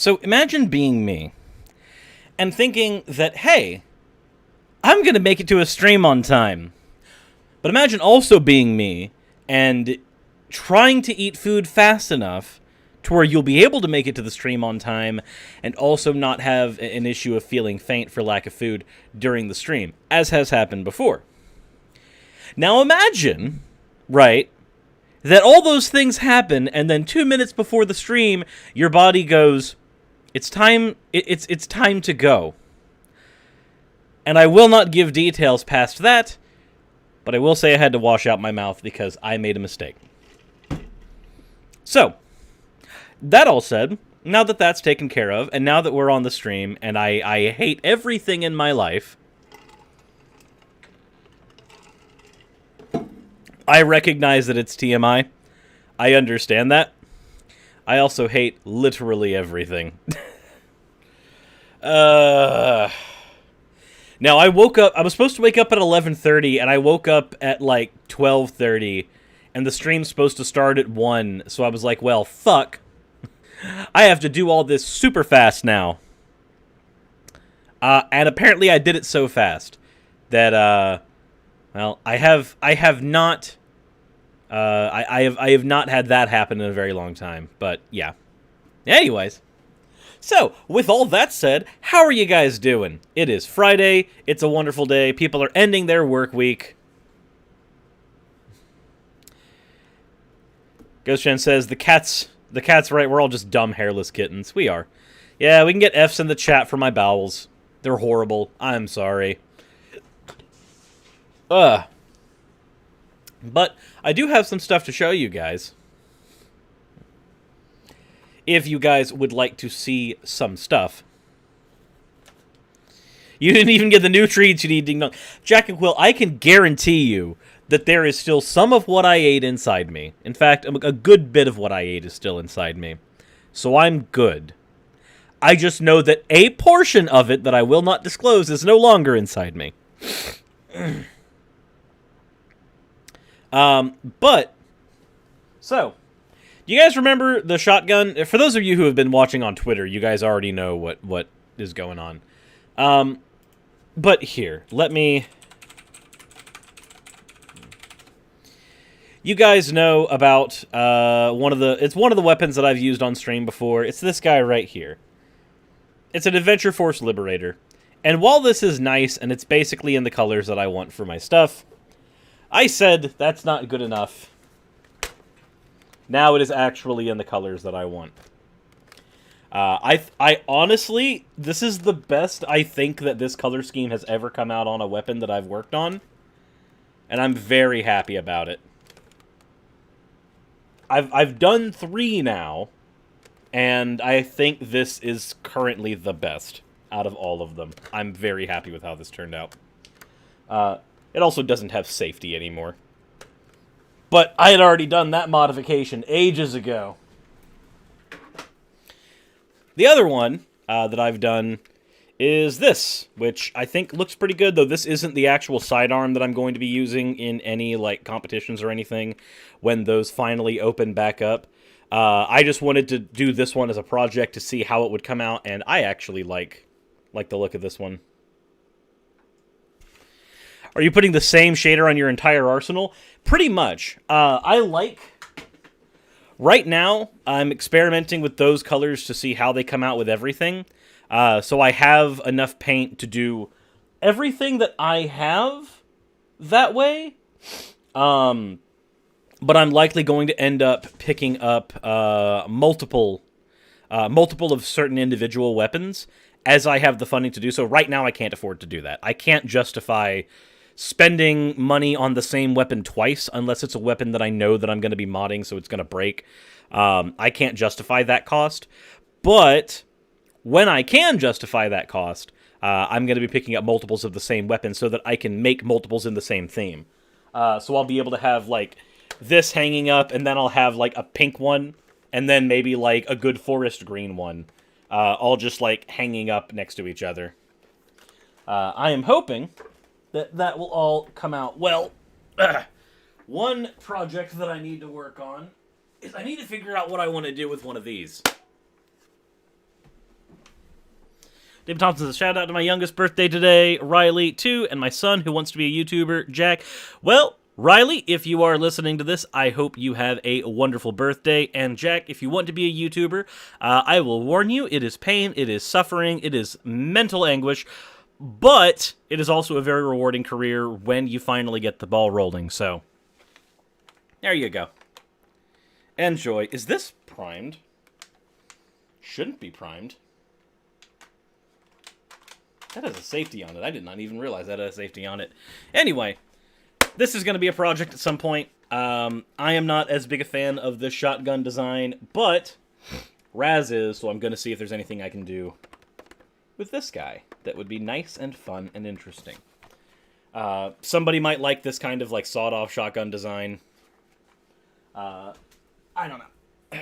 So imagine being me and thinking that, hey, I'm going to make it to a stream on time. But imagine also being me and trying to eat food fast enough to where you'll be able to make it to the stream on time and also not have an issue of feeling faint for lack of food during the stream, as has happened before. Now imagine, right, that all those things happen and then 2 minutes before the stream, your body goes, it's time to go. And I will not give details past that, but I will say I had to wash out my mouth because I made a mistake. So, that all said, now that that's taken care of, and now that we're on the stream, and I hate everything in my life, I recognize that it's TMI. I understand that. I also hate literally everything. Now, I woke up... I was supposed to wake up at 11:30, and I woke up at, like, 12:30, and the stream's supposed to start at 1, so I was like, well, fuck. I have to do all this super fast now. And apparently I did it so fast that, well, I have not... I have not had that happen in a very long time, but yeah. Anyways, so with all that said, how are you guys doing? It is Friday. It's a wonderful day. People are ending their work week. Ghostchen says the cat's right. We're all just dumb hairless kittens. We are. Yeah, we can get F's in the chat for my bowels. They're horrible. I'm sorry. But I do have some stuff to show you guys. If you guys would like to see some stuff. You didn't even get the new treats you need, Ding Dong. Jack and Quill, I can guarantee you that there is still some of what I ate inside me. In fact, a good bit of what I ate is still inside me. So I'm good. I just know that a portion of it that I will not disclose is no longer inside me. But, so, do you guys remember the shotgun? For those of you who have been watching on Twitter, you guys already know what is going on. But here, let me... You guys know about one of the weapons that I've used on stream before. It's this guy right here. It's an Adventure Force Liberator. And while this is nice, and it's basically in the colors that I want for my stuff, I said that's not good enough. Now it is actually in the colors that I want. I honestly, this is the best I think that this color scheme has ever come out on a weapon that I've worked on. And I'm very happy about it. I've done 3 now, and I think this is currently the best out of all of them. I'm very happy with how this turned out. It also doesn't have safety anymore. But I had already done that modification ages ago. The other one that I've done is this, which I think looks pretty good, though this isn't the actual sidearm that I'm going to be using in any like competitions or anything when those finally open back up. I just wanted to do this one as a project to see how it would come out, and I actually like the look of this one. Are you putting the same shader on your entire arsenal? Pretty much. Right now, I'm experimenting with those colors to see how they come out with everything. So I have enough paint to do everything that I have that way. But I'm likely going to end up picking up multiple of certain individual weapons as I have the funding to do so. Right now, I can't afford to do that. I can't justify spending money on the same weapon twice unless it's a weapon that I know that I'm going to be modding, so it's going to break. I can't justify that cost. But when I can justify that cost, I'm going to be picking up multiples of the same weapon so that I can make multiples in the same theme. So I'll be able to have, like, this hanging up, and then I'll have, like, a pink one, and then maybe, like, a good forest green one. All just, like, hanging up next to each other. I am hoping that will all come out well. One project that I need to work on is I need to figure out what I want to do with one of these. David Thompson says, shout out to my youngest birthday today, Riley, 2, and my son who wants to be a YouTuber, Jack. Well, Riley, if you are listening to this, I hope you have a wonderful birthday. And Jack, if you want to be a YouTuber, I will warn you, it is pain, it is suffering, it is mental anguish, but it is also a very rewarding career when you finally get the ball rolling. So, there you go. Enjoy. Is this primed? Shouldn't be primed. That has a safety on it. I did not even realize that had a safety on it. Anyway, this is going to be a project at some point. I am not as big a fan of this shotgun design, but Raz is, so I'm going to see if there's anything I can do with this guy that would be nice and fun and interesting. Somebody might like this kind of like sawed-off shotgun design. I don't know.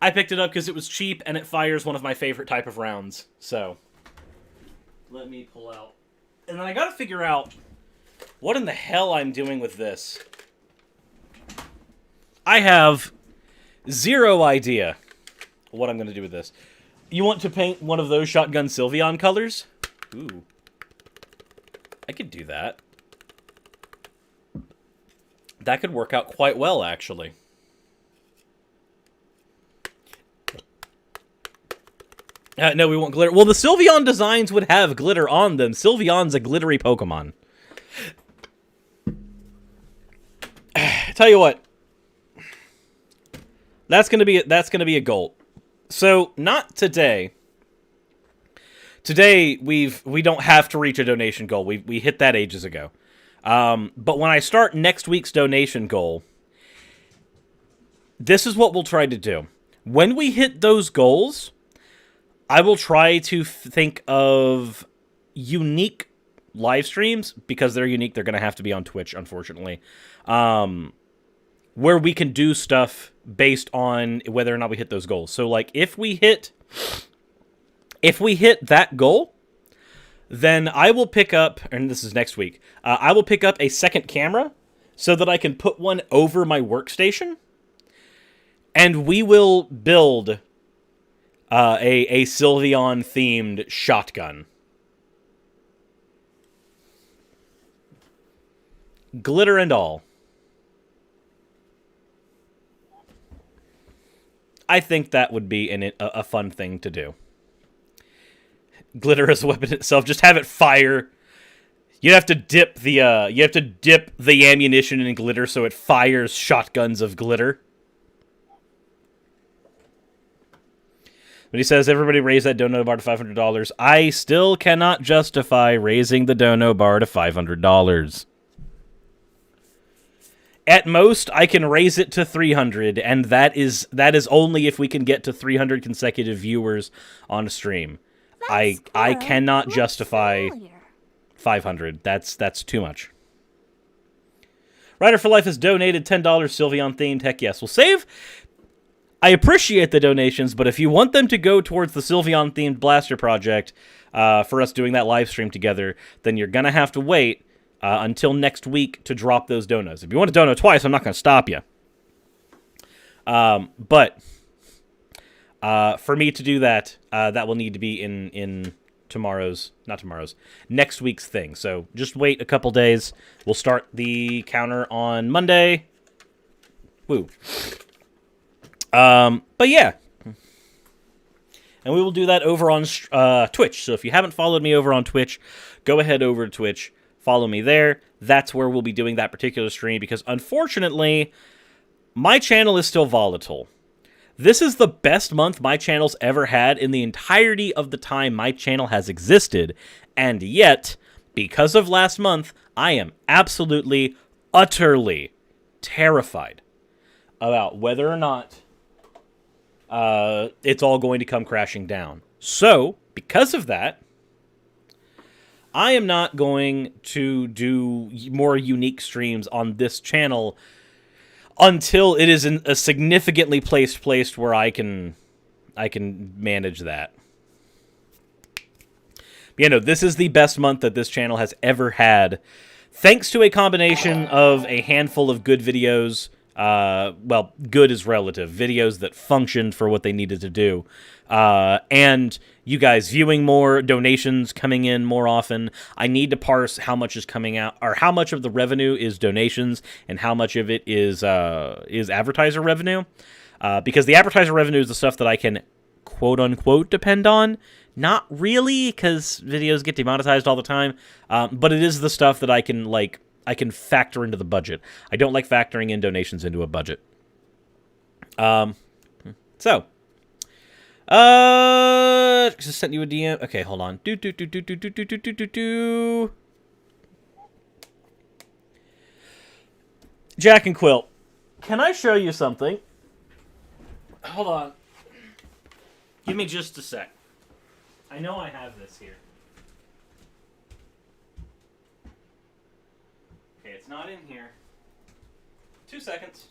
I picked it up because it was cheap and it fires one of my favorite type of rounds. So, let me pull out. And then I gotta figure out what in the hell I'm doing with this. I have zero idea what I'm gonna do with this. You want to paint one of those Shotgun Sylveon colors? Ooh. I could do that. That could work out quite well, actually. No, we want glitter. Well, the Sylveon designs would have glitter on them. Sylveon's a glittery Pokemon. Tell you what. That's gonna be a goal. So, not today. Today we don't have to reach a donation goal. We hit that ages ago. But when I start next week's donation goal, this is what we'll try to do. When we hit those goals, I will try to think of unique live streams, because they're unique. They're going to have to be on Twitch, unfortunately, where we can do stuff based on whether or not we hit those goals. So, like, if we hit that goal, then I will pick up, and this is next week, I will pick up a second camera so that I can put one over my workstation, and we will build a Sylveon-themed shotgun. Glitter and all. I think that would be a fun thing to do. Glitter as a weapon itself. Just have it fire. You have to dip the ammunition in glitter so it fires shotguns of glitter. But he says, everybody raise that dono bar to $500. I still cannot justify raising the dono bar to $500. At most, I can raise it to 300, and that is only if we can get to 300 consecutive viewers on a stream. I cannot justify 500. That's too much. Rider for Life has donated $10 Sylveon themed. Heck yes. We'll save. I appreciate the donations, but if you want them to go towards the Sylveon-themed Blaster project for us doing that live stream together, then you're going to have to wait until next week to drop those donos. If you want to dono twice, I'm not going to stop you. But for me to do that, that will need to be in next week's thing. So just wait a couple days. We'll start the counter on Monday. Woo. But yeah. And we will do that over on Twitch. So if you haven't followed me over on Twitch, go ahead over to Twitch. Follow me there. That's where we'll be doing that particular stream, because unfortunately, my channel is still volatile. This is the best month my channel's ever had in the entirety of the time my channel has existed. And yet, because of last month, I am absolutely, utterly terrified about whether or not it's all going to come crashing down. So, because of that, I am not going to do more unique streams on this channel until it is in a significantly placed where I can manage that. But, this is the best month that this channel has ever had, thanks to a combination of a handful of good videos, Well, good is relative. Videos that functioned for what they needed to do. And you guys viewing more, donations coming in more often. I need to parse how much is coming out, or how much of the revenue is donations and how much of it is advertiser revenue. Because the advertiser revenue is the stuff that I can quote-unquote depend on. Not really, because videos get demonetized all the time. But it is the stuff that I can factor into the budget. I don't like factoring in donations into a budget. Just sent you a DM. Okay, hold on. Jack and Quill, can I show you something? Hold on. Give me just a sec. I know I have this here. Okay, it's not in here. 2 seconds.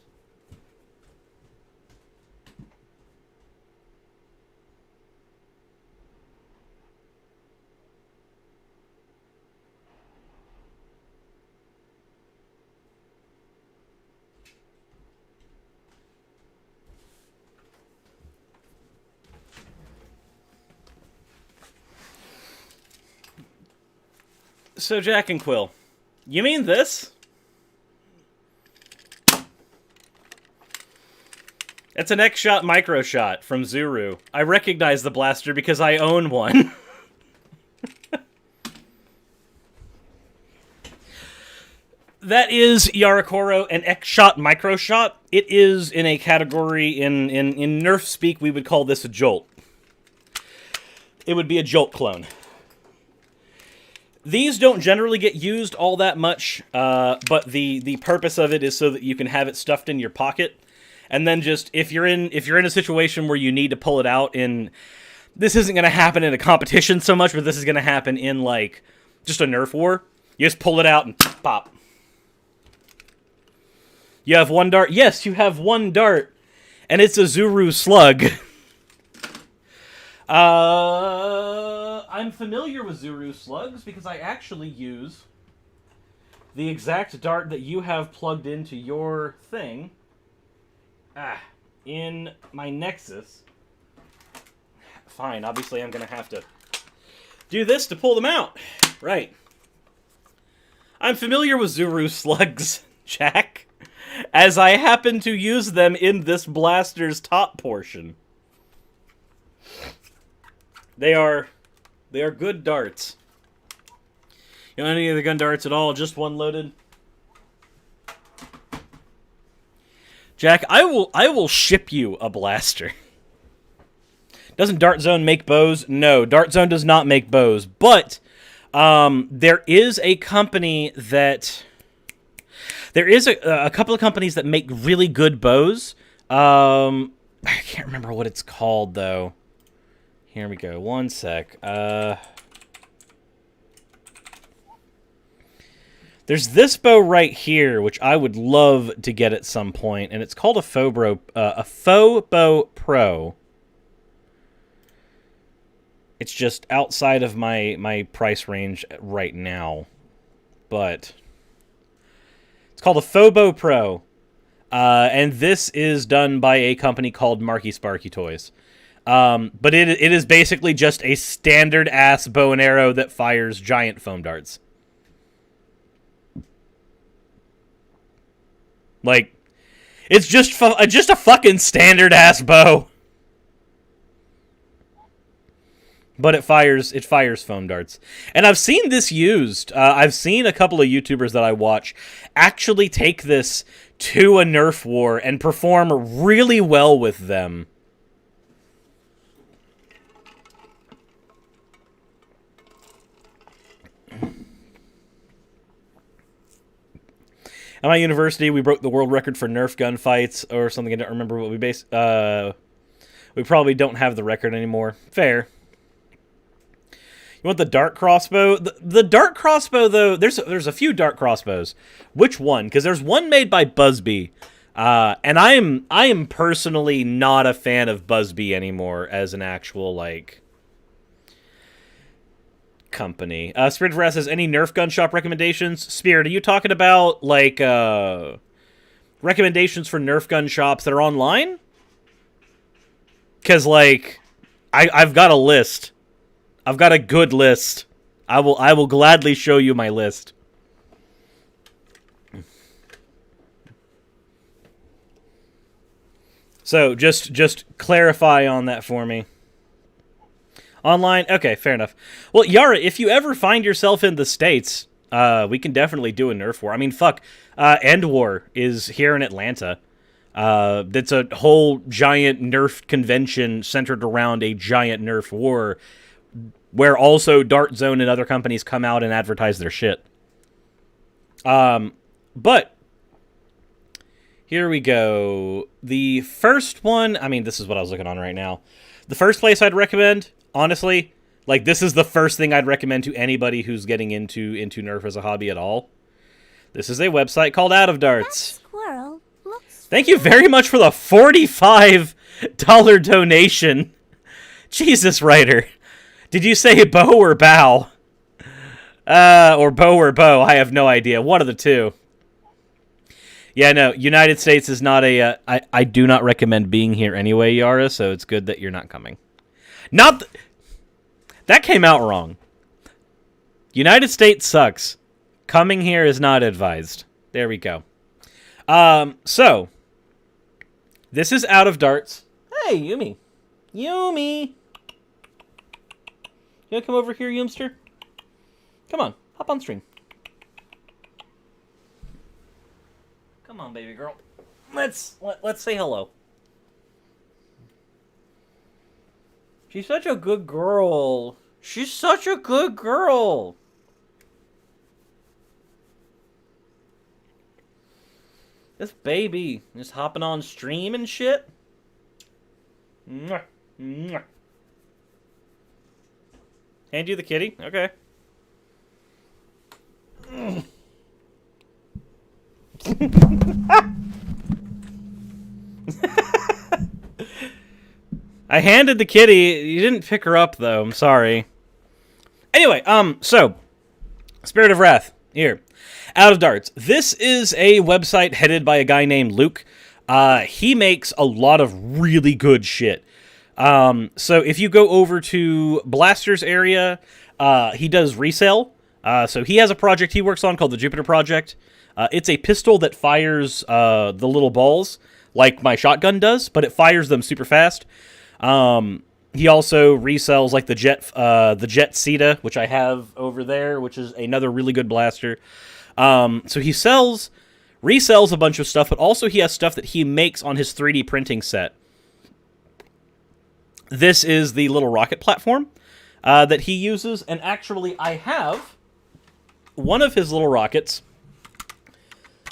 So, Jack and Quill, you mean this? It's an X-Shot micro shot from Zuru. I recognize the blaster because I own one. That is YaraKoro, an X-Shot micro shot. It is in a category, in Nerf speak, we would call this a Jolt. It would be a Jolt clone. These don't generally get used all that much, but the purpose of it is so that you can have it stuffed in your pocket, and then just if you're in a situation where you need to pull it out this isn't going to happen in a competition so much, but this is going to happen in like just a Nerf war. You just pull it out and pop. You have one dart. Yes, you have one dart, and it's a Zuru slug. I'm familiar with Zuru slugs because I actually use the exact dart that you have plugged into your thing in my Nexus. Fine, obviously I'm going to have to do this to pull them out. Right. I'm familiar with Zuru slugs, Jack, as I happen to use them in this blaster's top portion. They are good darts. You know any of the gun darts at all? Just one loaded? Jack, I will ship you a blaster. Doesn't Dart Zone make bows? No, Dart Zone does not make bows. But there is a company that... There is a couple of companies that make really good bows. I can't remember what it's called, though. Here we go. One sec. There's this bow right here, which I would love to get at some point, and it's called a Faux Bow Pro. It's just outside of my price range right now, but it's called a Faux Bow Pro, and this is done by a company called Marky Sparky Toys. But it is basically just a standard-ass bow and arrow that fires giant foam darts. Like, it's just a fucking standard-ass bow. But it fires foam darts. And I've seen this used. I've seen a couple of YouTubers that I watch actually take this to a Nerf war and perform really well with them. At my university, we broke the world record for Nerf gunfights or something. I don't remember what we based. We probably don't have the record anymore. Fair. You want the dart crossbow? The dart crossbow, though, there's a few dart crossbows. Which one? Because there's one made by Busby, and I am personally not a fan of Busby anymore as an actual like company. Spirit of Wrath says, any Nerf gun shop recommendations? Spirit, are you talking about like recommendations for Nerf gun shops that are online? Because, like, I've got a list. I've got a good list. I will gladly show you my list. So, just clarify on that for me. Online? Okay, fair enough. Well, Yara, if you ever find yourself in the States, we can definitely do a Nerf war. I mean, fuck. End War is here in Atlanta. It's a whole giant Nerf convention centered around a giant Nerf war, where also Dart Zone and other companies come out and advertise their shit. But here we go. The first one, I mean, this is what I was looking on right now. The first place I'd recommend, honestly, like, this is the first thing I'd recommend to anybody who's getting into Nerf as a hobby at all. This is a website called Out of Darts. Thank you very much for the $45 donation. Jesus, writer. Did you say bow or bow? Or bow or bow? I have no idea. One of the two. Yeah, no, United States is not a... I do not recommend being here anyway, Yara, so it's good that you're not coming. That came out wrong. United States sucks. Coming here is not advised. There we go. So, this is Out of Darts. Hey, Yumi. Yumi! You wanna come over here, Yumster? Come on, hop on stream. Come on, baby girl. Let's say hello. She's such a good girl. She's such a good girl. This baby is hopping on stream and shit. Mwah. Mwah. Hand you the kitty? Okay. I handed the kitty. You didn't pick her up, though. I'm sorry. Anyway, so, Spirit of Wrath, here. Out of Darts. This is a website headed by a guy named Luke. He makes a lot of really good shit. So if you go over to Blaster's area, he does resale. So he has a project he works on called the Jupiter Project. It's a pistol that fires the little balls like my shotgun does, but it fires them super fast. He also resells like the Jet Sita, which I have over there, which is another really good blaster. So he resells a bunch of stuff, but also he has stuff that he makes on his 3D printing set. This is the little rocket platform that he uses, and actually I have one of his little rockets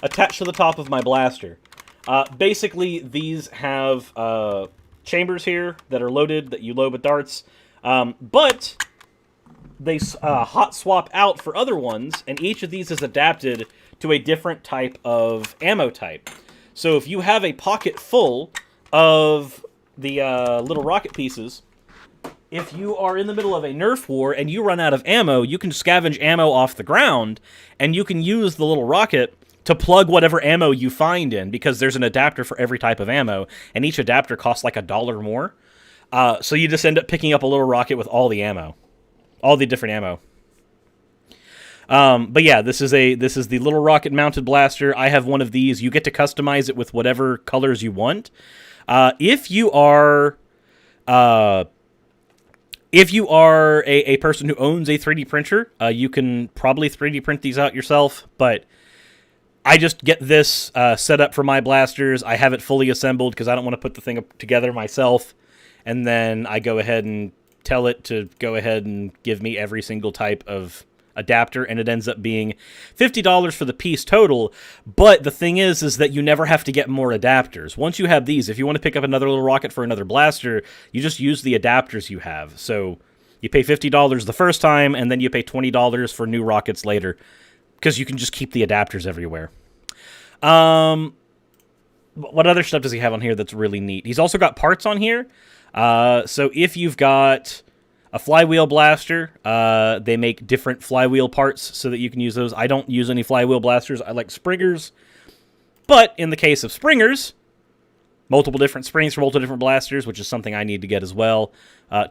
attached to the top of my blaster. Basically, these have chambers here that are loaded, that you load with darts, but they hot swap out for other ones, and each of these is adapted to a different type of ammo type. So if you have a pocket full of the little rocket pieces, if you are in the middle of a Nerf war and you run out of ammo, you can scavenge ammo off the ground, and you can use the little rocket to plug whatever ammo you find in, because there's an adapter for every type of ammo, and each adapter costs like $1 more. So you just end up picking up a little rocket with all the ammo. All the different ammo. But yeah, this is the little rocket mounted blaster. I have one of these. You get to customize it with whatever colors you want. If you are a person who owns a 3D printer, you can probably 3D print these out yourself, but I just get this set up for my blasters. I have it fully assembled because I don't want to put the thing together myself, and then I go ahead and tell it to go ahead and give me every single type of adapter, and it ends up being $50 for the piece total. But the thing is that you never have to get more adapters. Once you have these, if you want to pick up another little rocket for another blaster, you just use the adapters you have. So you pay $50 the first time, and then you pay $20 for new rockets later, because you can just keep the adapters everywhere. What other stuff does he have on here that's really neat? He's also got parts on here. So if you've got a flywheel blaster, they make different flywheel parts so that you can use those. I don't use any flywheel blasters. I like Springers. But in the case of springers, multiple different springs for multiple different blasters, which is something I need to get as well.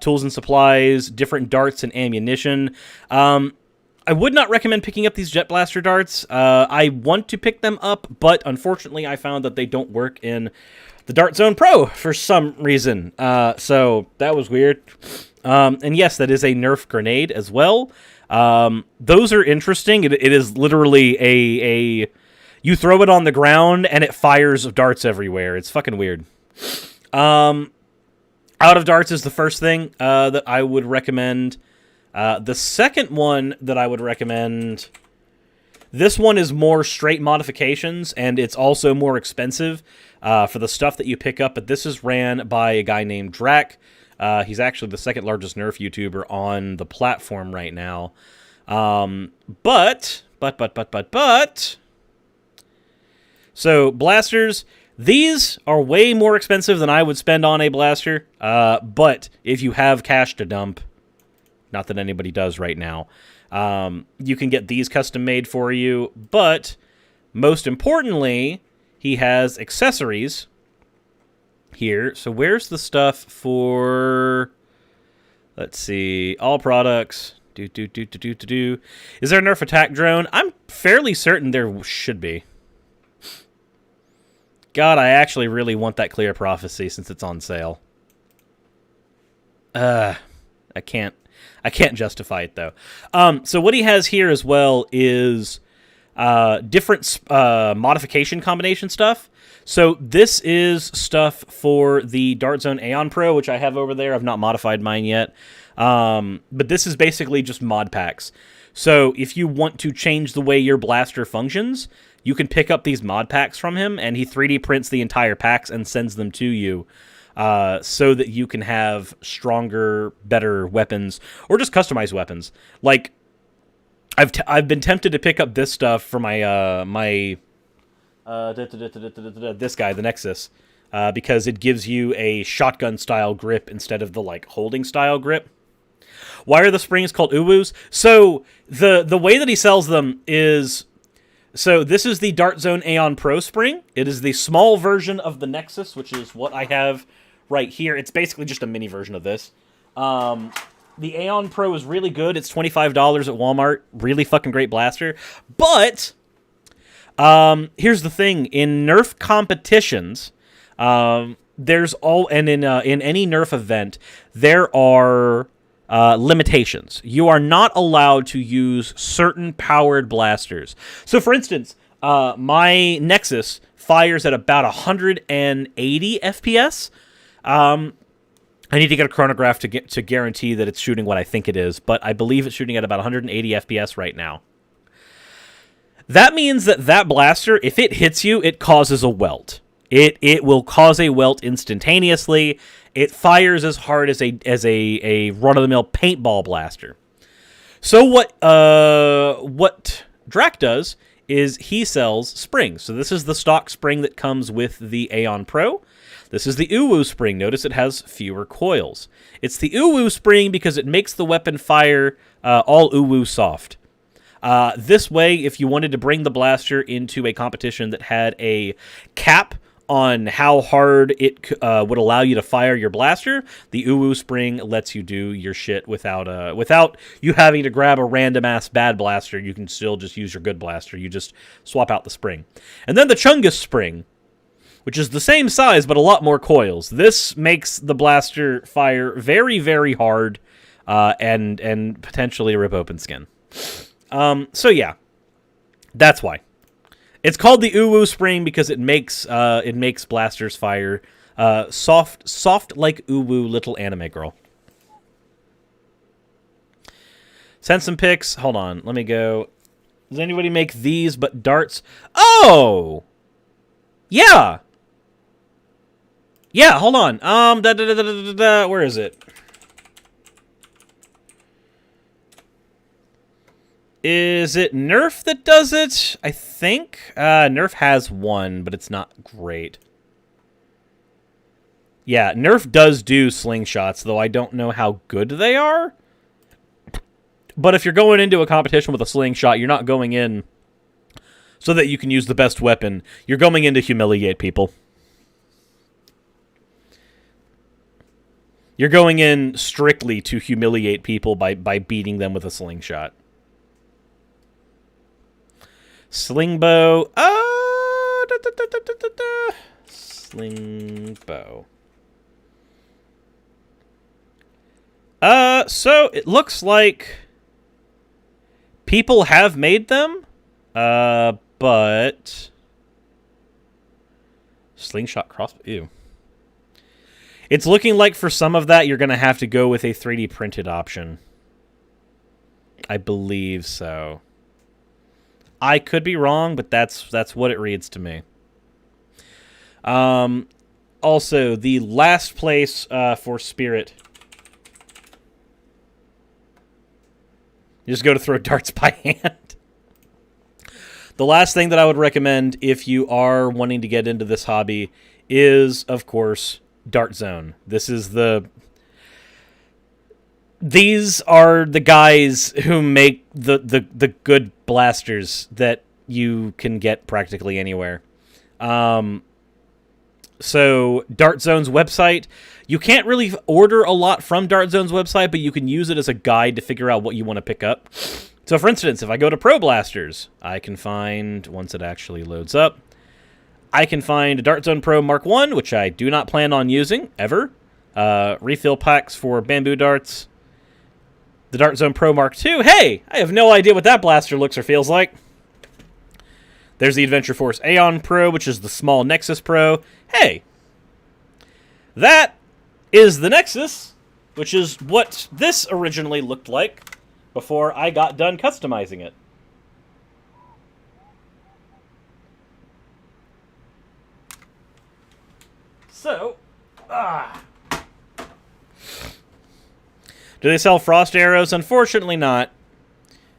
Tools and supplies, different darts and ammunition. I would not recommend picking up these Jet Blaster darts. I want to pick them up, but unfortunately I found that they don't work in the Dart Zone Pro for some reason. So that was weird. And yes, that is a Nerf grenade as well. Those are interesting. It is literally a you throw it on the ground and it fires darts everywhere. It's fucking weird. Out of darts is the first thing that I would recommend. The second one that I would recommend, this one is more straight modifications, and it's also more expensive for the stuff that you pick up, but this is ran by a guy named Drac. He's actually the second largest Nerf YouTuber on the platform right now. But... So, blasters, these are way more expensive than I would spend on a blaster, but if you have cash to dump, not that anybody does right now, you can get these custom made for you, but most importantly, he has accessories here. So where's the stuff for, let's see, all products, is there a Nerf attack drone? I'm fairly certain there should be. God, I actually really want that Clear Prophecy since it's on sale. I can't justify it, though. So what he has here as well is different modification combination stuff. So this is stuff for the Dart Zone Aeon Pro, which I have over there. I've not modified mine yet. But this is basically just mod packs. So if you want to change the way your blaster functions, you can pick up these mod packs from him, and he 3D prints the entire packs and sends them to you. So that you can have stronger, better weapons, or just customized weapons. Like, I've been tempted to pick up this stuff for my this guy, the Nexus, because it gives you a shotgun style grip instead of the like holding style grip. Why are the springs called uwus? So the way that he sells them is, so this is the Dart Zone Aeon Pro spring. It is the small version of the Nexus, which is what I have right here. It's basically just a mini version of this. The Aeon Pro is really good. It's $25 at Walmart. Really fucking great blaster. But here's the thing: in Nerf competitions, there's in any Nerf event, there are limitations. You are not allowed to use certain powered blasters. So, for instance, my Nexus fires at about 180 FPS. I need to get a chronograph to guarantee that it's shooting what I think it is, but I believe it's shooting at about 180 FPS right now. That means that blaster, if it hits you, it causes a welt. It will cause a welt instantaneously. It fires as hard as a run-of-the-mill paintball blaster. So what Drac does is he sells springs. So this is the stock spring that comes with the Aeon Pro. This is the Uwu spring. Notice it has fewer coils. It's the Uwu spring because it makes the weapon fire all Uwu soft. This way, if you wanted to bring the blaster into a competition that had a cap on how hard it would allow you to fire your blaster, the Uwu spring lets you do your shit without you having to grab a random-ass bad blaster. You can still just use your good blaster. You just swap out the spring. And then the Chungus spring, which is the same size but a lot more coils. This makes the blaster fire very, very hard and potentially rip open skin. So yeah, that's why. It's called the Uwu spring because it makes blasters fire soft like Uwu little anime girl. Send some pics. Hold on, let me go. Does anybody make these but darts? Oh, yeah. Yeah, hold on. Where is it? Is it Nerf that does it? I think. Nerf has one, but it's not great. Yeah, Nerf does do slingshots, though I don't know how good they are. But if you're going into a competition with a slingshot, you're not going in so that you can use the best weapon. You're going in to humiliate people. You're going in strictly to humiliate people by beating them with a slingshot. Sling bow. Sling bow. So it looks like people have made them, but slingshot crossbow. Ew. It's looking like for some of that you're going to have to go with a 3D printed option. I believe so. I could be wrong, but that's what it reads to me. Also, the last place for Spirit. You just go to throw darts by hand. The last thing that I would recommend if you are wanting to get into this hobby is, of course, Dart Zone. These are the guys who make the good blasters that you can get practically anywhere. So Dart Zone's website, you can't really order a lot from Dart Zone's website, but you can use it as a guide to figure out what you want to pick up. So for instance, if I go to Pro Blasters, I can find, once it actually loads up, I can find a Dart Zone Pro Mark 1, which I do not plan on using, ever. Refill packs for bamboo darts. The Dart Zone Pro Mark 2. Hey, I have no idea what that blaster looks or feels like. There's the Adventure Force Aeon Pro, which is the small Nexus Pro. Hey, that is the Nexus, which is what this originally looked like before I got done customizing it. So, do they sell frost arrows? Unfortunately not.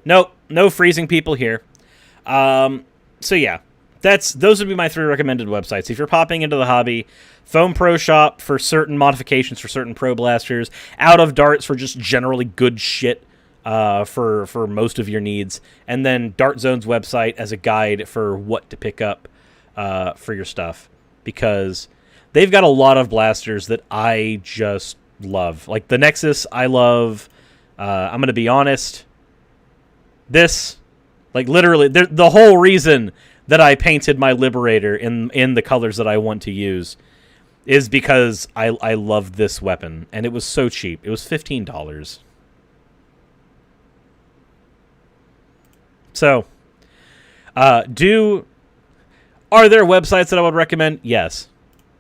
Nope, no freezing people here. So yeah, those would be my 3 recommended websites. If you're popping into the hobby, Foam Pro Shop for certain modifications for certain Pro Blasters, Out of Darts for just generally good shit for most of your needs, and then Dart Zone's website as a guide for what to pick up for your stuff, because they've got a lot of blasters that I just love. Like the Nexus, I love. I'm going to be honest. This, like literally, the whole reason that I painted my Liberator in the colors that I want to use is because I love this weapon, and it was so cheap. It was $15. So, are there websites that I would recommend? Yes.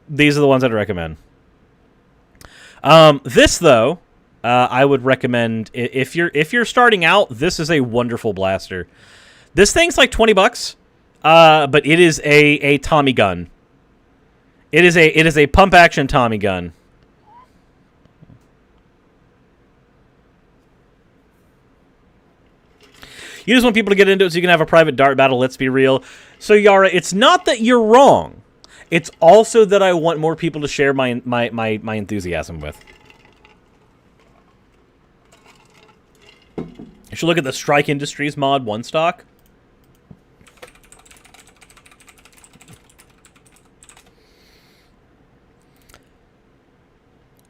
These are the ones I'd recommend. This, though, I would recommend, if you're starting out, this is a wonderful blaster. This thing's like $20, but it is a Tommy gun. It is a pump action Tommy gun. You just want people to get into it so you can have a private dart battle, let's be real. So, Yara, it's not that you're wrong. It's also that I want more people to share my enthusiasm with. You should look at the Strike Industries mod 1 stock.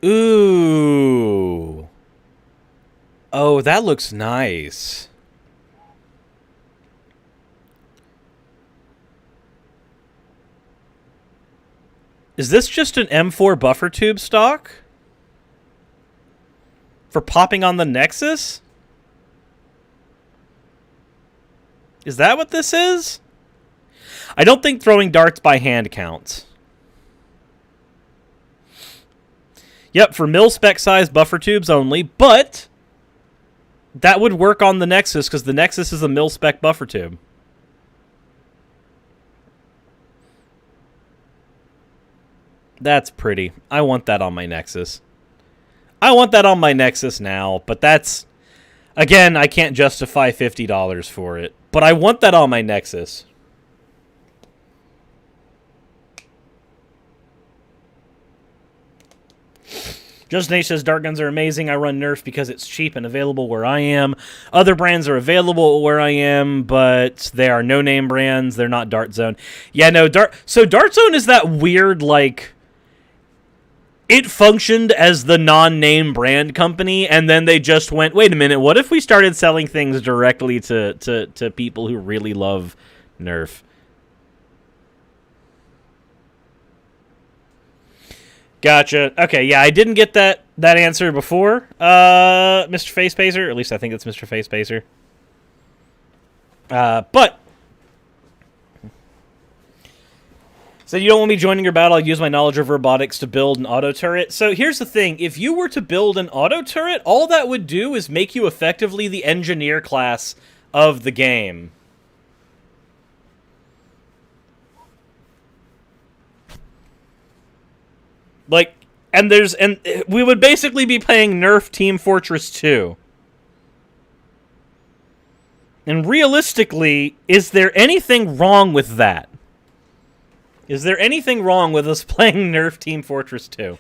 Ooh. Oh, that looks nice. Is this just an M4 buffer tube stock? For popping on the Nexus? Is that what this is? I don't think throwing darts by hand counts. Yep, for mil-spec size buffer tubes only, but that would work on the Nexus because the Nexus is a mil-spec buffer tube. That's pretty. I want that on my Nexus. I want that on my Nexus now, but that's... Again, I can't justify $50 for it, but I want that on my Nexus. Just Nate says, dart guns are amazing. I run Nerf because it's cheap and available where I am. Other brands are available where I am, but they are no-name brands. They're not Dart Zone. Yeah, no, So Dart Zone is that weird, like... It functioned as the non-name brand company, and then they just went, wait a minute, what if we started selling things directly to people who really love Nerf? Gotcha. Okay, yeah, I didn't get that answer before, Mr. Facepacer. At least I think it's Mr. Facepacer. But... So you don't want me joining your battle, I'll use my knowledge of robotics to build an auto turret. So here's the thing, if you were to build an auto turret, all that would do is make you effectively the engineer class of the game. Like, and we would basically be playing Nerf Team Fortress 2. And realistically, is there anything wrong with that? Is there anything wrong with us playing Nerf Team Fortress 2?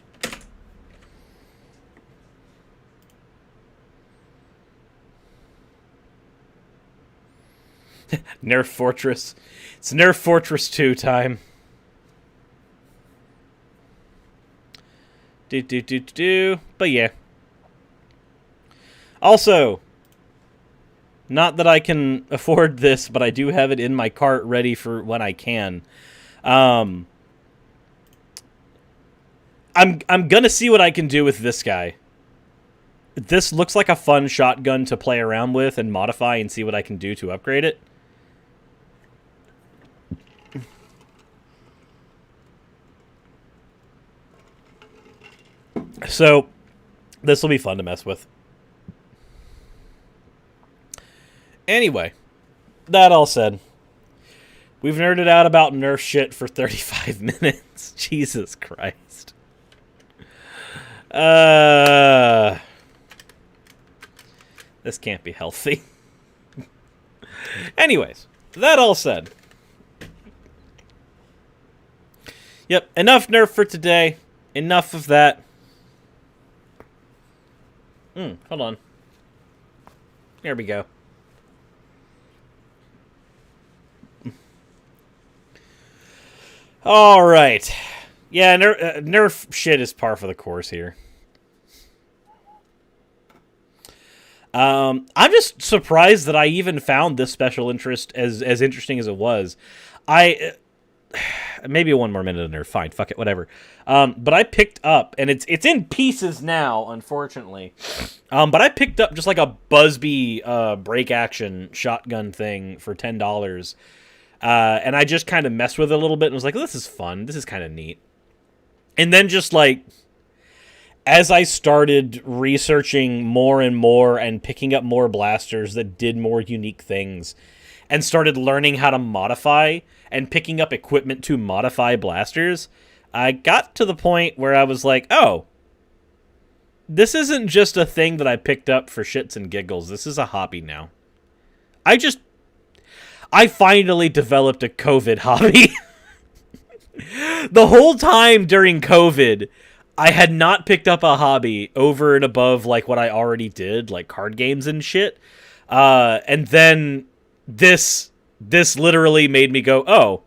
Nerf Fortress. It's Nerf Fortress 2 time. But yeah. Also, not that I can afford this, but I do have it in my cart ready for when I can. I'm gonna see what I can do with this guy. This looks like a fun shotgun to play around with and modify and see what I can do to upgrade it. So, this will be fun to mess with. Anyway, that all said, we've nerded out about Nerf shit for 35 minutes. Jesus Christ. This can't be healthy. Anyways, that all said. Yep, enough Nerf for today. Enough of that. Hold on. There we go. All right. Yeah, Nerf shit is par for the course here. I'm just surprised that I even found this special interest as interesting as it was. Maybe one more minute of Nerf. Fine, fuck it, whatever. But I picked up, and it's in pieces now, unfortunately. But I picked up just like a Busby break action shotgun thing for $10. And I just kind of messed with it a little bit and was like, oh, this is fun. This is kind of neat. And then just like, as I started researching more and more and picking up more blasters that did more unique things and started learning how to modify and picking up equipment to modify blasters, I got to the point where I was like, oh, this isn't just a thing that I picked up for shits and giggles. This is a hobby now. I finally developed a COVID hobby. The whole time during COVID, I had not picked up a hobby over and above like what I already did, like card games and shit. And then this literally made me go, oh,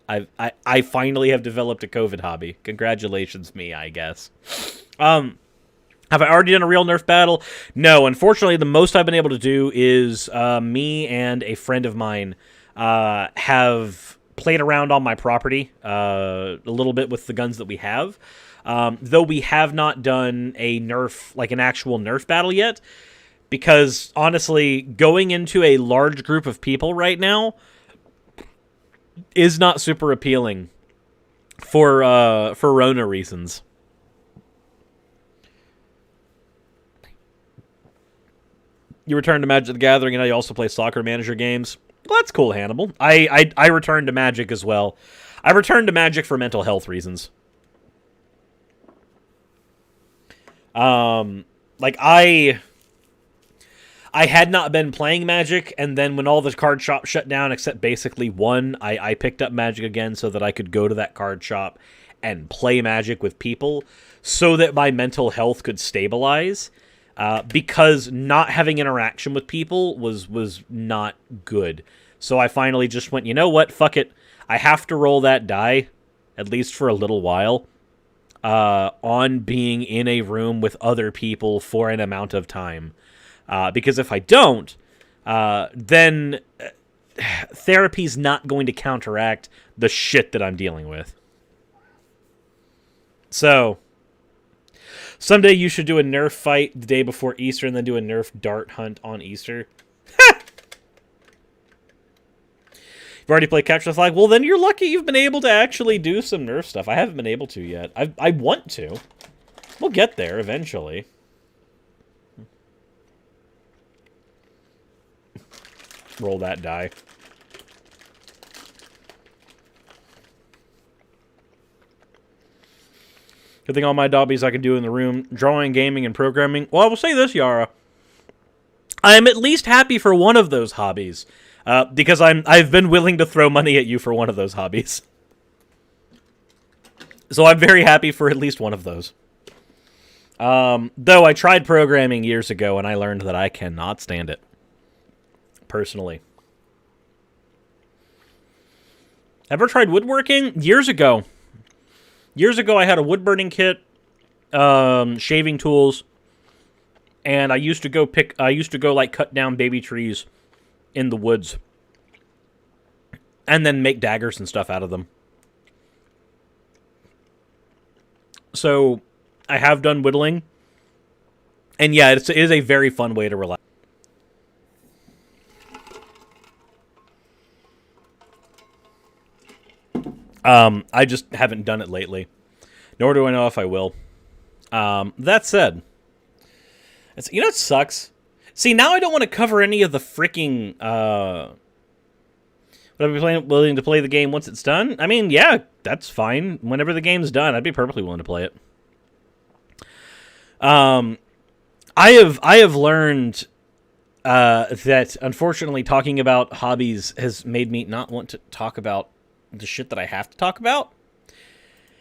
I finally have developed a COVID hobby. Congratulations, me, I guess. Have I already done a real Nerf battle? No, unfortunately, the most I've been able to do is me and a friend of mine have played around on my property a little bit with the guns that we have. Though we have not done a Nerf, like an actual Nerf battle yet, because honestly, going into a large group of people right now is not super appealing for Rona reasons. You return to Magic the Gathering, and now you also play Soccer Manager games. Well, that's cool, Hannibal. I returned to Magic as well. I returned to Magic for mental health reasons. Like, I had not been playing Magic, and then when all the card shops shut down except basically one, I picked up Magic again so that I could go to that card shop and play Magic with people so that my mental health could stabilize. Because not having interaction with people was not good. So I finally just went, you know what? Fuck it. I have to roll that die, at least for a little while, on being in a room with other people for an amount of time. Because if I don't, then therapy's not going to counteract the shit that I'm dealing with. So, someday you should do a Nerf fight the day before Easter and then do a Nerf dart hunt on Easter. You've already played Capture the Flag? Well, then you're lucky you've been able to actually do some Nerf stuff. I haven't been able to yet. I want to. We'll get there eventually. Roll that die. Good thing all my hobbies I can do in the room. Drawing, gaming, and programming. Well, I will say this, Yara. I am at least happy for one of those hobbies. Because I've been willing to throw money at you for one of those hobbies. So I'm very happy for at least one of those. Though I tried programming years ago and I learned that I cannot stand it. Personally. Ever tried woodworking? Years ago. Years ago I had a wood burning kit, shaving tools, and I used to go like cut down baby trees in the woods and then make daggers and stuff out of them. So I have done whittling, and yeah, it is a very fun way to relax. I just haven't done it lately, nor do I know if I will. That said, it sucks. See, now I don't want to cover any of the freaking, would I be willing to play the game once it's done? I mean, yeah, that's fine. Whenever the game's done, I'd be perfectly willing to play it. I have learned, that unfortunately talking about hobbies has made me not want to talk about the shit that I have to talk about.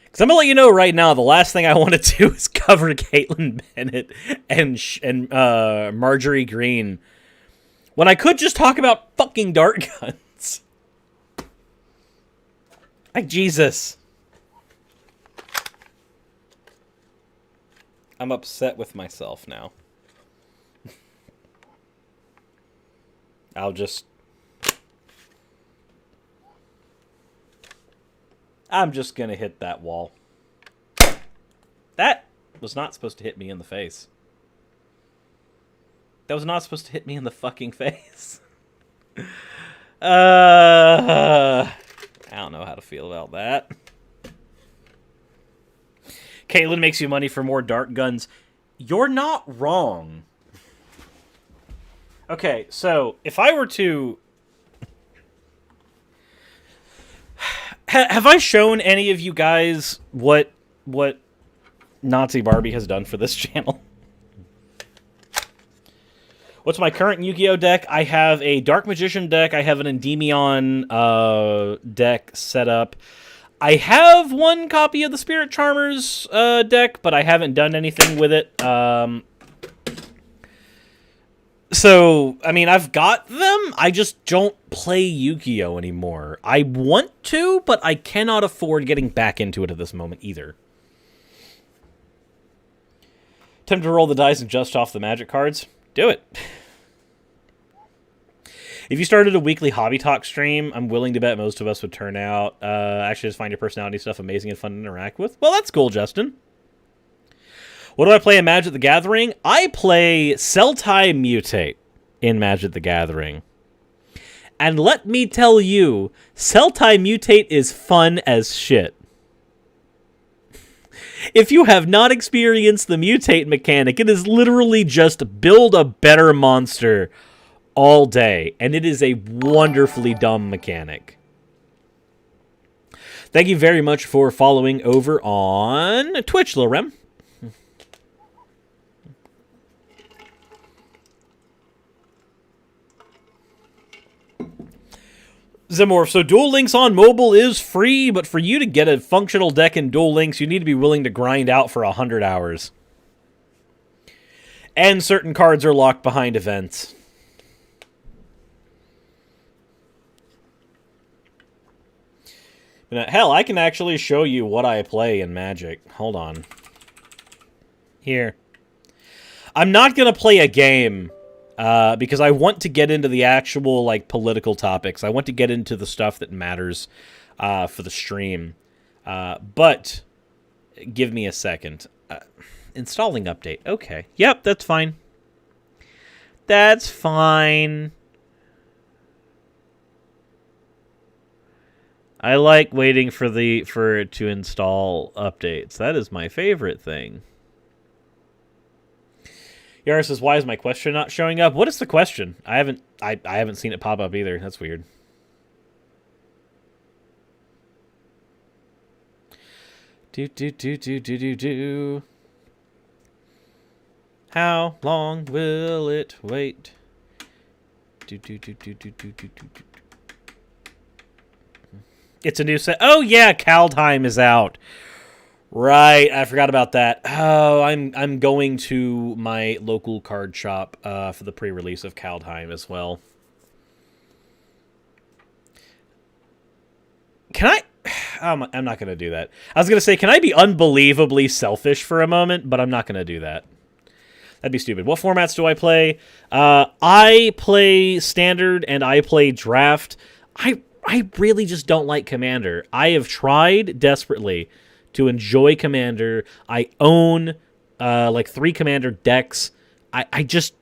Because I'm going to let you know right now, the last thing I want to do is cover Kaitlin Bennet and Marjorie Green. When I could just talk about fucking dart guns. Like, Jesus. I'm upset with myself now. I'm just gonna hit that wall. That was not supposed to hit me in the face. That was not supposed to hit me in the fucking face. I don't know how to feel about that. Kaitlin makes you money for more dart guns. You're not wrong. Okay, so if I were to... Have I shown any of you guys what Nazi Barbie has done for this channel? What's my current Yu-Gi-Oh deck? I have a Dark Magician deck. I have an Endymion deck set up. I have one copy of the Spirit Charmers deck, but I haven't done anything with it. So, I mean, I've got them. I just don't play Yu-Gi-Oh anymore. I want to, but I cannot afford getting back into it at this moment either. Time to roll the dice and just off the magic cards. Do it. If you started a weekly Hobby Talk stream, I'm willing to bet most of us would turn out. Actually, just find your personality stuff amazing and fun to interact with. Well, that's cool, Justin. What do I play in Magic the Gathering? I play Seltai Mutate in Magic the Gathering. And let me tell you, Seltai Mutate is fun as shit. If you have not experienced the Mutate mechanic, it is literally just build a better monster all day. And it is a wonderfully dumb mechanic. Thank you very much for following over on Twitch, Lorem. Zemorph, so Duel Links on mobile is free, but for you to get a functional deck in Duel Links, you need to be willing to grind out for 100 hours. And certain cards are locked behind events. Hell, I can actually show you what I play in Magic. Hold on. Here. I'm not going to play a game because I want to get into the actual like political topics. I want to get into the stuff that matters for the stream. But give me a second. Installing update. Okay. Yep, that's fine. That's fine. I like waiting for it to install updates. That is my favorite thing. Yara says, "Why is my question not showing up?" What is the question? I haven't seen it pop up either. That's weird. Do. How long will it wait? Do. It's a new set. Oh yeah, Kaldheim is out. Right, I forgot about that. Oh, I'm going to my local card shop for the pre-release of Kaldheim as well. Can I? I'm not going to do that. I was going to say, can I be unbelievably selfish for a moment? But I'm not going to do that. That'd be stupid. What formats do I play? I play Standard and I play Draft. I really just don't like Commander. I have tried desperately to enjoy Commander. I own like 3 Commander decks. I just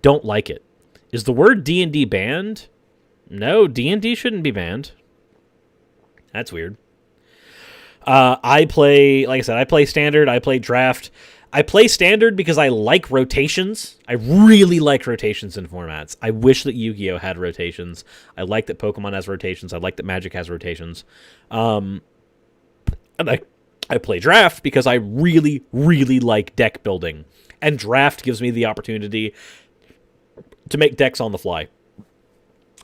don't like it. Is the word D&D banned? No, D&D shouldn't be banned. That's weird. I play, like I said, I play Standard, I play Draft. I play Standard because I like rotations. I really like rotations in formats. I wish that Yu-Gi-Oh! Had rotations. I like that Pokemon has rotations. I like that Magic has rotations. And I play Draft because I really, really like deck building. And Draft gives me the opportunity to make decks on the fly.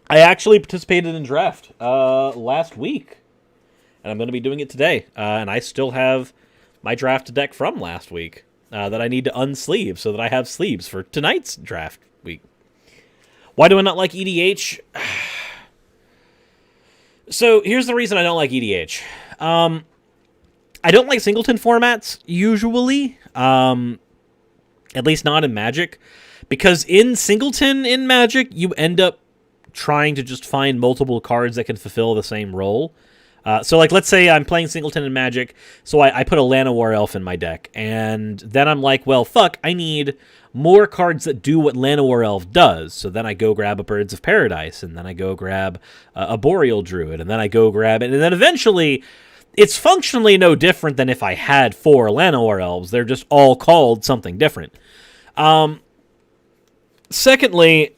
I actually participated in Draft last week. And I'm going to be doing it today. And I still have my draft deck from last week that I need to unsleeve so that I have sleeves for tonight's draft week. Why do I not like EDH? So here's the reason I don't like EDH. I don't like singleton formats, usually. At least not in Magic. Because in singleton in Magic, you end up trying to just find multiple cards that can fulfill the same role. So, like, let's say I'm playing Singleton in Magic, so I put a Llanowar Elf in my deck, and then I'm like, well, fuck, I need more cards that do what Llanowar Elf does. So then I go grab a Birds of Paradise, and then I go grab a Boreal Druid, and then I go grab it, and then eventually it's functionally no different than if I had 4 Llanowar Elves. They're just all called something different. Secondly,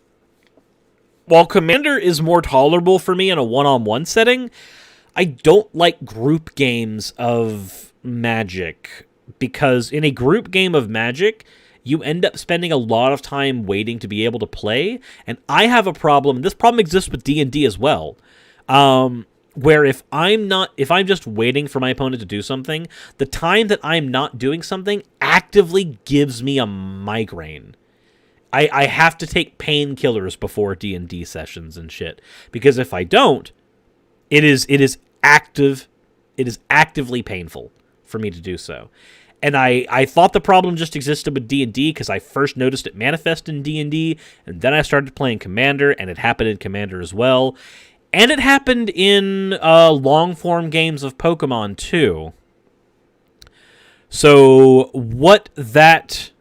while Commander is more tolerable for me in a one-on-one setting, I don't like group games of Magic, because in a group game of Magic, you end up spending a lot of time waiting to be able to play, and I have a problem, this problem exists with D&D as well, where if I'm just waiting for my opponent to do something, the time that I'm not doing something actively gives me a migraine. I have to take painkillers before D&D sessions and shit, because if I don't, it is actively painful for me to do so. And I thought the problem just existed with D&D because I first noticed it manifest in D&D, and then I started playing Commander, and it happened in Commander as well. And it happened in long-form games of Pokemon too. So what that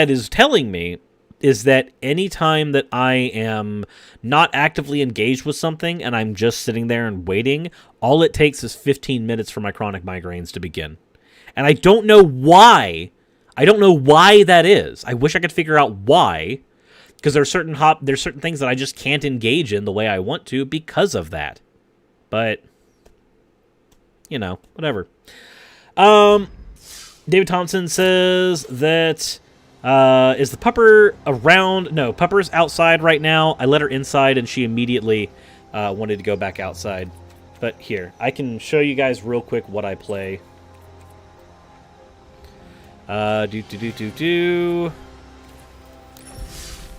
is telling me is that any time that I am not actively engaged with something and I'm just sitting there and waiting, all it takes is 15 minutes for my chronic migraines to begin. And I don't know why. I don't know why that is. I wish I could figure out why, because there's certain things that I just can't engage in the way I want to because of that. But, you know, whatever. David Thompson says that Is the pupper around? No, pupper's outside right now. I let her inside, and she immediately wanted to go back outside. But here, I can show you guys real quick what I play.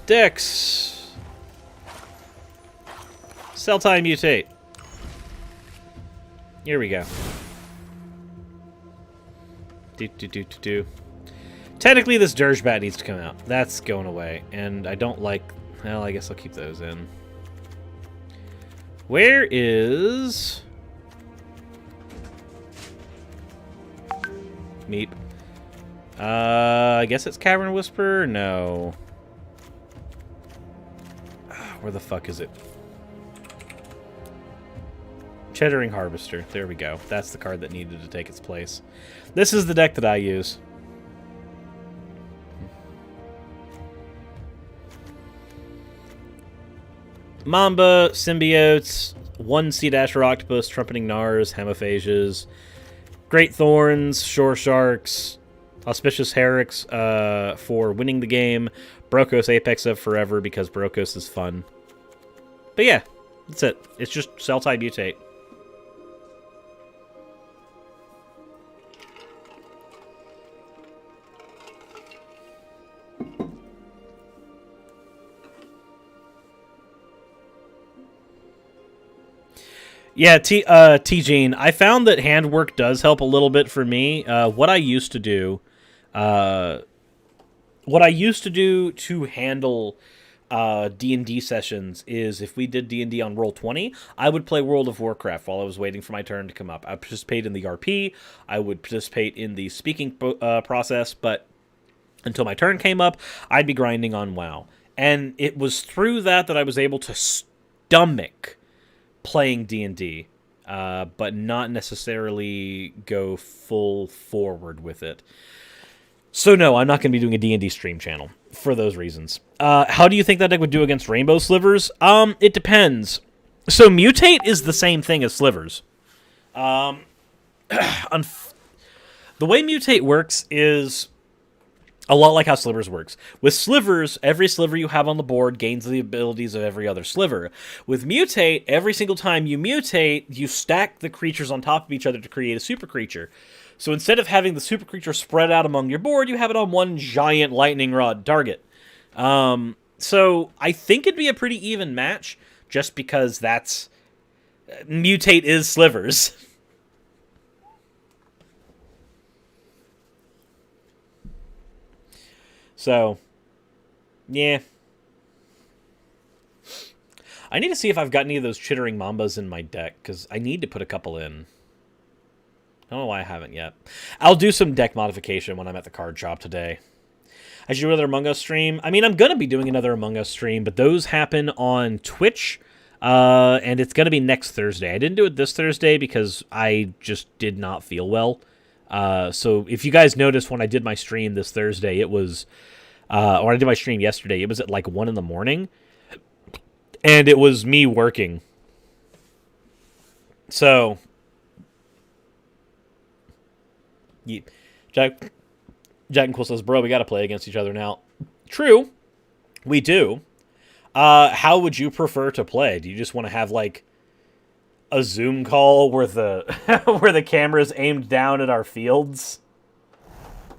Dex. Cell time mutate. Here we go. Technically, this Dirge Bat needs to come out. That's going away. And I don't like... Well, I guess I'll keep those in. Where is... Meep. I guess it's Cavern Whisperer? No. Where the fuck is it? Chittering Harvester. There we go. That's the card that needed to take its place. This is the deck that I use. Mamba, Symbiotes, 1 Sea Dasher Octopus, Trumpeting Nars, Hemiphages, Great Thorns, Shore Sharks, Auspicious Herrics for winning the game, Brokos Apex of Forever because Brokos is fun. But yeah, that's it. It's just Cell Type Mutate. Yeah, T-Gene, I found that handwork does help a little bit for me. What I used to do to handle D&D sessions is if we did D&D on Roll20, I would play World of Warcraft while I was waiting for my turn to come up. I would participate in the RP, I would participate in the speaking process, but until my turn came up, I'd be grinding on WoW. And it was through that I was able to stomach playing D&D, but not necessarily go full forward with it. So no, I'm not going to be doing a D&D stream channel for those reasons. How do you think that deck would do against Rainbow Slivers? It depends. So Mutate is the same thing as Slivers. The way Mutate works is a lot like how Slivers works. With Slivers, every sliver you have on the board gains the abilities of every other sliver. With Mutate, every single time you mutate, you stack the creatures on top of each other to create a super creature. So instead of having the super creature spread out among your board, you have it on one giant lightning rod target. So I think it'd be a pretty even match, just because that's... Mutate is Slivers. So, yeah. I need to see if I've got any of those Chittering Mambas in my deck, because I need to put a couple in. I don't know why I haven't yet. I'll do some deck modification when I'm at the card shop today. I should do another Among Us stream. I mean, I'm going to be doing another Among Us stream, but those happen on Twitch, and it's going to be next Thursday. I didn't do it this Thursday because I just did not feel well. So if you guys noticed when I did my stream this Thursday, it was... or I did my stream yesterday, it was at like 1 in the morning, and it was me working. So, yeah, Jack and Quill says, bro, we got to play against each other now. True, we do. How would you prefer to play? Do you just want to have like a Zoom call where the where the camera's aimed down at our fields?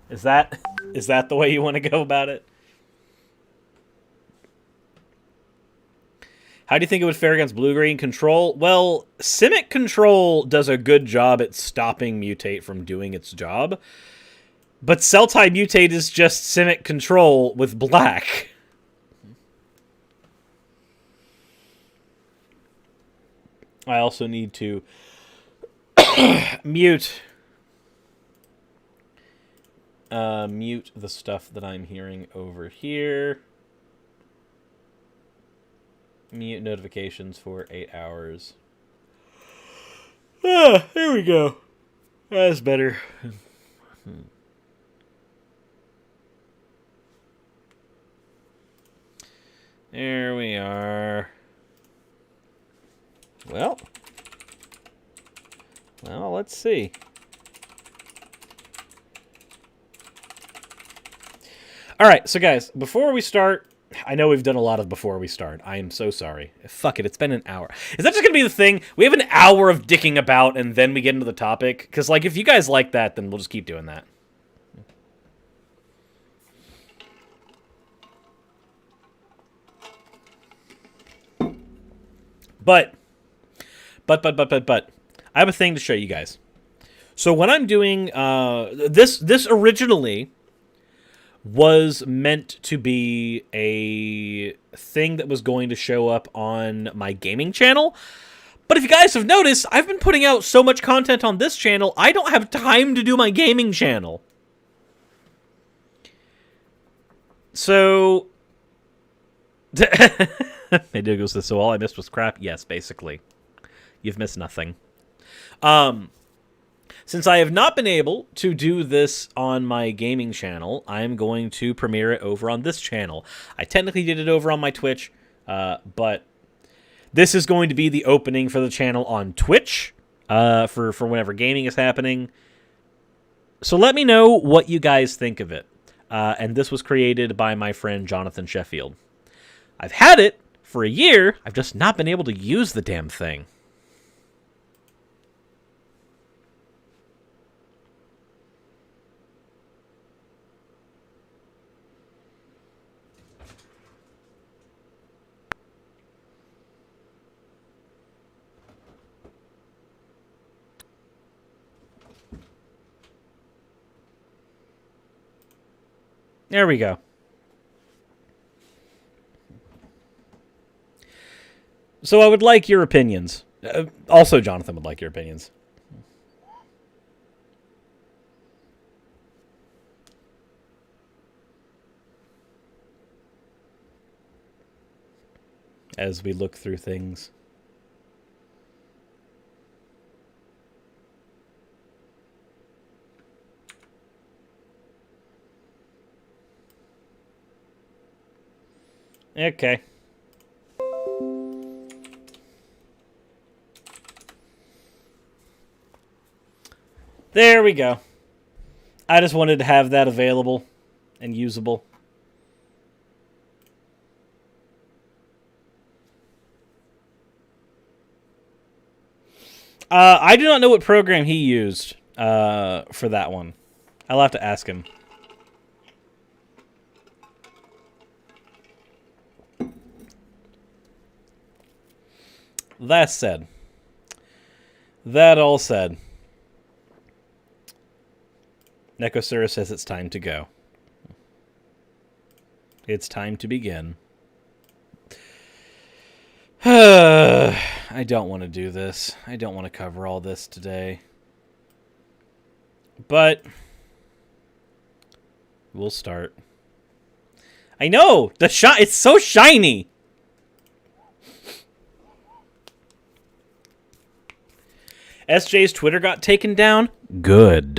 Is that the way you want to go about it? How do you think it would fare against Blue-Green Control? Well, Simic Control does a good job at stopping Mutate from doing its job. But Cell-Type Mutate is just Simic Control with black. I also need to mute the stuff that I'm hearing over here. Mute notifications for 8 hours. Ah, there we go. That's better. There we are. Well, let's see. All right, so guys, before we start, I know we've done a lot of before we start. I am so sorry. Fuck it, it's been an hour. Is that just going to be the thing? We have an hour of dicking about, and then we get into the topic? Because, like, if you guys like that, then we'll just keep doing that. But, I have a thing to show you guys. So when I'm doing, this originally was meant to be a thing that was going to show up on my gaming channel. But if you guys have noticed, I've been putting out so much content on this channel, I don't have time to do my gaming channel. So... Maybe goes this, so all I missed was crap? Yes, basically. You've missed nothing. Since I have not been able to do this on my gaming channel, I'm going to premiere it over on this channel. I technically did it over on my Twitch, but this is going to be the opening for the channel on Twitch for whenever gaming is happening. So let me know what you guys think of it. And this was created by my friend Jonathan Sheffield. I've had it for a year. I've just not been able to use the damn thing. There we go. So I would like your opinions. Also, Jonathan would like your opinions. As we look through things. Okay. There we go. I just wanted to have that available and usable. I do not know what program he used for that one. I'll have to ask him. That said. That all said. Necosura says it's time to go. It's time to begin. I don't want to do this. I don't want to cover all this today. But we'll start. I know! It's so shiny! SJ's Twitter got taken down? Good.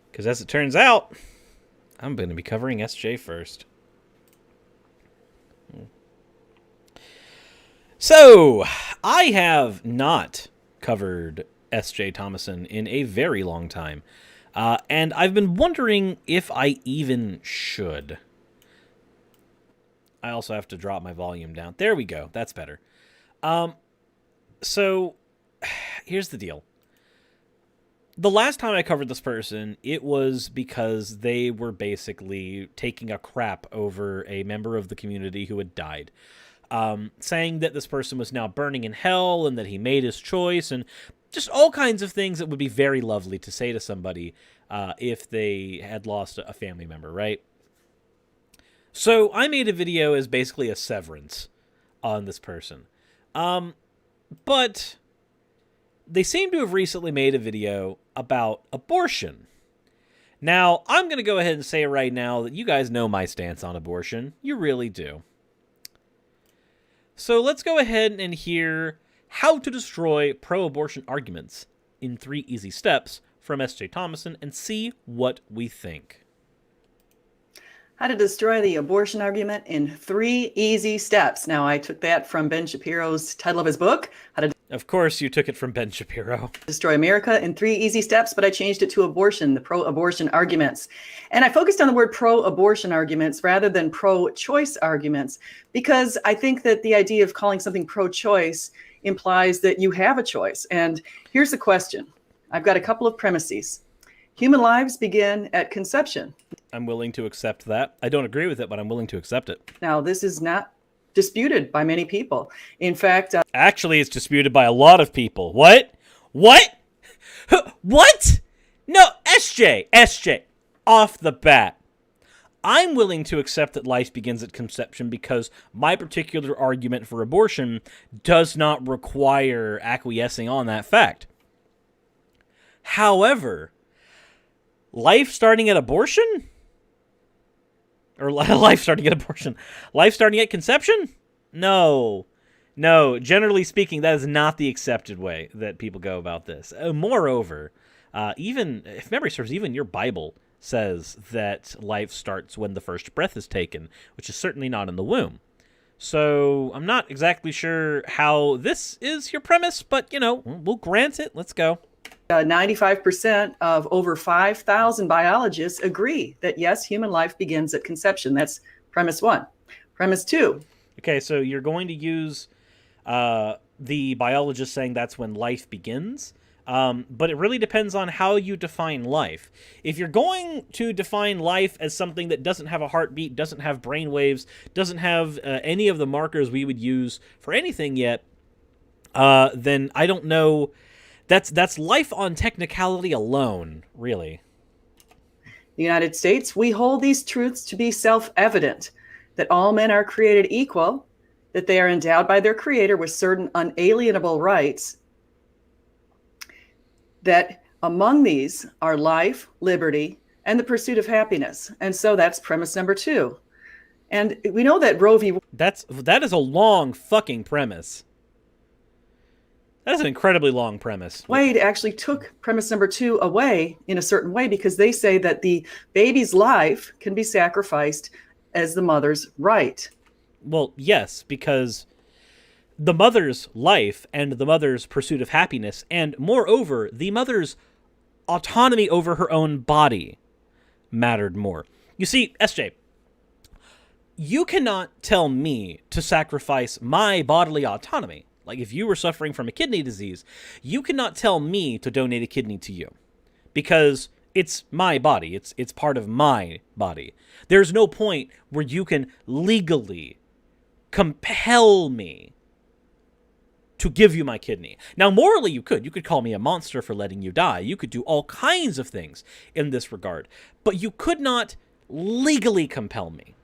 Because as it turns out, I'm going to be covering SJ first. So, I have not covered S.J. Thomason in a very long time. And I've been wondering if I even should. I also have to drop my volume down. There we go. That's better. So, here's the deal. The last time I covered this person, it was because they were basically taking a crap over a member of the community who had died. Saying that this person was now burning in hell and that he made his choice and just all kinds of things that would be very lovely to say to somebody if they had lost a family member, right? So I made a video as basically a severance on this person. But they seem to have recently made a video about abortion. Now, I'm going to go ahead and say right now that you guys know my stance on abortion. You really do. So let's go ahead and hear how to destroy pro-abortion arguments in 3 easy steps from S.J. Thomason and see what we think. How to destroy the abortion argument in 3 easy steps. Now, I took that from Ben Shapiro's title of his book, How to Of course, you took it from Ben Shapiro. Destroy America in 3 easy steps, but I changed it to abortion, the pro-abortion arguments. And I focused on the word pro-abortion arguments rather than pro-choice arguments, because I think that the idea of calling something pro-choice implies that you have a choice. And here's the question. I've got a couple of premises. Human lives begin at conception. I'm willing to accept that. I don't agree with it, but I'm willing to accept it. Now, this is not disputed by many people. In fact, actually, it's disputed by a lot of people. What? What? What? No, SJ, off the bat. I'm willing to accept that life begins at conception because my particular argument for abortion does not require acquiescing on that fact. However, life starting at abortion? Or life starting at abortion? Life starting at conception? No. Generally speaking, that is not the accepted way that people go about this. Moreover, even, if memory serves, even your Bible says that life starts when the first breath is taken, which is certainly not in the womb. So I'm not exactly sure how this is your premise, but, we'll grant it. Let's go. 95% of over 5,000 biologists agree that, yes, human life begins at conception. That's premise 1. Premise 2. Okay, so you're going to use the biologist saying that's when life begins, but it really depends on how you define life. If you're going to define life as something that doesn't have a heartbeat, doesn't have brain waves, doesn't have any of the markers we would use for anything yet, then I don't know. That's life on technicality alone, really. The United States, we hold these truths to be self-evident, that all men are created equal, that they are endowed by their Creator with certain unalienable rights, that among these are life, liberty, and the pursuit of happiness. And so that's premise number 2. And we know that Roe v. That is a long fucking premise. That is an incredibly long premise. Wade actually took premise number 2 away in a certain way because they say that the baby's life can be sacrificed as the mother's right. Well, yes, because the mother's life and the mother's pursuit of happiness, and moreover, the mother's autonomy over her own body mattered more. You see, SJ, you cannot tell me to sacrifice my bodily autonomy. Like, if you were suffering from a kidney disease, you cannot tell me to donate a kidney to you. Because it's my body. It's part of my body. There's no point where you can legally compel me to give you my kidney. Now, morally, you could. You could call me a monster for letting you die. You could do all kinds of things in this regard. But you could not legally compel me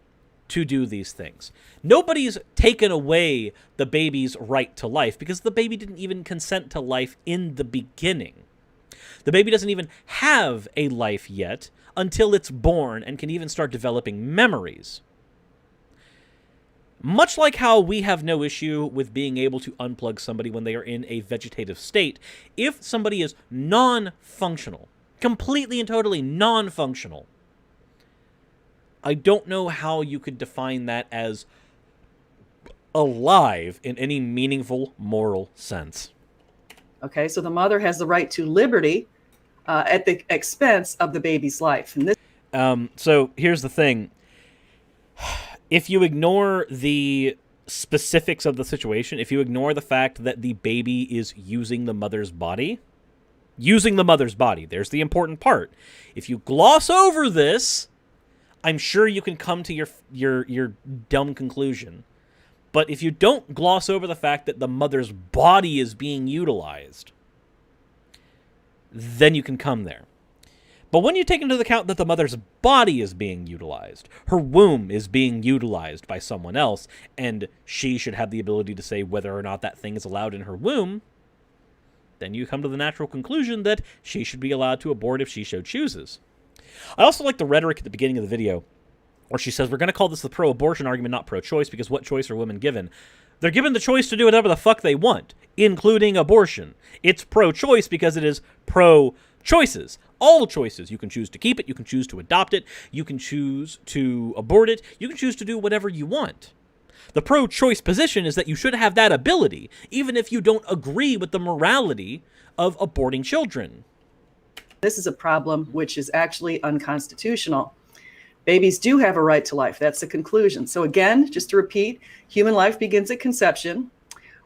to do these things. Nobody's taken away the baby's right to life because the baby didn't even consent to life in the beginning. The baby doesn't even have a life yet until it's born and can even start developing memories. Much like how we have no issue with being able to unplug somebody when they are in a vegetative state, if somebody is non-functional, completely and totally non-functional, I don't know how you could define that as alive in any meaningful moral sense. Okay, so the mother has the right to liberty at the expense of the baby's life. And this so here's the thing. If you ignore the specifics of the situation, if you ignore the fact that the baby is using the mother's body, there's the important part. If you gloss over this, I'm sure you can come to your dumb conclusion. But if you don't gloss over the fact that the mother's body is being utilized, then you can come there. But when you take into account that the mother's body is being utilized, her womb is being utilized by someone else, and she should have the ability to say whether or not that thing is allowed in her womb, then you come to the natural conclusion that she should be allowed to abort if she so chooses. I also like the rhetoric at the beginning of the video where she says, we're going to call this the pro-abortion argument, not pro-choice, because what choice are women given? They're given the choice to do whatever the fuck they want, including abortion. It's pro-choice because it is pro-choices. All choices. You can choose to keep it. You can choose to adopt it. You can choose to abort it. You can choose to do whatever you want. The pro-choice position is that you should have that ability, even if you don't agree with the morality of aborting children. This is a problem which is actually unconstitutional. Babies do have a right to life. That's the conclusion. So again, just to repeat, human life begins at conception.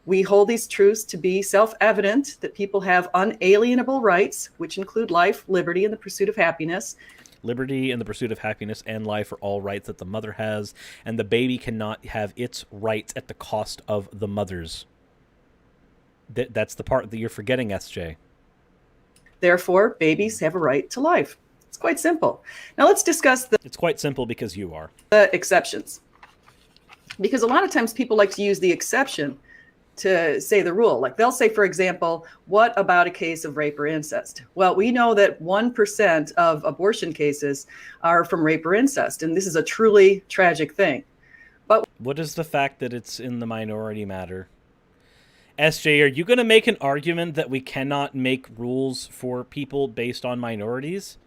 We hold these truths to be self-evident, that people have unalienable rights, which include life, liberty, and the pursuit of happiness. Liberty and the pursuit of happiness and life are all rights that the mother has, and the baby cannot have its rights at the cost of the mother's. That's the part that you're forgetting, SJ. Therefore, babies have a right to life. It's quite simple. Now let's discuss It's quite simple because you are. the exceptions. Because a lot of times people like to use the exception to say the rule. Like they'll say, for example, what about a case of rape or incest? Well, we know that 1% of abortion cases are from rape or incest, and this is a truly tragic thing. But what does the fact that it's in the minority matter? SJ, are you going to make an argument that we cannot make rules for people based on minorities?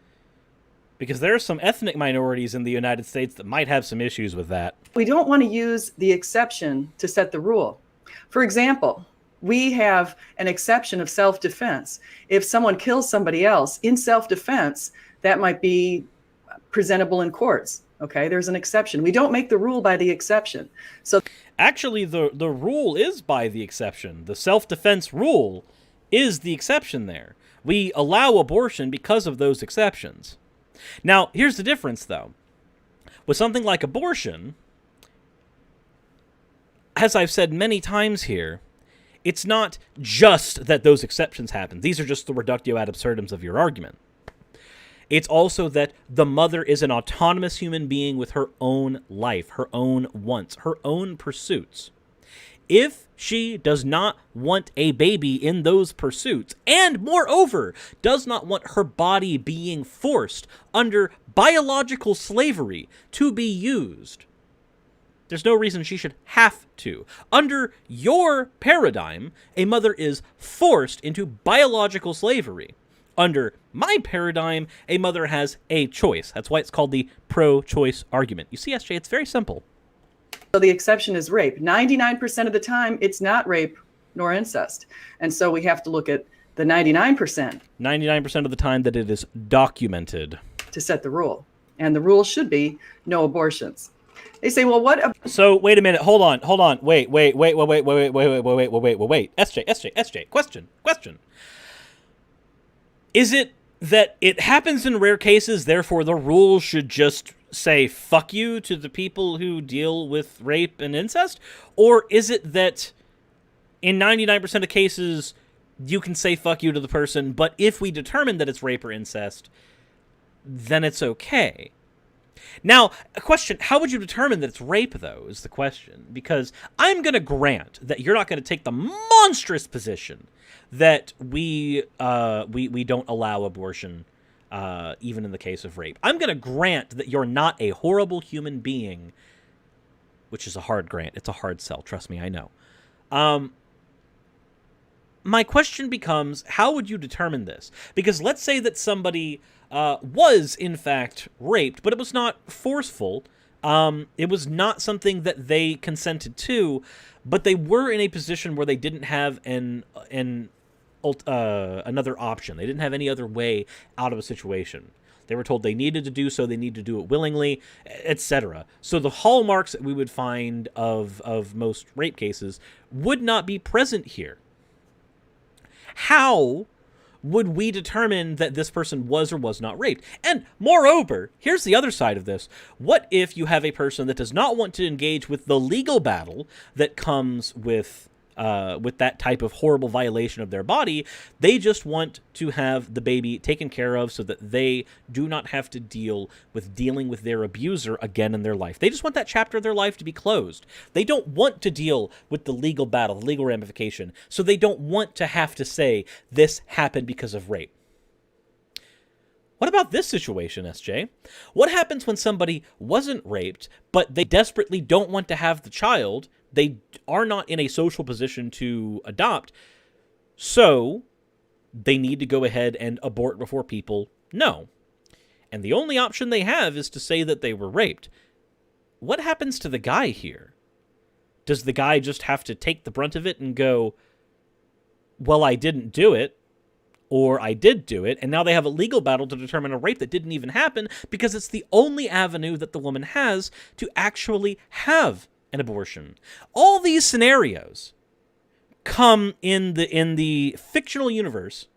Because there are some ethnic minorities in the United States that might have some issues with that. we don't want to use the exception to set the rule. For example, we have an exception of self-defense. If someone kills somebody else in self-defense, that might be presentable in courts. Okay, there's an exception. We don't make the rule by the exception. So actually, the rule is by the exception. The self-defense rule is the exception there. We allow abortion because of those exceptions. Now, here's the difference, though. With something like abortion, as I've said many times here, it's not just that those exceptions happen. These are just the reductio ad absurdums of your argument. It's also that the mother is an autonomous human being with her own life, her own wants, her own pursuits. If she does not want a baby in those pursuits, and moreover, does not want her body being forced under biological slavery to be used, there's no reason she should have to. Under your paradigm, a mother is forced into biological slavery. Under my paradigm, a mother has a choice. That's why it's called the pro-choice argument. You see, SJ, it's very simple. So the exception is rape. 99% of the time, it's not rape nor incest. And so we have to look at the 99%. 99% of the time that it is documented. To set the rule. And the rule should be no abortions. They say, well, what? So wait a minute. Hold on. Wait. SJ. Question. Is it that it happens in rare cases, therefore the rule should just say fuck you to the people who deal with rape and incest? Or is it that in 99% of cases you can say fuck you to the person, but if we determine that it's rape or incest, then it's okay? Now, a question, how would you determine that it's rape, though, is the question. Because I'm going to grant that you're not going to take the monstrous position that we don't allow abortion, even in the case of rape. I'm going to grant that you're not a horrible human being, which is a hard grant. It's a hard sell. Trust me, I know. My question becomes, how would you determine this? Because let's say that somebody was, in fact, raped, but it was not forceful. It was not something that they consented to, but they were in a position where they didn't have another option. They didn't have any other way out of a situation. They were told they needed to do so, they needed to do it willingly, etc. So the hallmarks that we would find of most rape cases would not be present here. How would we determine that this person was or was not raped? And moreover, here's the other side of this. What if you have a person that does not want to engage with the legal battle that comes with that type of horrible violation of their body? They just want to have the baby taken care of so that they do not have to deal with dealing with their abuser again in their life. They just want that chapter of their life to be closed. They don't want to deal with the legal battle, the legal ramification, so they don't want to have to say, this happened because of rape. What about this situation, SJ? What happens when somebody wasn't raped, but they desperately don't want to have the child? They are not in a social position to adopt, so they need to go ahead and abort before people know. And the only option they have is to say that they were raped. What happens to the guy here? Does the guy just have to take the brunt of it and go, well, I didn't do it, or I did do it, and now they have a legal battle to determine a rape that didn't even happen because it's the only avenue that the woman has to actually have an abortion. All these scenarios come in the fictional universe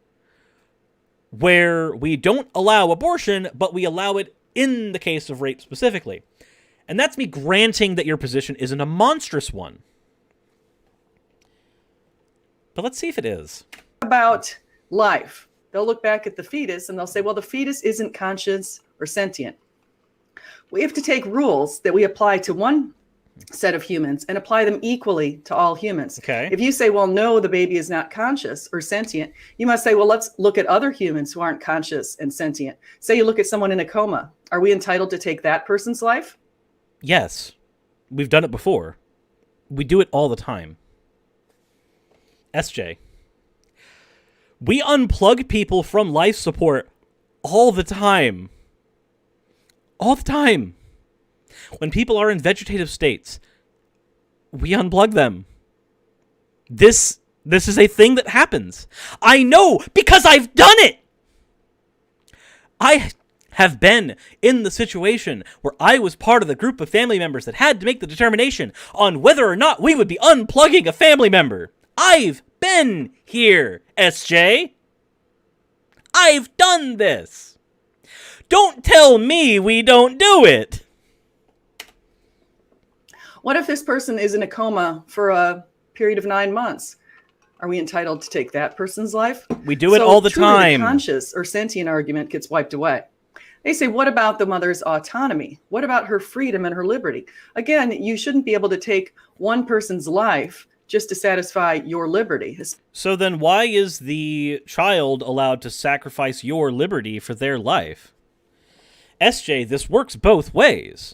where we don't allow abortion, but we allow it in the case of rape specifically. And that's me granting that your position isn't a monstrous one. But let's see if it is. About life. They'll look back at the fetus and they'll say, well, the fetus isn't conscious or sentient. We have to take rules that we apply to one set of humans and apply them equally to all humans. Okay. If you say, well, no, the baby is not conscious or sentient, you must say, well, let's look at other humans who aren't conscious and sentient. Say you look at someone in a coma. Are we entitled to take that person's life? Yes. We've done it before. We do it all the time. SJ. We unplug people from life support all the time. All the time. When people are in vegetative states, we unplug them. This is a thing that happens. I know because I've done it. I have been in the situation where I was part of the group of family members that had to make the determination on whether or not we would be unplugging a family member. I've been here, SJ. I've done this. Don't tell me we don't do it. What if this person is in a coma for a period of 9 months? Are we entitled to take that person's life? We do it all the time. The conscious or sentient argument gets wiped away. They say, what about the mother's autonomy? What about her freedom and her liberty? Again, you shouldn't be able to take one person's life just to satisfy your liberty. So then why is the child allowed to sacrifice your liberty for their life? SJ, this works both ways.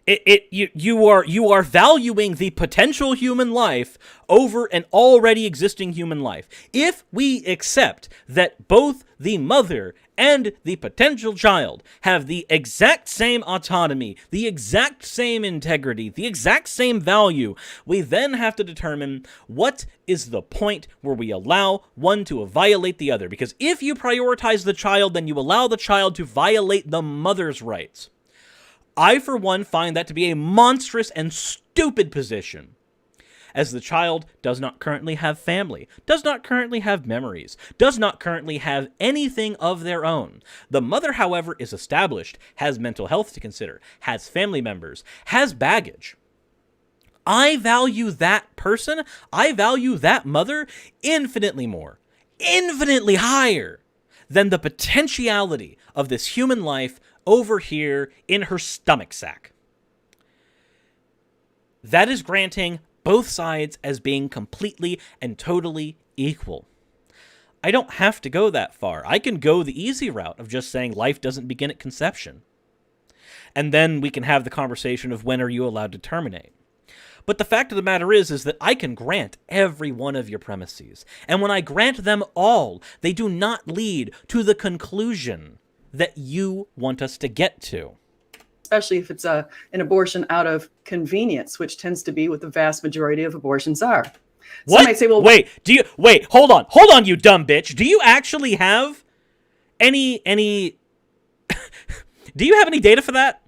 You are valuing the potential human life over an already existing human life. If we accept that both the mother and the potential child have the exact same autonomy, the exact same integrity, the exact same value, we then have to determine what is the point where we allow one to violate the other. Because if you prioritize the child, then you allow the child to violate the mother's rights. I, for one, find that to be a monstrous and stupid position, as the child does not currently have family, does not currently have memories, does not currently have anything of their own. The mother, however, is established, has mental health to consider, has family members, has baggage. I value that person, I value that mother infinitely more, infinitely higher than the potentiality of this human life over here in her stomach sack. That is granting both sides as being completely and totally equal. I don't have to go that far. I can go the easy route of just saying life doesn't begin at conception. And then we can have the conversation of when are you allowed to terminate. But the fact of the matter is that I can grant every one of your premises. And when I grant them all, they do not lead to the conclusion that you want us to get to. Especially if it's an abortion out of convenience, which tends to be what the vast majority of abortions are. What? Some might say, well, wait, hold on, you dumb bitch. Do you actually have any do you have any data for that?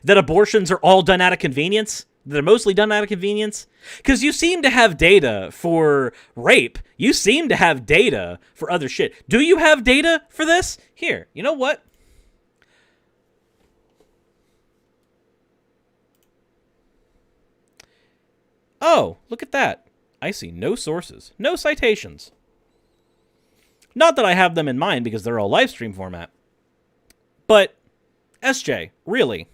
That abortions are all done out of convenience? They're mostly done out of convenience? Because you seem to have data for rape. You seem to have data for other shit. Do you have data for this? Here, you know what? Oh, look at that. I see no sources, no citations. Not that I have them in mind because they're all live stream format. But, SJ, really?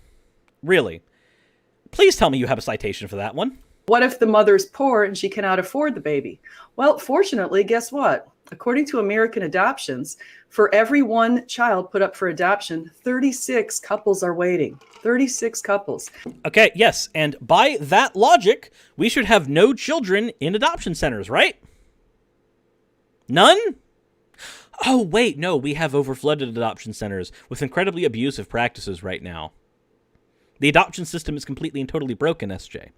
Please tell me you have a citation for that one. What if the mother's poor and she cannot afford the baby? Well, fortunately, guess what? According to American adoptions, for every one child put up for adoption, 36 couples are waiting. 36 couples. Okay, yes, and by that logic, we should have no children in adoption centers, right? None? Oh, wait, no, we have overflooded adoption centers with incredibly abusive practices right now. The adoption system is completely and totally broken, SJ.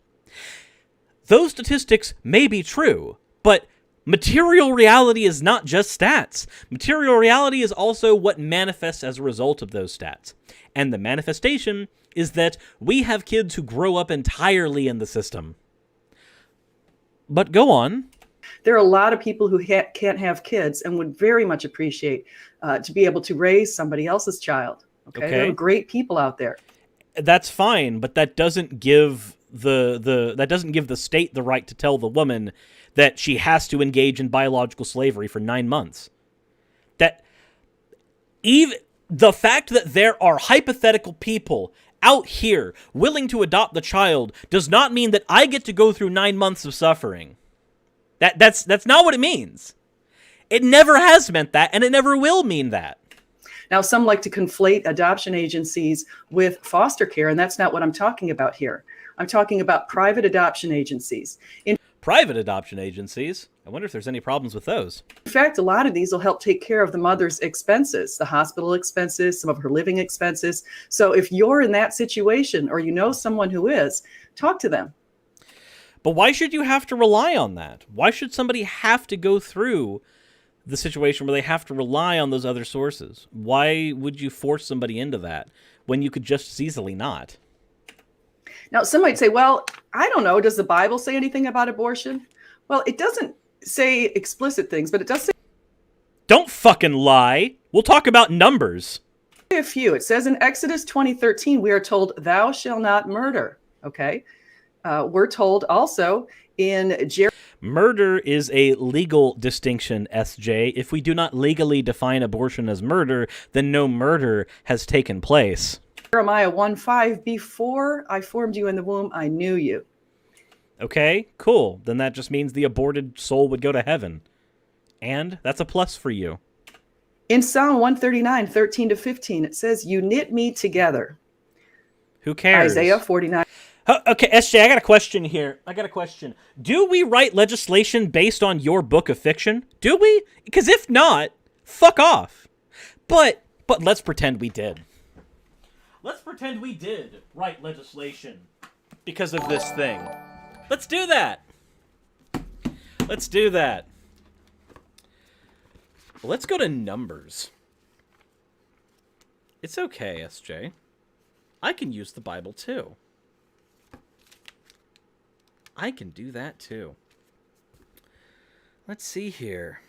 those statistics may be true, but material reality is not just stats. Material reality is also what manifests as a result of those stats. And the manifestation is that we have kids who grow up entirely in the system. But go on. There are a lot of people who can't have kids and would very much appreciate to be able to raise somebody else's child. Okay? There are great people out there. That's fine, but that doesn't give the state the right to tell the woman that she has to engage in biological slavery for 9 months. That even the fact that there are hypothetical people out here willing to adopt the child does not mean that I get to go through 9 months of suffering. That's not what it means. It never has meant that, and it never will mean that. Now, some like to conflate adoption agencies with foster care, and that's not what I'm talking about here. I'm talking about private adoption agencies. Private adoption agencies? I wonder if there's any problems with those. In fact, a lot of these will help take care of the mother's expenses, the hospital expenses, some of her living expenses. So if you're in that situation or you know someone who is, talk to them. But why should you have to rely on that? Why should somebody have to go through the situation where they have to rely on those other sources? Why would you force somebody into that when you could just as easily not? Now, some might say, well, I don't know. Does the Bible say anything about abortion? Well, it doesn't say explicit things, but it does say Don't fucking lie. We'll talk about numbers. a few. It says in Exodus 20:13, we are told, thou shalt not murder. Okay. We're told also in Murder is a legal distinction, SJ. If we do not legally define abortion as murder, then no murder has taken place. Jeremiah 1:5, before I formed you in the womb, I knew you. Okay, cool. Then that just means the aborted soul would go to heaven. And that's a plus for you. In Psalm 139, 13-15, it says, you knit me together. Who cares? Isaiah 49. Okay, SJ, I got a question here. Do we write legislation based on your book of fiction? Do we? Because if not, fuck off. But let's pretend we did. Let's pretend we did write legislation because of this thing. Let's do that. Let's do that. Let's go to numbers. It's okay, SJ. I can use the Bible too. I can do that too. Let's see here.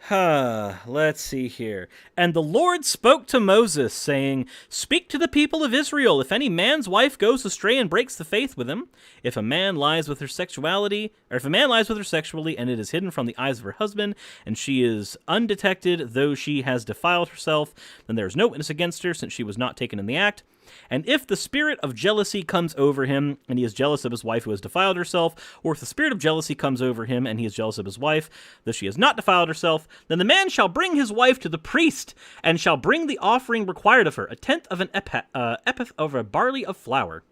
Let's see here. And the Lord spoke to Moses, saying, speak to the people of Israel. If any man's wife goes astray and breaks the faith with him, if a man lies with her sexually, and it is hidden from the eyes of her husband, and she is undetected, though she has defiled herself, then there is no witness against her, since she was not taken in the act. And if the spirit of jealousy comes over him, and he is jealous of his wife who has defiled herself, or if the spirit of jealousy comes over him, and he is jealous of his wife, though she has not defiled herself, then the man shall bring his wife to the priest, and shall bring the offering required of her, 1/10 of an ephah of a barley of flour.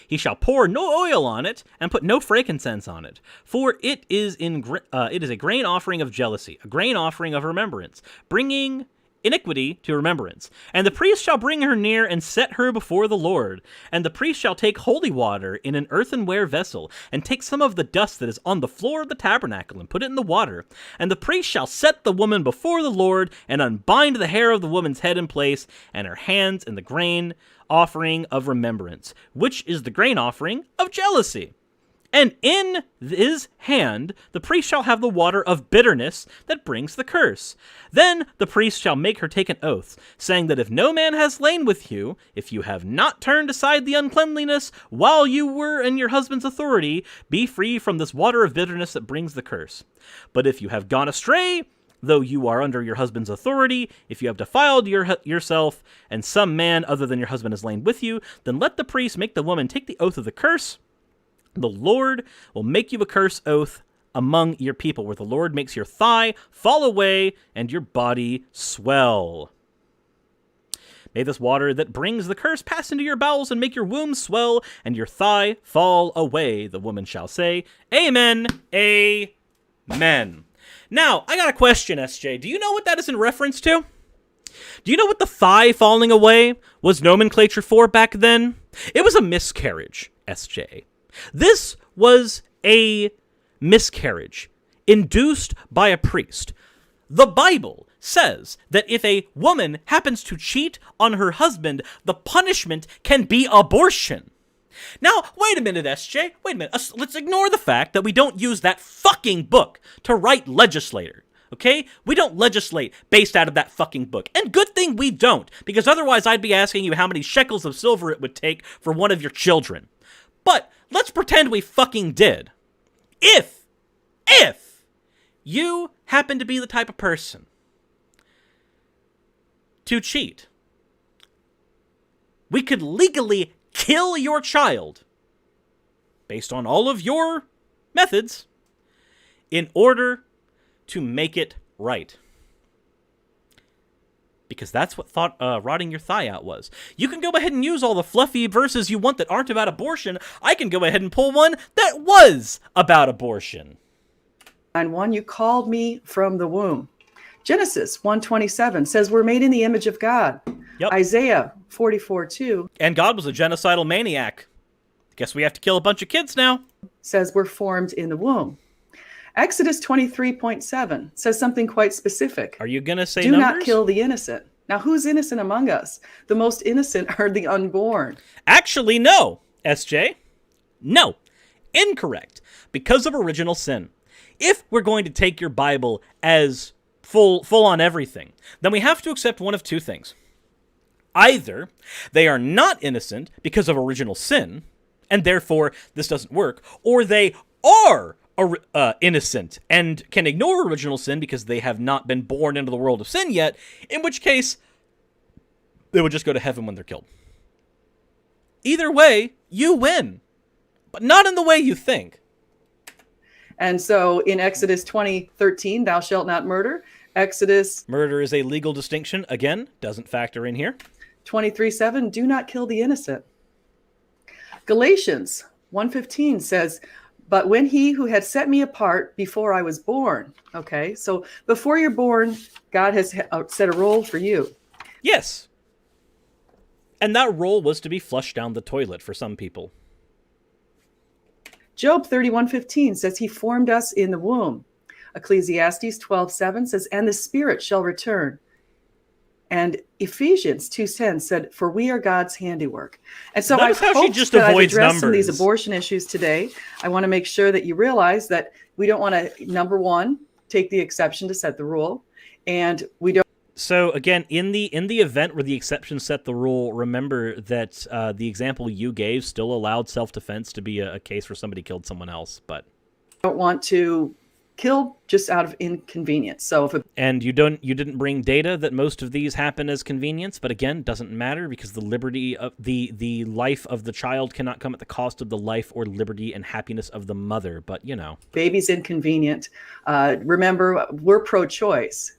He shall pour no oil on it, and put no frankincense on it, for it is a grain offering of jealousy, a grain offering of remembrance, bringing iniquity to remembrance. And the priest shall bring her near and set her before the Lord. And the priest shall take holy water in an earthenware vessel, and take some of the dust that is on the floor of the tabernacle, and put it in the water. And the priest shall set the woman before the Lord, and unbind the hair of the woman's head in place, and her hands in the grain offering of remembrance, which is the grain offering of jealousy. And in his hand the priest shall have the water of bitterness that brings the curse. Then the priest shall make her take an oath, saying that if no man has lain with you, if you have not turned aside the uncleanliness while you were in your husband's authority, be free from this water of bitterness that brings the curse. But if you have gone astray, though you are under your husband's authority, if you have defiled yourself, and some man other than your husband has lain with you, then let the priest make the woman take the oath of the curse. The Lord will make you a curse oath among your people, where the Lord makes your thigh fall away and your body swell. May this water that brings the curse pass into your bowels and make your womb swell and your thigh fall away. The woman shall say, Amen, Amen. Now, I got a question, SJ. Do you know what that is in reference to? Do you know what the thigh falling away was nomenclature for back then? It was a miscarriage, SJ. This was a miscarriage induced by a priest. The Bible says that if a woman happens to cheat on her husband, the punishment can be abortion. Now, wait a minute, SJ. Wait a minute. Let's ignore the fact that we don't use that fucking book to write legislator. Okay? We don't legislate based out of that fucking book. And good thing we don't, because otherwise I'd be asking you how many shekels of silver it would take for one of your children. But let's pretend we fucking did. If you happen to be the type of person to cheat, we could legally kill your child based on all of your methods in order to make it right. Because that's what rotting your thigh out was. You can go ahead and use all the fluffy verses you want that aren't about abortion. I can go ahead and pull one that was about abortion. And one, you called me from the womb. Genesis 1:27 says we're made in the image of God. Yep. Isaiah 44:2. And God was a genocidal maniac. Guess we have to kill a bunch of kids now. Says we're formed in the womb. Exodus 23:7 says something quite specific. Are you going to say Do numbers? not kill the innocent. Now, who's innocent among us? The most innocent are the unborn. Actually, no, SJ. No. Incorrect. Because of original sin. If we're going to take your Bible as full on everything, then we have to accept one of two things. Either they are not innocent because of original sin, and therefore this doesn't work, or they are innocent and can ignore original sin because they have not been born into the world of sin yet, in which case they would just go to heaven when they're killed. Either way, you win, but not in the way you think. And so in Exodus 20:13, thou shalt not murder. Exodus Murder is a legal distinction. Again, doesn't factor in here. 23:7, do not kill the innocent. Galatians 1:15 says, but when he who had set me apart before I was born. Okay, so before you're born, God has set a role for you. Yes. And that role was to be flushed down the toilet for some people. Job 31:15 says he formed us in the womb. Ecclesiastes 12:7 says, and the spirit shall return. And Ephesians 2:10 said, for we are God's handiwork. And so I hope that I've addressed some of these abortion issues today. I want to make sure that you realize that we don't want to, number one, take the exception to set the rule. And we don't. So again, in the event where the exception set the rule, remember that the example you gave still allowed self-defense to be a case where somebody killed someone else, but don't want to kill just out of inconvenience. So and you didn't bring data that most of these happen as convenience, but again, doesn't matter because the liberty of the life of the child cannot come at the cost of the life or liberty and happiness of the mother. But you know, baby's inconvenient. Remember, we're pro-choice.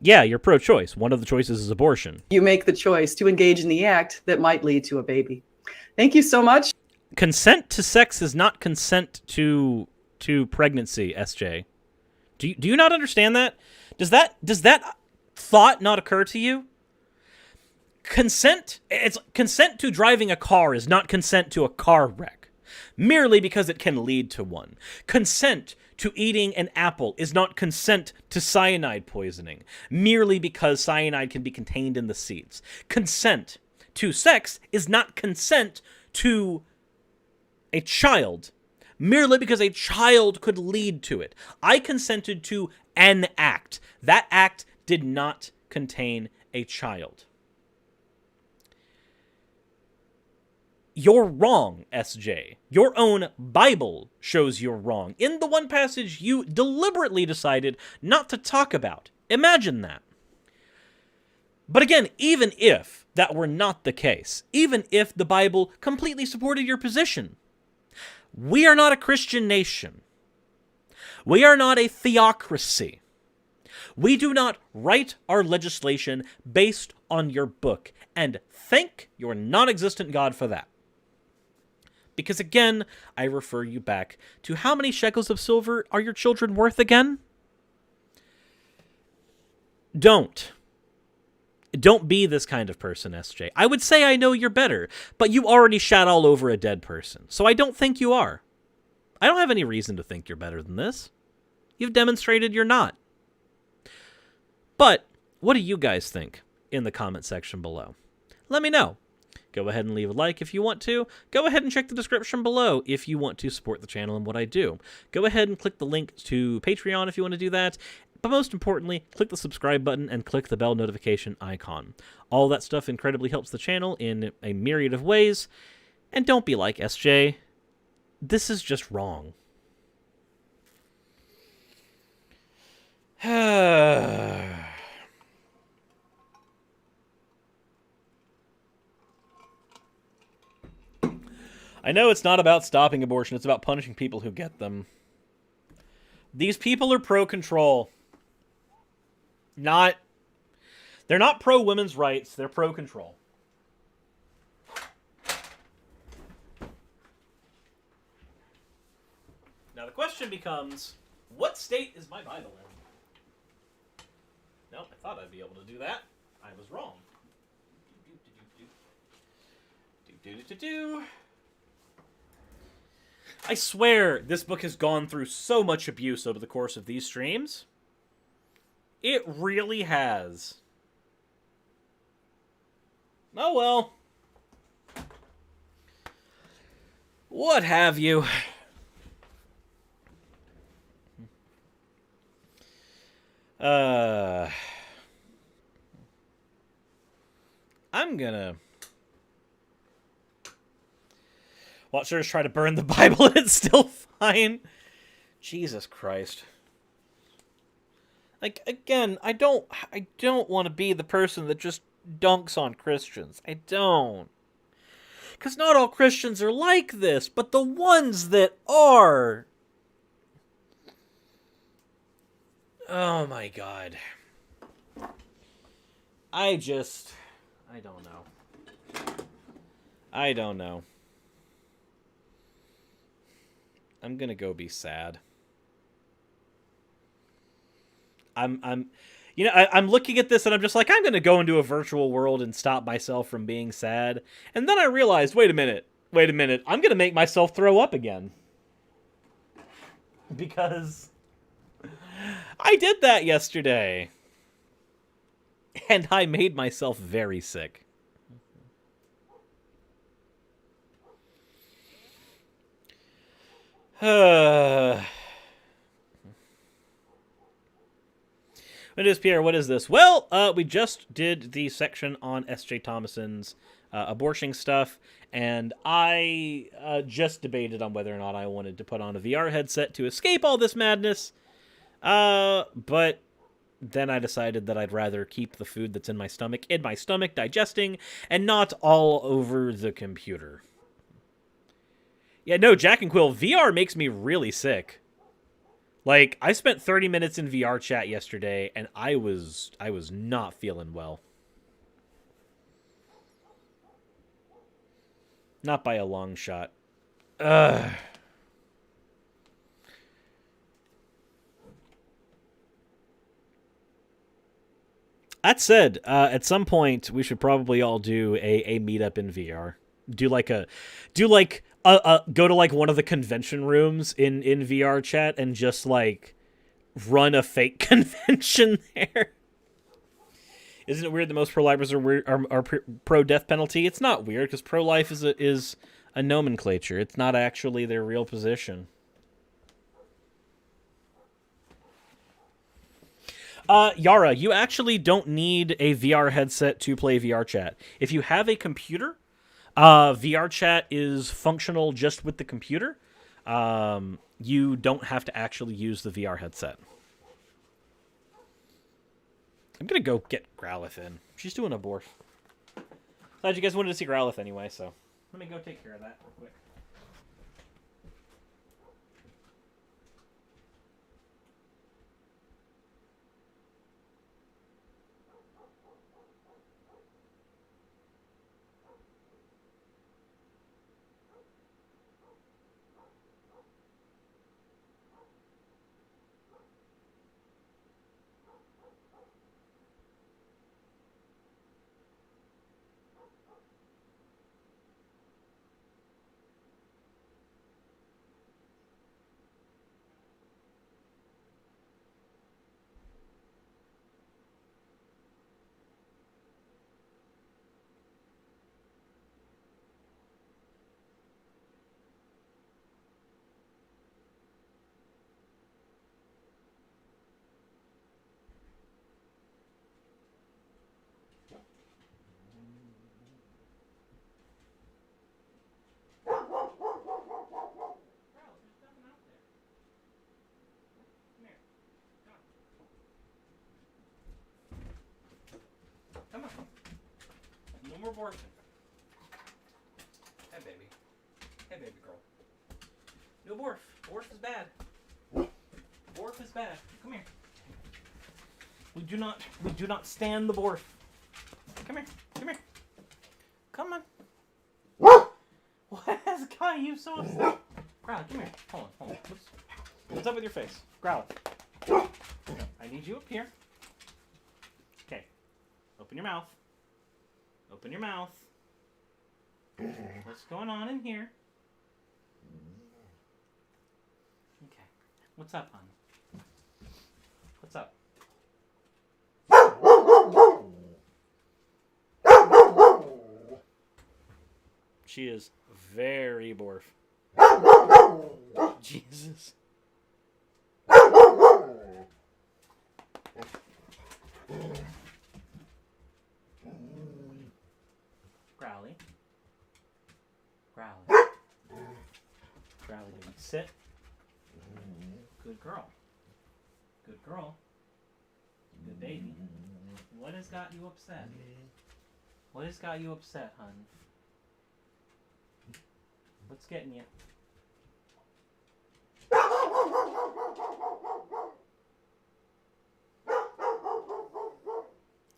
Yeah, you're pro-choice. One of the choices is abortion. You make the choice to engage in the act that might lead to a baby. Thank you so much. Consent to sex is not consent to pregnancy, SJ. Do you not understand that? Does that thought not occur to you? Consent to driving a car is not consent to a car wreck, merely because it can lead to one. Consent to eating an apple is not consent to cyanide poisoning, merely because cyanide can be contained in the seeds. Consent to sex is not consent to a child, merely because a child could lead to it. I consented to an act. That act did not contain a child. You're wrong, SJ. Your own Bible shows you're wrong. In the one passage you deliberately decided not to talk about. Imagine that. But again, even if that were not the case, even if the Bible completely supported your position, we are not a Christian nation. We are not a theocracy. We do not write our legislation based on your book, and thank your non-existent God for that. Because again, I refer you back to how many shekels of silver are your children worth again? Don't Don't be this kind of person, SJ. I would say I know you're better, but you already shat all over a dead person, so I don't think you are. I don't have any reason to think you're better than this. You've demonstrated you're not. But what do you guys think in the comment section below? Let me know. Go ahead and leave a like if you want to. Go ahead and check the description below if you want to support the channel and what I do. Go ahead and click the link to Patreon if you want to do that. But most importantly, click the subscribe button and click the bell notification icon. All that stuff incredibly helps the channel in a myriad of ways. And don't be like SJ. This is just wrong. I know it's not about stopping abortion, it's about punishing people who get them. These people are pro-control. They're not pro-women's rights, they're pro-control. Now the question becomes, what state is my Bible in? Nope, I thought I'd be able to do that. I was wrong. I swear, this book has gone through so much abuse over the course of these streams. It really has. Oh well. What have you? I'm gonna watch her try to burn the Bible and it's still fine. Jesus Christ. Like, again, I don't want to be the person that just dunks on Christians. I don't. Because not all Christians are like this, but the ones that are... Oh my God. I don't know. I don't know. I'm gonna go be sad. I'm looking at this and I'm just like, I'm gonna go into a virtual world and stop myself from being sad. And then I realized, wait a minute, I'm gonna make myself throw up again. Because I did that yesterday. And I made myself very sick. What is Pierre? What is this? Well, we just did the section on S.J. Thomason's abortion stuff, and I just debated on whether or not I wanted to put on a VR headset to escape all this madness. But then I decided that I'd rather keep the food that's in my stomach digesting, and not all over the computer. Yeah, no, Jack and Quill, VR makes me really sick. Like, I spent 30 minutes in VR chat yesterday, and I was not feeling well. Not by a long shot. Ugh. That said, at some point we should probably all do a meetup in VR. Go to like one of the convention rooms in VR chat and just like run a fake convention there. Isn't it weird that most pro-lifers are pro-death penalty? It's not weird because pro-life is a nomenclature. It's not actually their real position. Yara, you actually don't need a VR headset to play VR chat. If you have a computer, VR chat is functional just with the computer. You don't have to actually use the VR headset. I'm gonna go get Growlithe in. She's doing a borf. Glad you guys wanted to see Growlithe anyway, so let me go take care of that real quick. more borfing. Hey, baby. Hey, baby girl. No borf. Borf is bad. Borf is bad. Come here. We do not stand the borf. Come here. Come here. Come on. What has got you so upset? Growly, come here. Hold on. What's up with your face? Growly. I need you up here. Okay. Open your mouth. Open your mouth. What's going on in here? Okay. What's up, hon? What's up? She is very borf. Jesus. Growly. Growly. Growly, baby. Sit. Good girl. Good girl. Good baby. What has got you upset? What has got you upset, hon? What's getting you?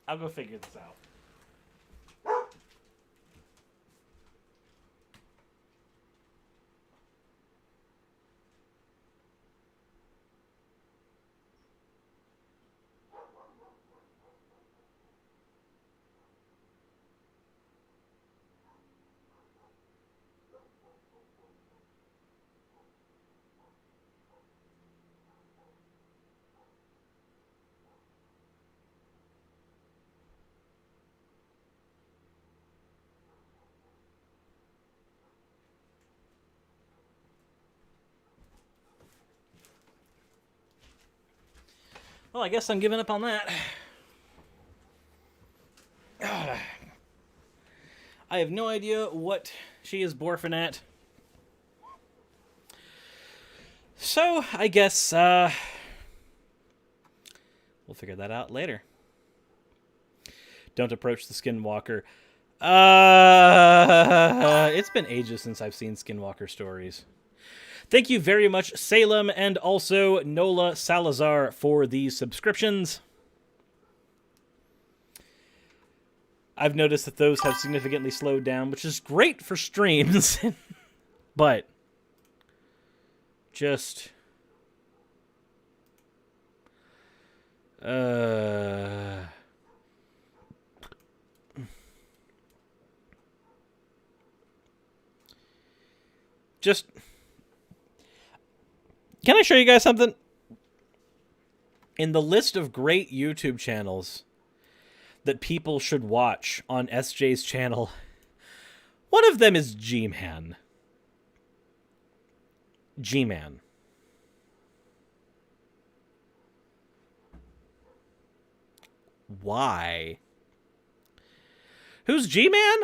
I'll go figure this out. Well, I guess I'm giving up on that. I have no idea what she is borfing at. So, I guess, we'll figure that out later. Don't approach the Skinwalker. It's been ages since I've seen Skinwalker stories. Thank you very much, Salem, and also Nola Salazar for these subscriptions. I've noticed that those have significantly slowed down, which is great for streams. But just can I show you guys something? In the list of great YouTube channels that people should watch on SJ's channel, one of them is G-Man. G-Man. Why? Who's G-Man?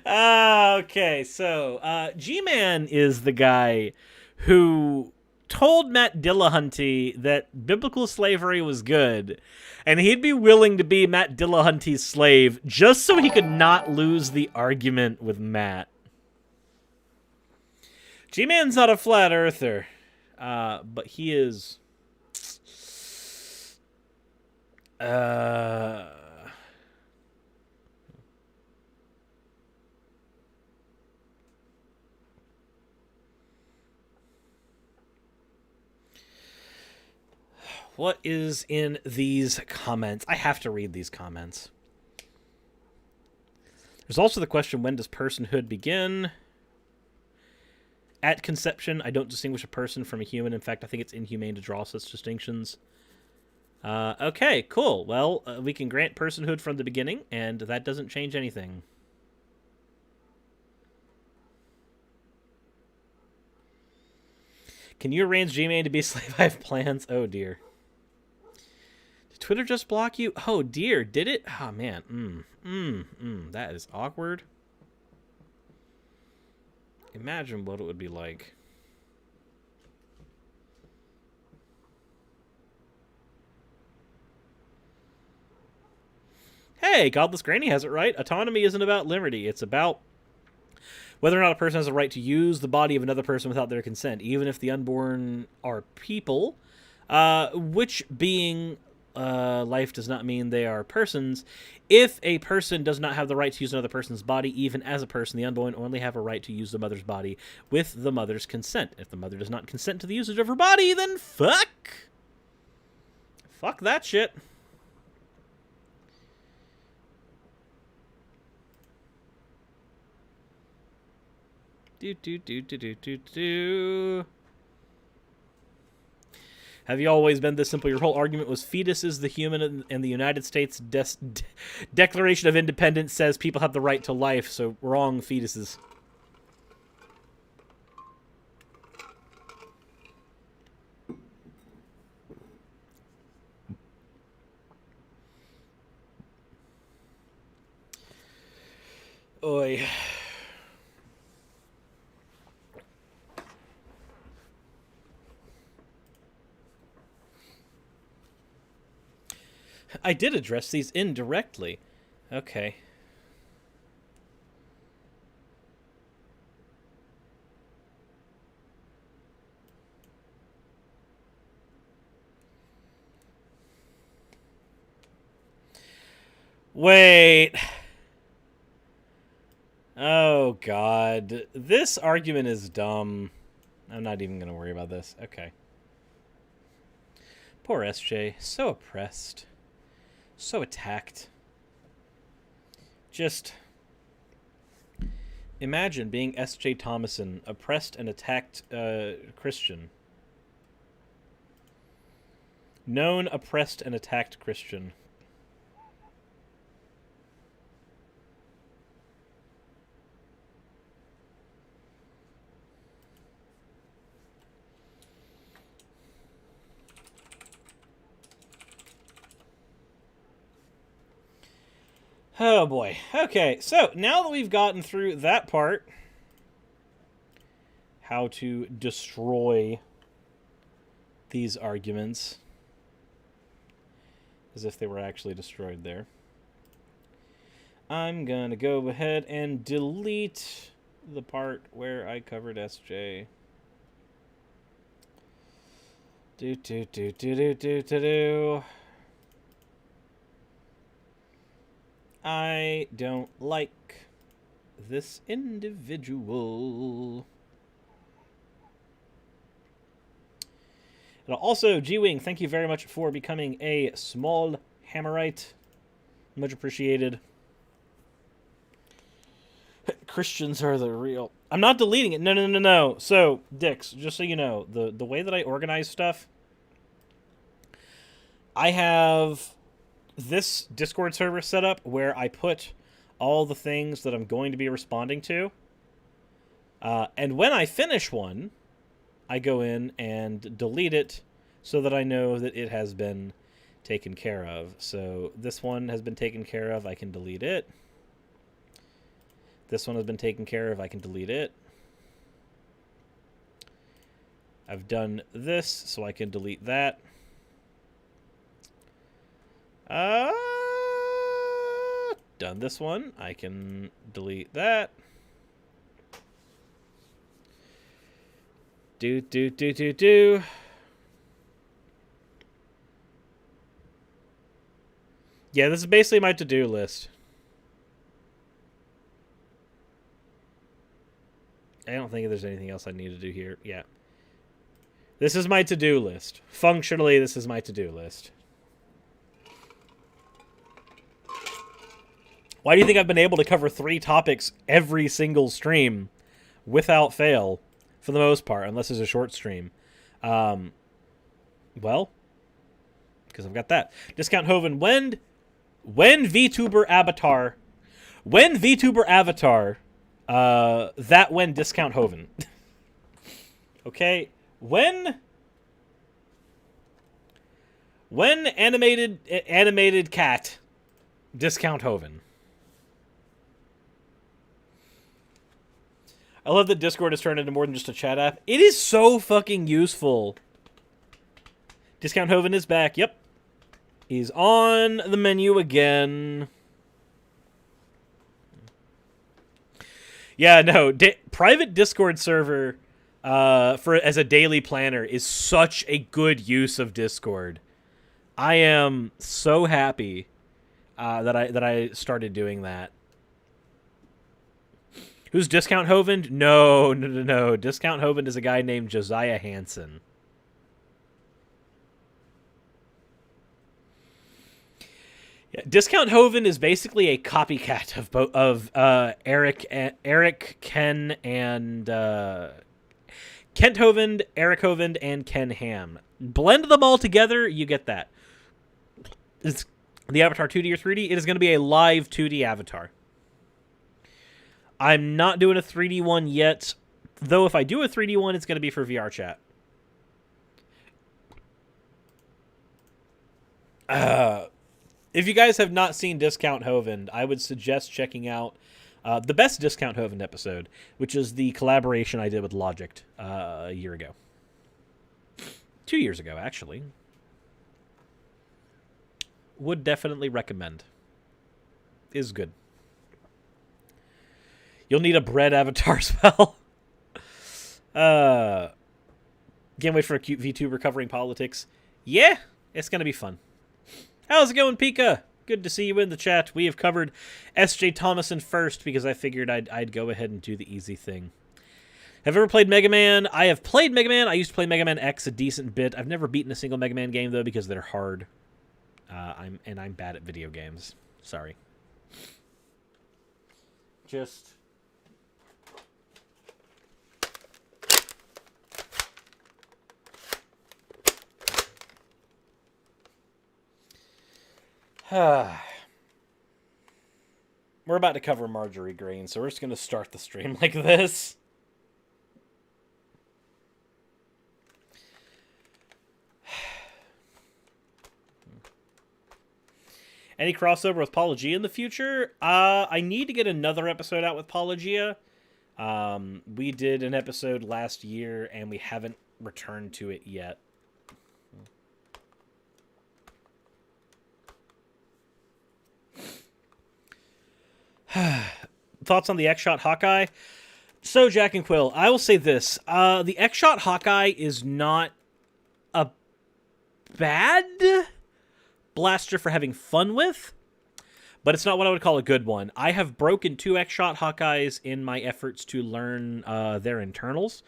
Okay, so G-Man is the guy who told Matt Dillahunty that biblical slavery was good, and he'd be willing to be Matt Dillahunty's slave just so he could not lose the argument with Matt. G-Man's not a flat earther, but he is... What is in these comments? I have to read these comments. There's also the question, when does personhood begin? At conception, I don't distinguish a person from a human. In fact, I think it's inhumane to draw such distinctions. Okay, cool. Well, we can grant personhood from the beginning, and that doesn't change anything. Can you arrange G-Man to be a slave? I have plans. Oh, dear. Did Twitter just block you? Oh, dear. Did it? Oh, man. That is awkward. Imagine what it would be like. Hey, Godless Granny has it right. Autonomy isn't about liberty. It's about whether or not a person has a right to use the body of another person without their consent, even if the unborn are people, which being life does not mean they are persons. If a person does not have the right to use another person's body, even as a person, the unborn only have a right to use the mother's body with the mother's consent. If the mother does not consent to the usage of her body, then fuck. Fuck that shit. Do. Have you always been this simple? Your whole argument was fetus is the human, and the United States Declaration of Independence says people have the right to life, so wrong, fetuses. Oi. I did address these indirectly. Okay. Wait. Oh, God. This argument is dumb. I'm not even going to worry about this. Okay. Poor SJ. So oppressed. So attacked. Just imagine being S.J. Thomason, oppressed and attacked Christian. Known, oppressed, and attacked Christian. Oh boy. Okay, so now that we've gotten through that part, how to destroy these arguments, as if they were actually destroyed there, I'm gonna go ahead and delete the part where I covered SJ. Do. I don't like this individual. And also, G-Wing, thank you very much for becoming a small hammerite. Much appreciated. Christians are the real... I'm not deleting it. No. So, Dix, just so you know, the way that I organize stuff, I have this Discord server set up where I put all the things that I'm going to be responding to. And when I finish one, I go in and delete it so that I know that it has been taken care of. So this one has been taken care of. I can delete it. This one has been taken care of. I can delete it. I've done this, so I can delete that. Done this one. I can delete that. Do. Yeah, this is basically my to-do list. I don't think there's anything else I need to do here. Yeah. This is my to-do list. Functionally, this is my to-do list. Why do you think I've been able to cover 3 topics every single stream without fail, for the most part, unless it's a short stream? Well, because I've got that. Discount Hoven, when VTuber Avatar, that when Discount Hoven. Okay, when animated cat, Discount Hoven. I love that Discord has turned into more than just a chat app. It is so fucking useful. Discount Hoven is back. Yep. He's on the menu again. Yeah, no. Private Discord server for as a daily planner is such a good use of Discord. I am so happy that I started doing that. Who's Discount Hovend? No. Discount Hovend is a guy named Josiah Hansen. Yeah, Discount Hovend is basically a copycat of Eric, Ken, and Kent Hovend, Eric Hovend, and Ken Ham. Blend them all together, you get that. Is the avatar 2D or 3D? It is going to be a live 2D avatar. I'm not doing a 3D one yet, though if I do a 3D one, it's going to be for VR chat. If you guys have not seen Discount Hovend, I would suggest checking out the best Discount Hovend episode, which is the collaboration I did with Logic a year ago. 2 years ago, actually. Would definitely recommend. Is good. You'll need a bread avatar spell. Can't wait for a cute VTuber covering politics. Yeah, it's going to be fun. How's it going, Pika? Good to see you in the chat. We have covered S.J. Thomason first because I figured I'd go ahead and do the easy thing. Have you ever played Mega Man? I have played Mega Man. I used to play Mega Man X a decent bit. I've never beaten a single Mega Man game, though, because they're hard. I'm bad at video games. Sorry. Just... We're about to cover Marjorie Green, so we're just going to start the stream like this. Any crossover with Paulogia in the future? I need to get another episode out with Paulogia. We did an episode last year, and we haven't returned to it yet. Thoughts on the X-Shot Hawkeye? So, Jack and Quill, I will say this. The X-Shot Hawkeye is not a bad blaster for having fun with, but it's not what I would call a good one. I have broken 2 X-Shot Hawkeyes in my efforts to learn their internals.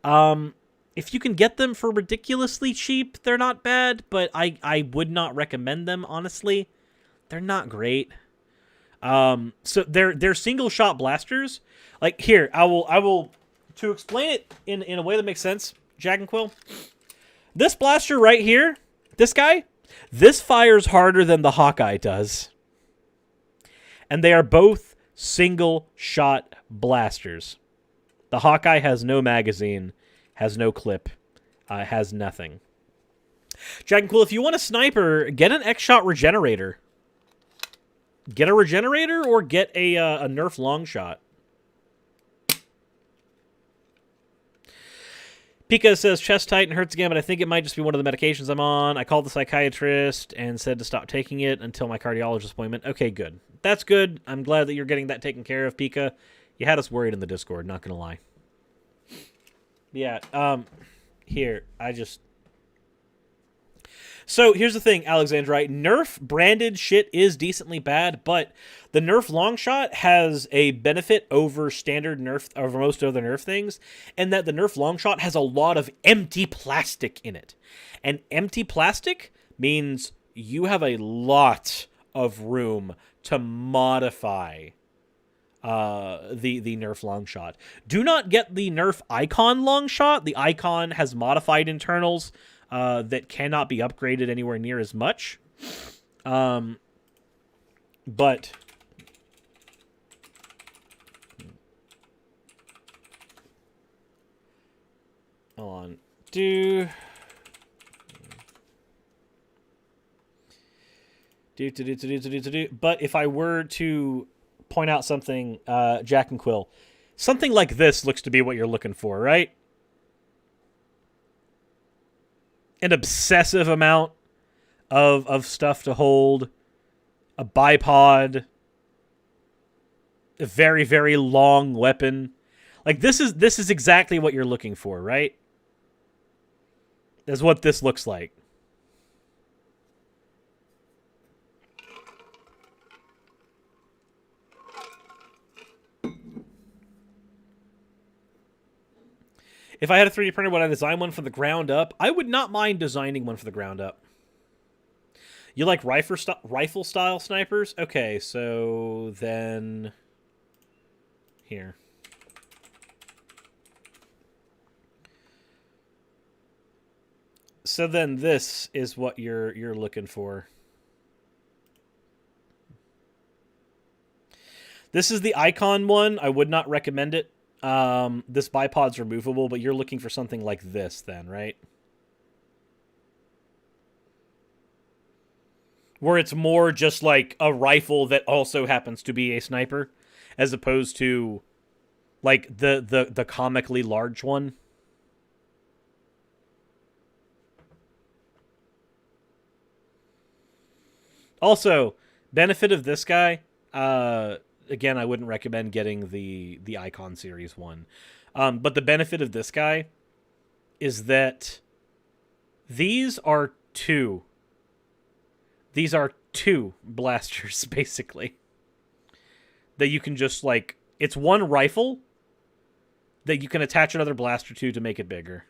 If you can get them for ridiculously cheap, they're not bad, but I would not recommend them, honestly. They're not great. So they're single shot blasters. Like here, I will to explain it in a way that makes sense, Jack and Quill. This blaster right here, this guy, this fires harder than the Hawkeye does. And they are both single shot blasters. The Hawkeye has no magazine, has no clip, has nothing. Jack and Quill, if you want a sniper, get an X-Shot regenerator. Get a regenerator or get a Nerf long shot. Pika says chest tight and hurts again, but I think it might just be one of the medications I'm on. I called the psychiatrist and said to stop taking it until my cardiologist appointment. Okay, good. That's good. I'm glad that you're getting that taken care of, Pika. You had us worried in the Discord, not going to lie. Yeah, here, So, here's the thing, Alexandrite. Nerf branded shit is decently bad, but the Nerf Longshot has a benefit over standard Nerf, over most other Nerf things, and that the Nerf Longshot has a lot of empty plastic in it. And empty plastic means you have a lot of room to modify the Nerf Longshot. Do not get the Nerf Icon Longshot. The Icon has modified internals that cannot be upgraded anywhere near as much. But hold on. But if I were to point out something, Jack and Quill, something like this looks to be what you're looking for, right? An obsessive amount of stuff to hold, a bipod, a very, very long weapon. Like, this is exactly what you're looking for, right? That's what this looks like. If I had a 3D printer, would I design one from the ground up? I would not mind designing one from the ground up. You like rifle-style snipers? Okay, so then... Here. So then this is what you're looking for. This is the icon one. I would not recommend it. This bipod's removable, but you're looking for something like this then, right? Where it's more just like a rifle that also happens to be a sniper, as opposed to like the comically large one. Also, benefit of this guy, again, I wouldn't recommend getting the Icon Series one. But the benefit of this guy is that these are two blasters, basically. That you can just, like... It's one rifle that you can attach another blaster to make it bigger.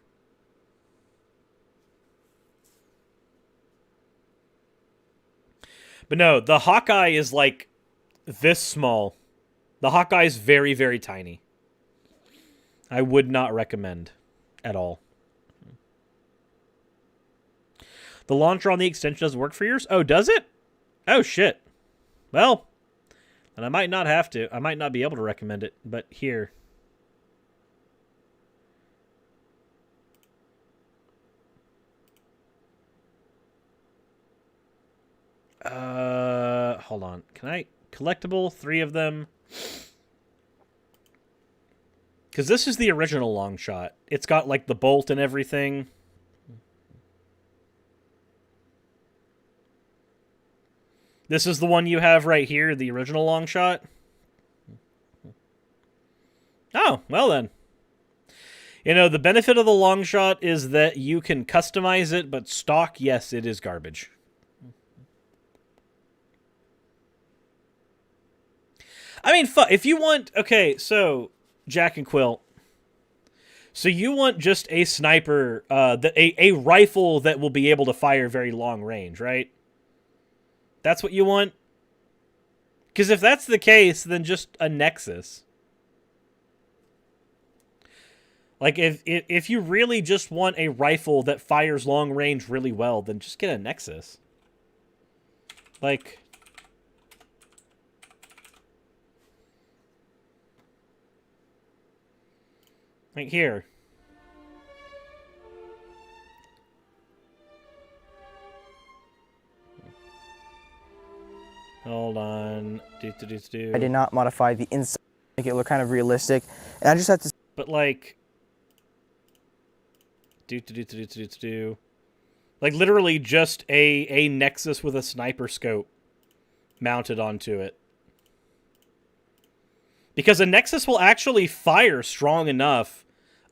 But no, the Hawkeye is, like, this small. The Hawkeye is very, very tiny. I would not recommend at all. The launcher on the extension doesn't work for yours? Oh, does it? Oh, shit. Well, then I might not have to. I might not be able to recommend it, but here. Hold on. Can I... Collectible, 3 of them. Because this is the original long shot. It's got, like, the bolt and everything. This is the one you have right here, the original long shot. Oh, well then. You know, the benefit of the long shot is that you can customize it, but stock, yes, it is garbage. I mean, if you want... Okay, so, Jack and Quill. So you want just a sniper, a rifle that will be able to fire very long range, right? That's what you want? Because if that's the case, then just a Nexus. Like, if you really just want a rifle that fires long range really well, then just get a Nexus. Like... Right here. Hold on. I did not modify the inside to make it look kind of realistic. And I just had to... But like... Like literally just a Nexus with a sniper scope mounted onto it. Because a Nexus will actually fire strong enough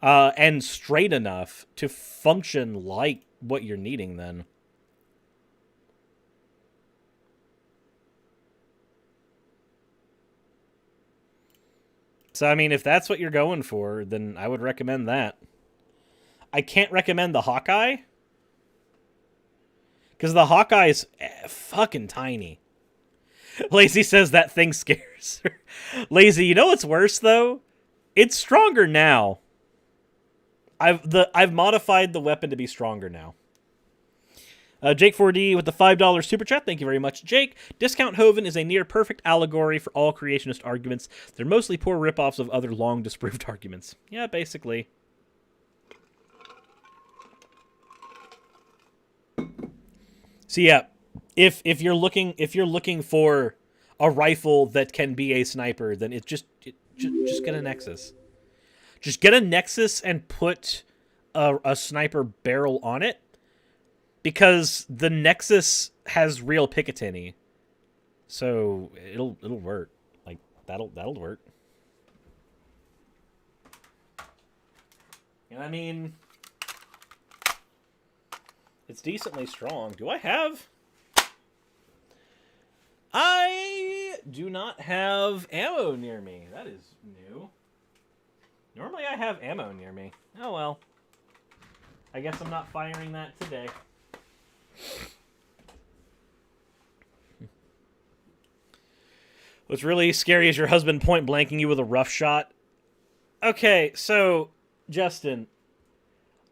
and straight enough to function like what you're needing then. So, I mean, if that's what you're going for, then I would recommend that. I can't recommend the Hawkeye. Because the Hawkeye is fucking tiny. Lazy says that thing scares her. Lazy, you know what's worse, though? It's stronger now. I've modified the weapon to be stronger now. Jake4D with the $5 super chat. Thank you very much, Jake. Discount Hoven is a near-perfect allegory for all creationist arguments. They're mostly poor ripoffs of other long-disproved arguments. Yeah, basically. So yeah, if you're looking for a rifle that can be a sniper, then just get a Nexus. Just get a Nexus and put a sniper barrel on it, because the Nexus has real Picatinny, so it'll work. Like, that'll work. And I mean, it's decently strong. Do I have? I do not have ammo near me. That is new. Normally I have ammo near me. Oh well. I guess I'm not firing that today. What's really scary is your husband point blanking you with a rough shot. Okay, so, Justin,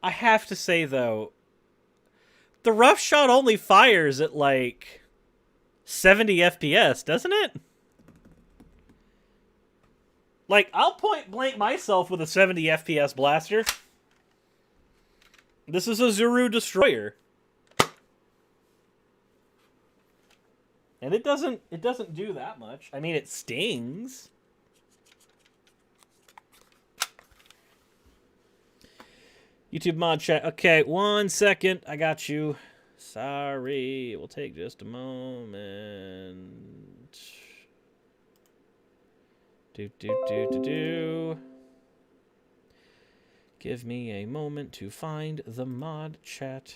I have to say, though, the rough shot only fires at, like, 70 FPS, doesn't it? Like, I'll point blank myself with a 70 FPS blaster. This is a Zuru Destroyer. And it doesn't do that much. I mean, it stings. YouTube mod chat. Okay, 1 second. I got you. Sorry. It will take just a moment. Do. Give me a moment to find the mod chat.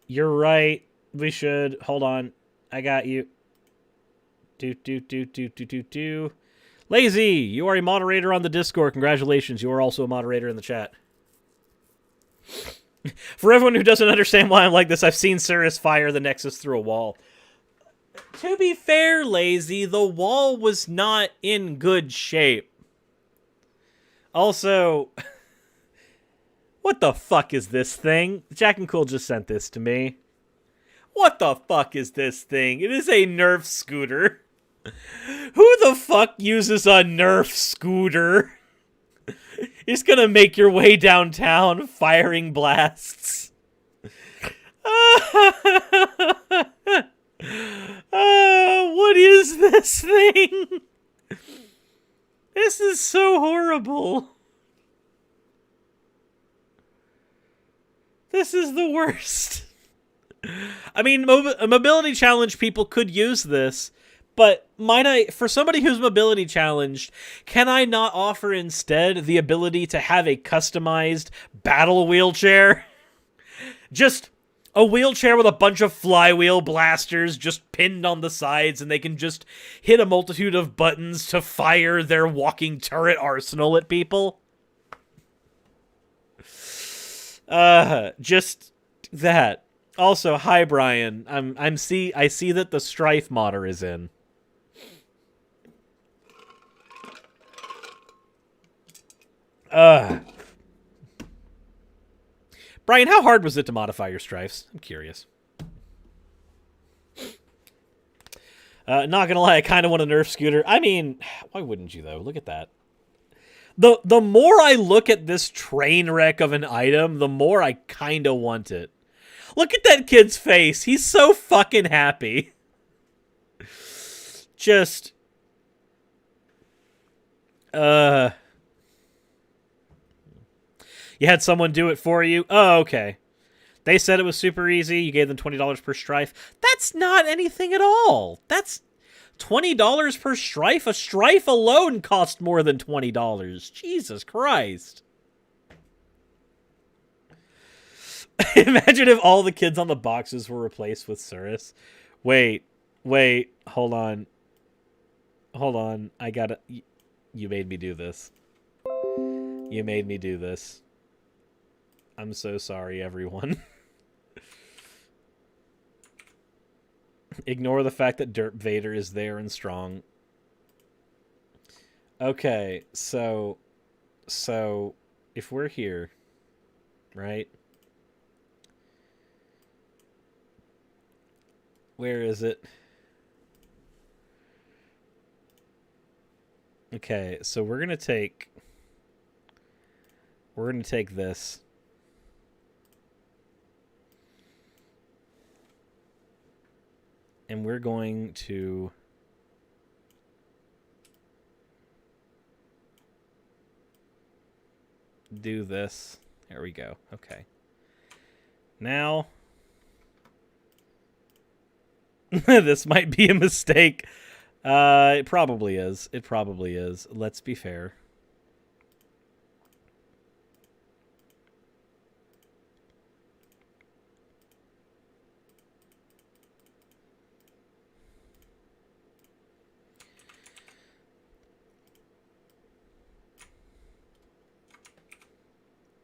You're right. We should. Hold on. I got you. Do. Lazy, you are a moderator on the Discord. Congratulations. You are also a moderator in the chat. For everyone who doesn't understand why I'm like this, I've seen Cirrus fire the Nexus through a wall. To be fair, Lazy, the wall was not in good shape. Also, what the fuck is this thing? Jack and Cool just sent this to me. What the fuck is this thing? It is a Nerf scooter. Who the fuck uses a Nerf scooter? You're just gonna make your way downtown firing blasts. What is this thing? This is so horrible. This is the worst. I mean, a mobility challenge people could use this, but might I, for somebody who's mobility challenged, can I not offer instead the ability to have a customized battle wheelchair? Just a wheelchair with a bunch of flywheel blasters just pinned on the sides, and they can just hit a multitude of buttons to fire their walking turret arsenal at people. Just that. Also, hi Brian. I see that the Strife modder is in. Brian, how hard was it to modify your Strifes? I'm curious. Not gonna lie, I kind of want a Nerf scooter. I mean, why wouldn't you, though? Look at that. The more I look at this train wreck of an item, the more I kind of want it. Look at that kid's face. He's so fucking happy. Just... You had someone do it for you? Oh, okay. They said it was super easy. You gave them $20 per Strife. That's not anything at all. That's $20 per Strife? A Strife alone cost more than $20. Jesus Christ. Imagine if all the kids on the boxes were replaced with Cirrus. Wait. Hold on. I gotta... You made me do this. You made me do this. I'm so sorry, everyone. Ignore the fact that Derp Vader is there and strong. Okay, so if we're here, right? Where is it? Okay, so we're gonna take this. And we're going to do this. There we go. Okay. Now This might be a mistake. It probably is. It probably is. Let's be fair.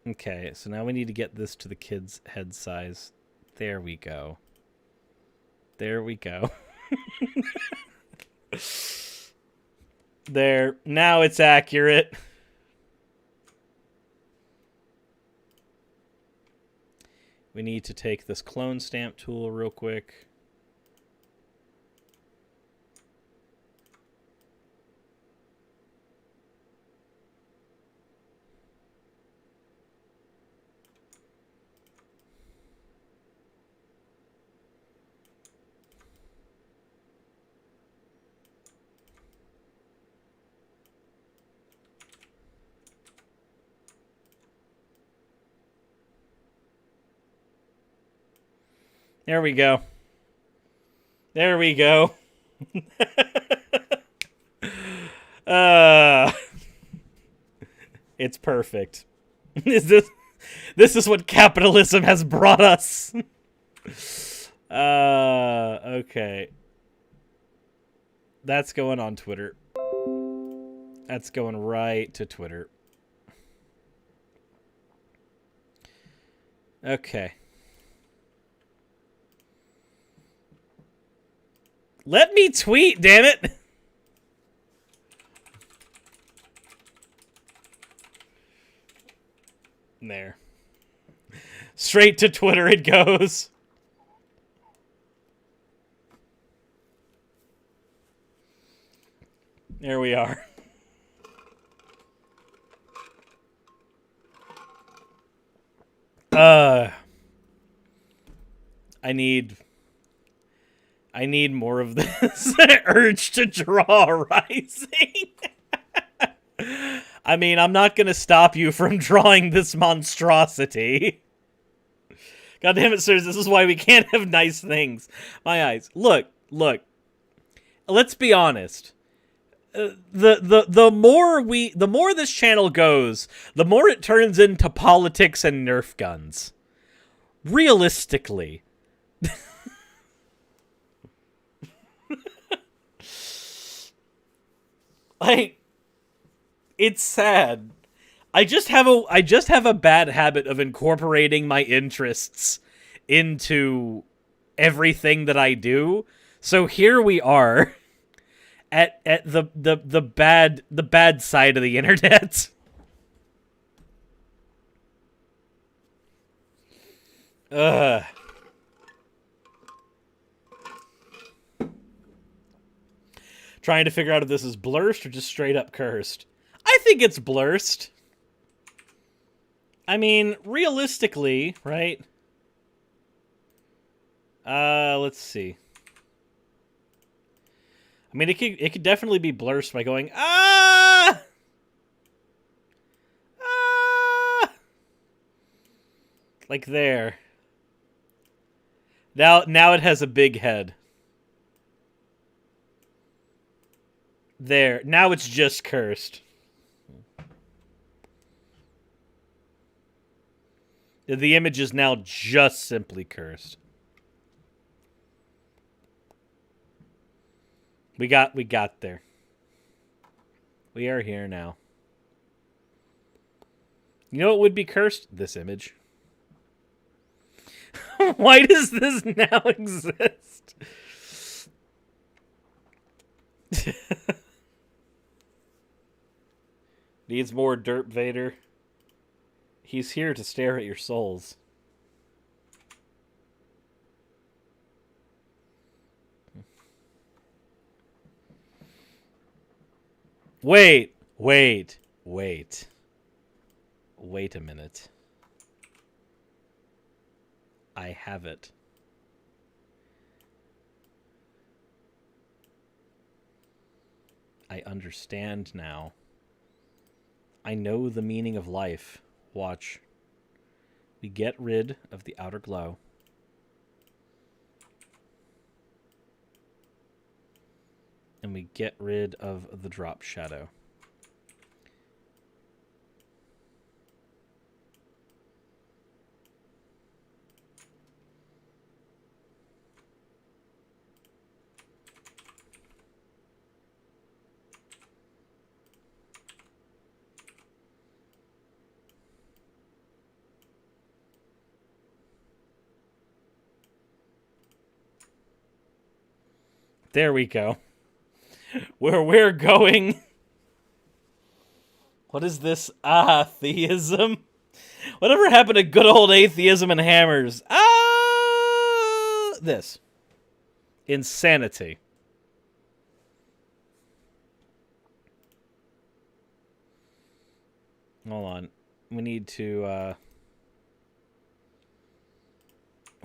Okay, so now we need to get this to the kid's head size. There we go. There we go. There. Now it's accurate. We need to take this clone stamp tool real quick. There we go. There we go. It's perfect. This is what capitalism has brought us. Okay. That's going on Twitter. That's going right to Twitter. Okay. Let me tweet, damn it! There. Straight to Twitter it goes. There we are. I need more of this urge to draw rising. I mean, I'm not going to stop you from drawing this monstrosity. God damn it, sirs, this is why we can't have nice things. My eyes. Look. Let's be honest. The more this channel goes, the more it turns into politics and Nerf guns. Realistically. Like, it's sad. I just have a bad habit of incorporating my interests into everything that I do. So here we are at the bad side of the internet. Ugh. Trying to figure out if this is blurst or just straight up cursed. I think it's blurst. I mean, realistically, right? Let's see. I mean, it could definitely be blurst by going, ah! Ah! Like there. Now it has a big head. There. Now it's just cursed. The image is now just simply cursed. We got there. We are here now. You know what would be cursed? This image. Why does this now exist? Needs more Derp Vader. He's here to stare at your souls. Wait a minute. I have it. I understand now. I know the meaning of life. Watch. We get rid of the outer glow. And we get rid of the drop shadow. There we go. Where we're going. What is this? Theism? Whatever happened to good old atheism and hammers? This. Insanity. Hold on. We need to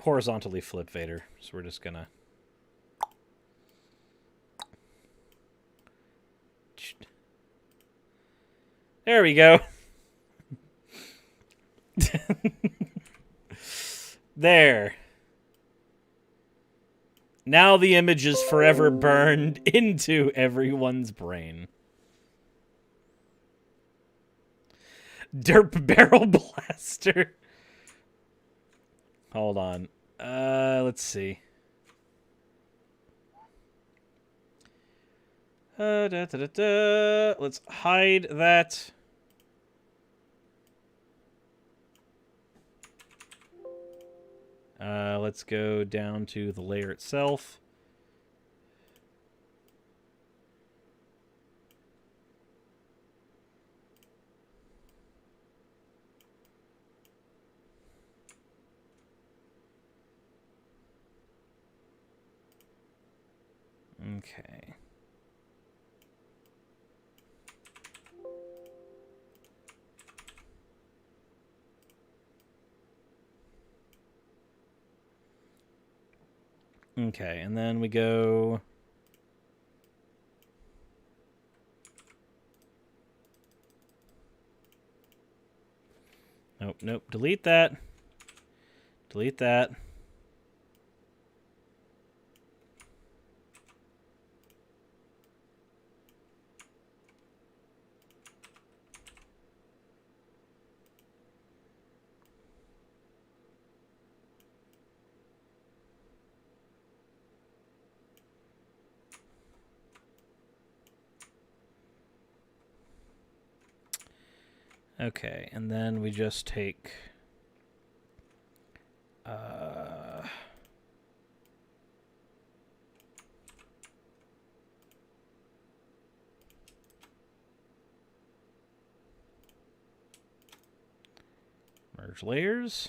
horizontally flip Vader. So we're just gonna... There we go. There. Now the image is forever burned into everyone's brain. Derp barrel blaster. Hold on. Let's see. Let's hide that. Let's go down to the layer itself. Okay. Okay, and then we go... Nope, nope. Delete that. Delete that. Okay, and then we just take... merge layers.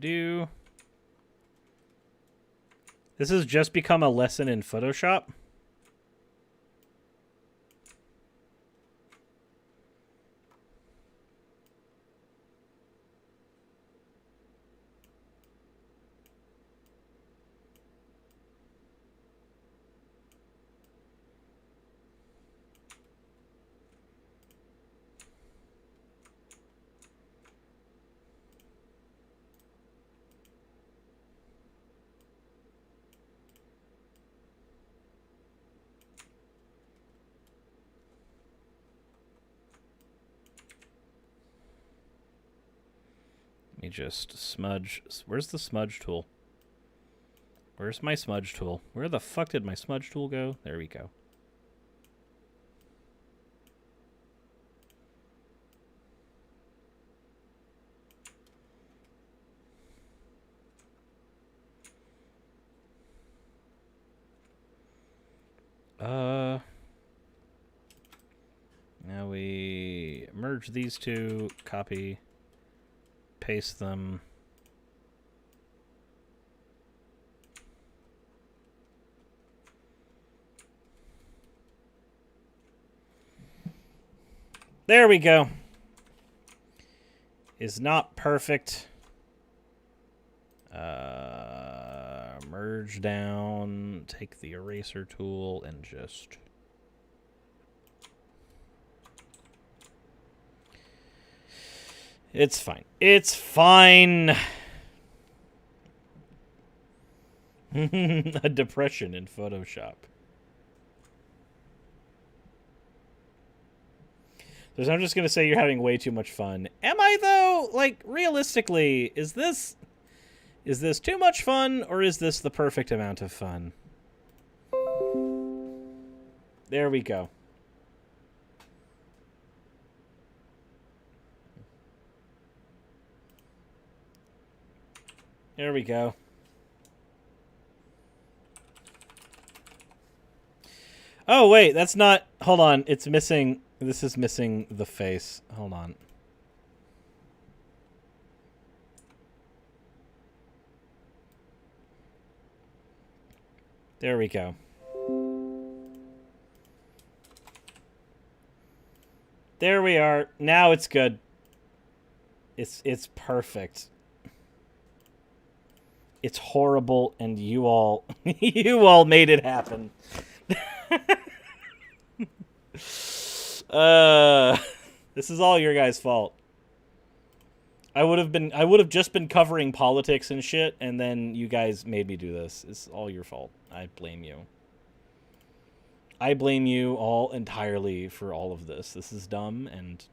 Do. This has just become a lesson in Photoshop. Let me just smudge. Where's the smudge tool? Where's my smudge tool? Where the fuck did my smudge tool go? There we go. Now we merge these two, copy, paste them. There we go. Is not perfect. Merge down, take the eraser tool, and just... It's fine. It's fine. A depression in Photoshop. So I'm just going to say you're having way too much fun. Am I, though? Like, realistically, is this too much fun, or is this the perfect amount of fun? There we go. There we go. Oh, wait, that's not... Hold on, it's missing... This is missing the face. Hold on. There we go. There we are. Now it's good. It's perfect. It's horrible, and you all you all made it happen. This is all your guys' fault. I would have just been covering politics and shit, and then you guys made me do this. It's all your fault. I blame you. I blame you all entirely for all of this. This is dumb, and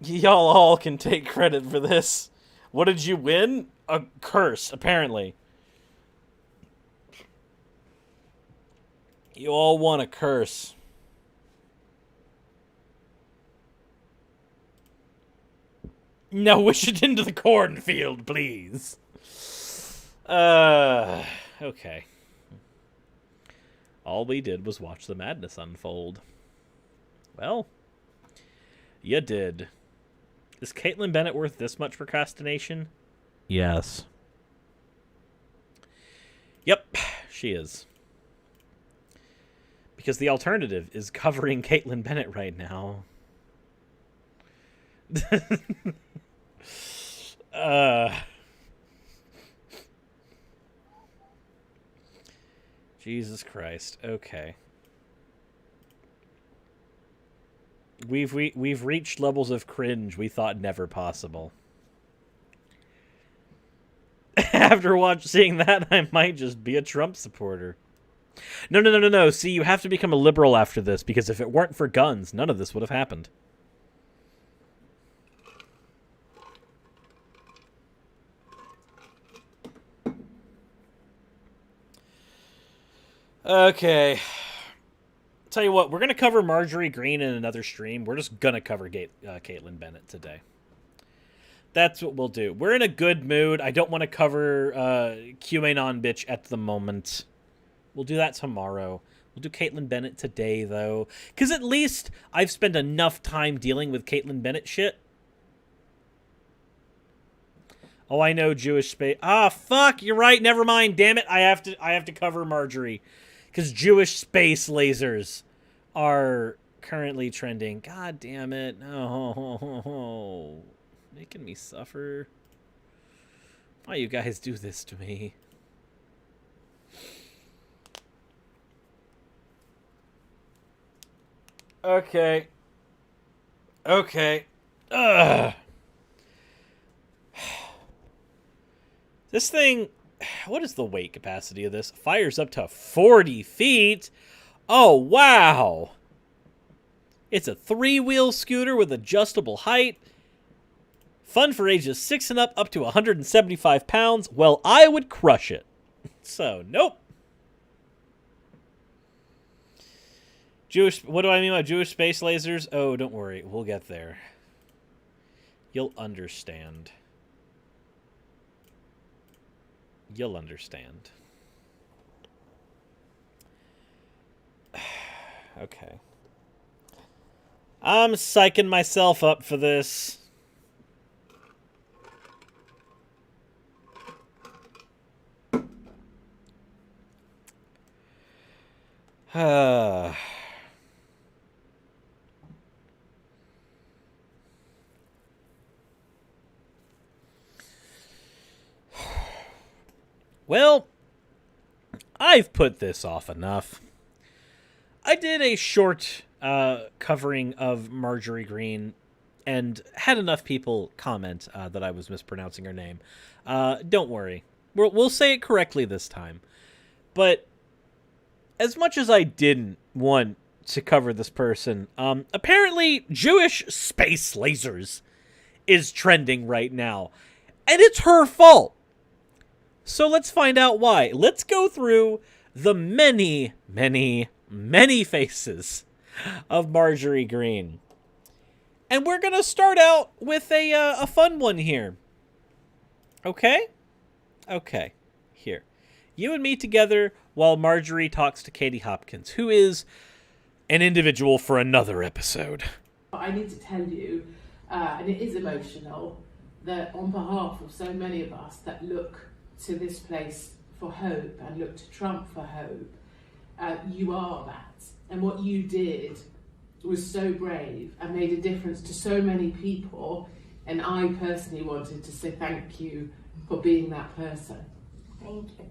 y'all all can take credit for this. What did you win? A curse, apparently. You all won a curse. Now wish it into the cornfield, please. Okay. All we did was watch the madness unfold. Well, you did. Is Kaitlin Bennet worth this much procrastination? Yes. Yep, she is. Because the alternative is covering Kaitlin Bennet right now. Jesus Christ. Okay. We've reached levels of cringe we thought never possible. After seeing that, I might just be a Trump supporter. No. See, you have to become a liberal after this, because if it weren't for guns, none of this would have happened. Okay. Tell you what, we're going to cover Marjorie Green in another stream. We're just going to cover Kaitlin Bennet today. That's what we'll do. We're in a good mood. I don't want to cover QAnon bitch at the moment. We'll do that tomorrow. We'll do Kaitlin Bennet today, though. Because at least I've spent enough time dealing with Kaitlin Bennet shit. Oh, I know Jewish space. Ah, fuck, you're right. Never mind. Damn it. I have to cover Marjorie. Because Jewish space lasers are currently trending. God damn it. No. Making me suffer. Why you guys do this to me? Okay. Ugh. This thing... What is the weight capacity of this? Fires up to 40 feet. Oh, wow. It's a 3-wheel scooter with adjustable height. Fun for ages 6 and up to 175 pounds. Well, I would crush it. So, nope. What do I mean by Jewish space lasers? Oh, don't worry. We'll get there. You'll understand. You'll understand. Okay. I'm psyching myself up for this. Well, I've put this off enough. I did a short covering of Marjorie Green and had enough people comment that I was mispronouncing her name. Don't worry. We'll say it correctly this time. But as much as I didn't want to cover this person, apparently Jewish space lasers is trending right now. And it's her fault. So let's find out why. Let's go through the many, many, many faces of Marjorie Green. And we're going to start out with a fun one here. Okay? Okay. Here. You and me together while Marjorie talks to Katie Hopkins, who is an individual for another episode. I need to tell you, and it is emotional, that on behalf of so many of us that look to this place for hope and look to Trump for hope, you are that. And what you did was so brave and made a difference to so many people. And I personally wanted to say thank you for being that person.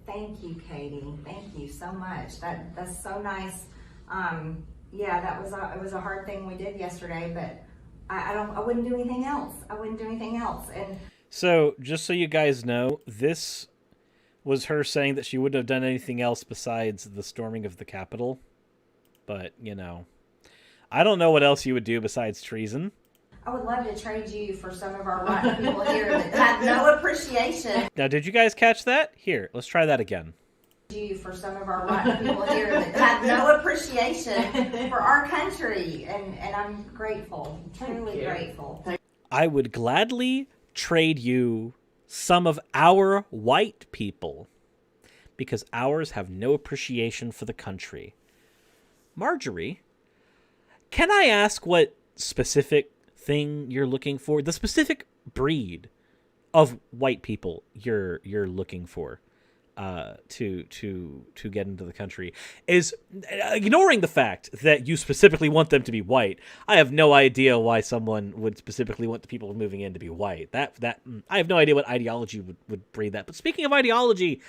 Thank you, Katie. Thank you so much. That's so nice. Yeah, it was a hard thing we did yesterday, but I wouldn't do anything else. And so, just so you guys know, this was her saying that she wouldn't have done anything else besides the storming of the Capitol. But, you know, I don't know what else you would do besides treason. I would love to trade you for some of our rotten people here that have no appreciation. Now, did you guys catch that? Here, let's try that again. You for some of our rotten people here that have no appreciation for our country, and I'm grateful, truly grateful. I would gladly trade you some of our white people because ours have no appreciation for the country. Marjorie, can I ask what specific thing you're looking for? The specific breed of white people you're looking for to get into the country, is ignoring the fact that you specifically want them to be white. I have no idea why someone would specifically want the people moving in to be white. That I have no idea what ideology would breed that. But speaking of ideology,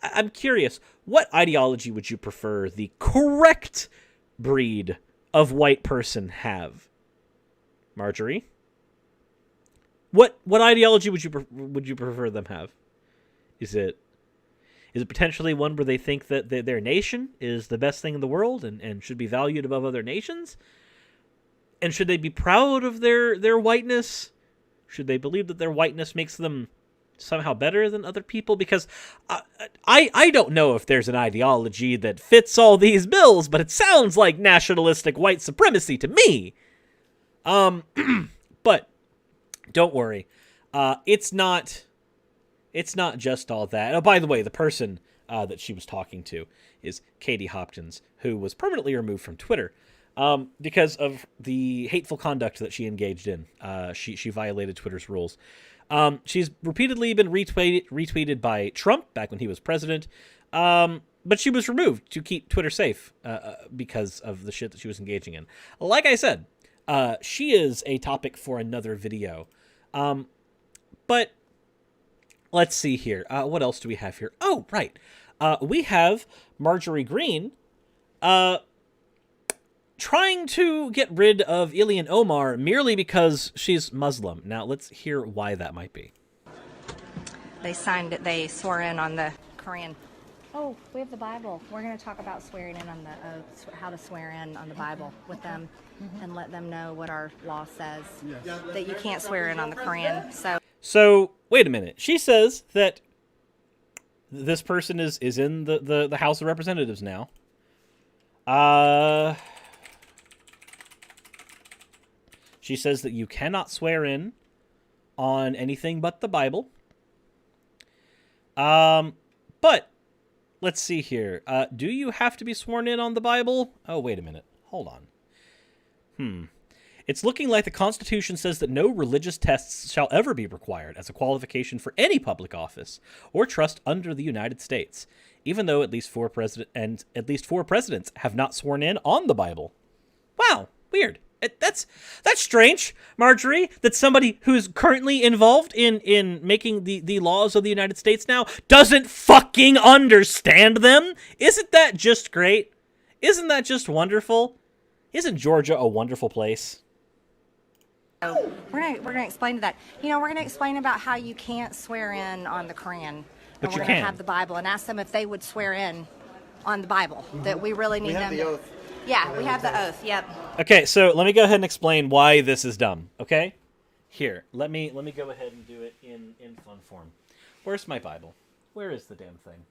I'm curious, what ideology would you prefer the correct breed of white person have? Marjorie, what ideology would you prefer them have? Is it potentially one where they think that their nation is the best thing in the world and should be valued above other nations? And should they be proud of their whiteness? Should they believe that their whiteness makes them somehow better than other people? Because I don't know if there's an ideology that fits all these bills, but it sounds like nationalistic white supremacy to me. But don't worry. It's not just all that. Oh, by the way, the person that she was talking to is Katie Hopkins, who was permanently removed from Twitter because of the hateful conduct that she engaged in. She violated Twitter's rules. She's repeatedly been retweeted by Trump back when he was president, but she was removed to keep Twitter safe because of the shit that she was engaging in. Like I said, she is a topic for another video. But let's see here. What else do we have here? Oh, right. We have Marjorie Green trying to get rid of Ilhan Omar merely because she's Muslim. Now, let's hear why that might be. They swore in on the Korean. Oh, we have the Bible. We're going to talk about swearing in on the how to swear in on the Bible with them, and let them know what our law says, that you can't swear in on the Korean. So wait a minute. She says that this person is in the House of Representatives now. She says that you cannot swear in on anything but the Bible. But let's see here. Do you have to be sworn in on the Bible? Oh, wait a minute. Hold on. It's looking like the Constitution says that no religious tests shall ever be required as a qualification for any public office or trust under the United States, even though at least four presidents have not sworn in on the Bible. Wow, weird. That's strange, Marjorie, that somebody who's currently involved in making the laws of the United States now doesn't fucking understand them. Isn't that just great? Isn't that just wonderful? Isn't Georgia a wonderful place? We're gonna explain that. You know, we're gonna explain about how you can't swear in on the Quran. But and you we're gonna can. have the Bible and ask them if they would swear in on the Bible. That we really need We have them the to. oath. Yeah, we have the oath. Yep. Okay, so let me go ahead and explain why this is dumb, okay? Here, let me go ahead and do it in fun form. Where's my Bible? Where is the damn thing?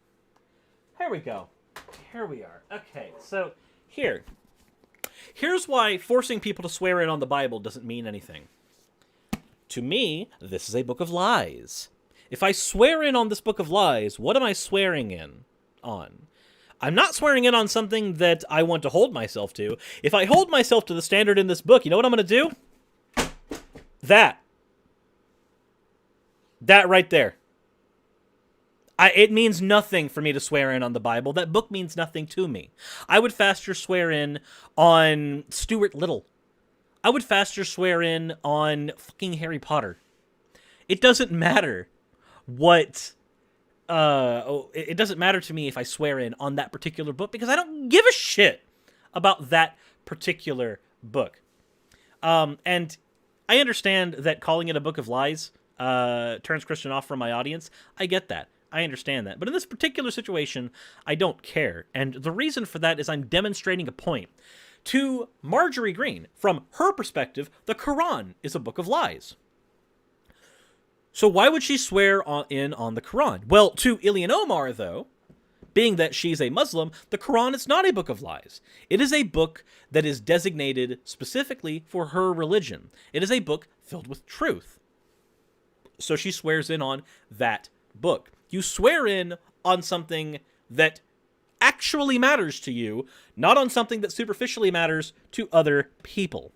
Here we go. Here we are. Okay, so here's why forcing people to swear in on the Bible doesn't mean anything. To me, this is a book of lies. If I swear in on this book of lies, what am I swearing in on? I'm not swearing in on something that I want to hold myself to. If I hold myself to the standard in this book, you know what I'm going to do? That right there. It means nothing for me to swear in on the Bible. That book means nothing to me. I would faster swear in on Stuart Little. I would faster swear in on fucking Harry Potter. It doesn't matter what... it doesn't matter to me if I swear in on that particular book because I don't give a shit about that particular book. And I understand that calling it a book of lies turns Christian off from my audience. I get that. I understand that. But in this particular situation, I don't care. And the reason for that is I'm demonstrating a point. To Marjorie Green, from her perspective, the Quran is a book of lies. So why would she swear in on the Quran? Well, to Ilhan Omar, though, being that she's a Muslim, the Quran is not a book of lies. It is a book that is designated specifically for her religion. It is a book filled with truth. So she swears in on that book. You swear in on something that actually matters to you, not on something that superficially matters to other people.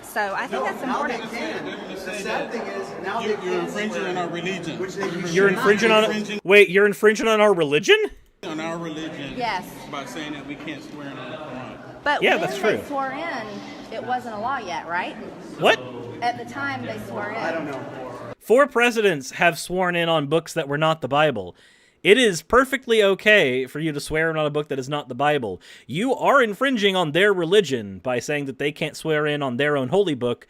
So I think that's important. Now they can. The sad thing is, now You're infringing on our religion. which they You're infringing on... Wait, you're infringing on our religion? On our religion. Yes. By saying that we can't swear in on the Quran. But Yeah, when that's true. they swore in, it wasn't a law yet, right? What? At the time they swore in. I don't know. 4 presidents have sworn in on books that were not the Bible. It is perfectly okay for you to swear in on a book that is not the Bible. You are infringing on their religion by saying that they can't swear in on their own holy book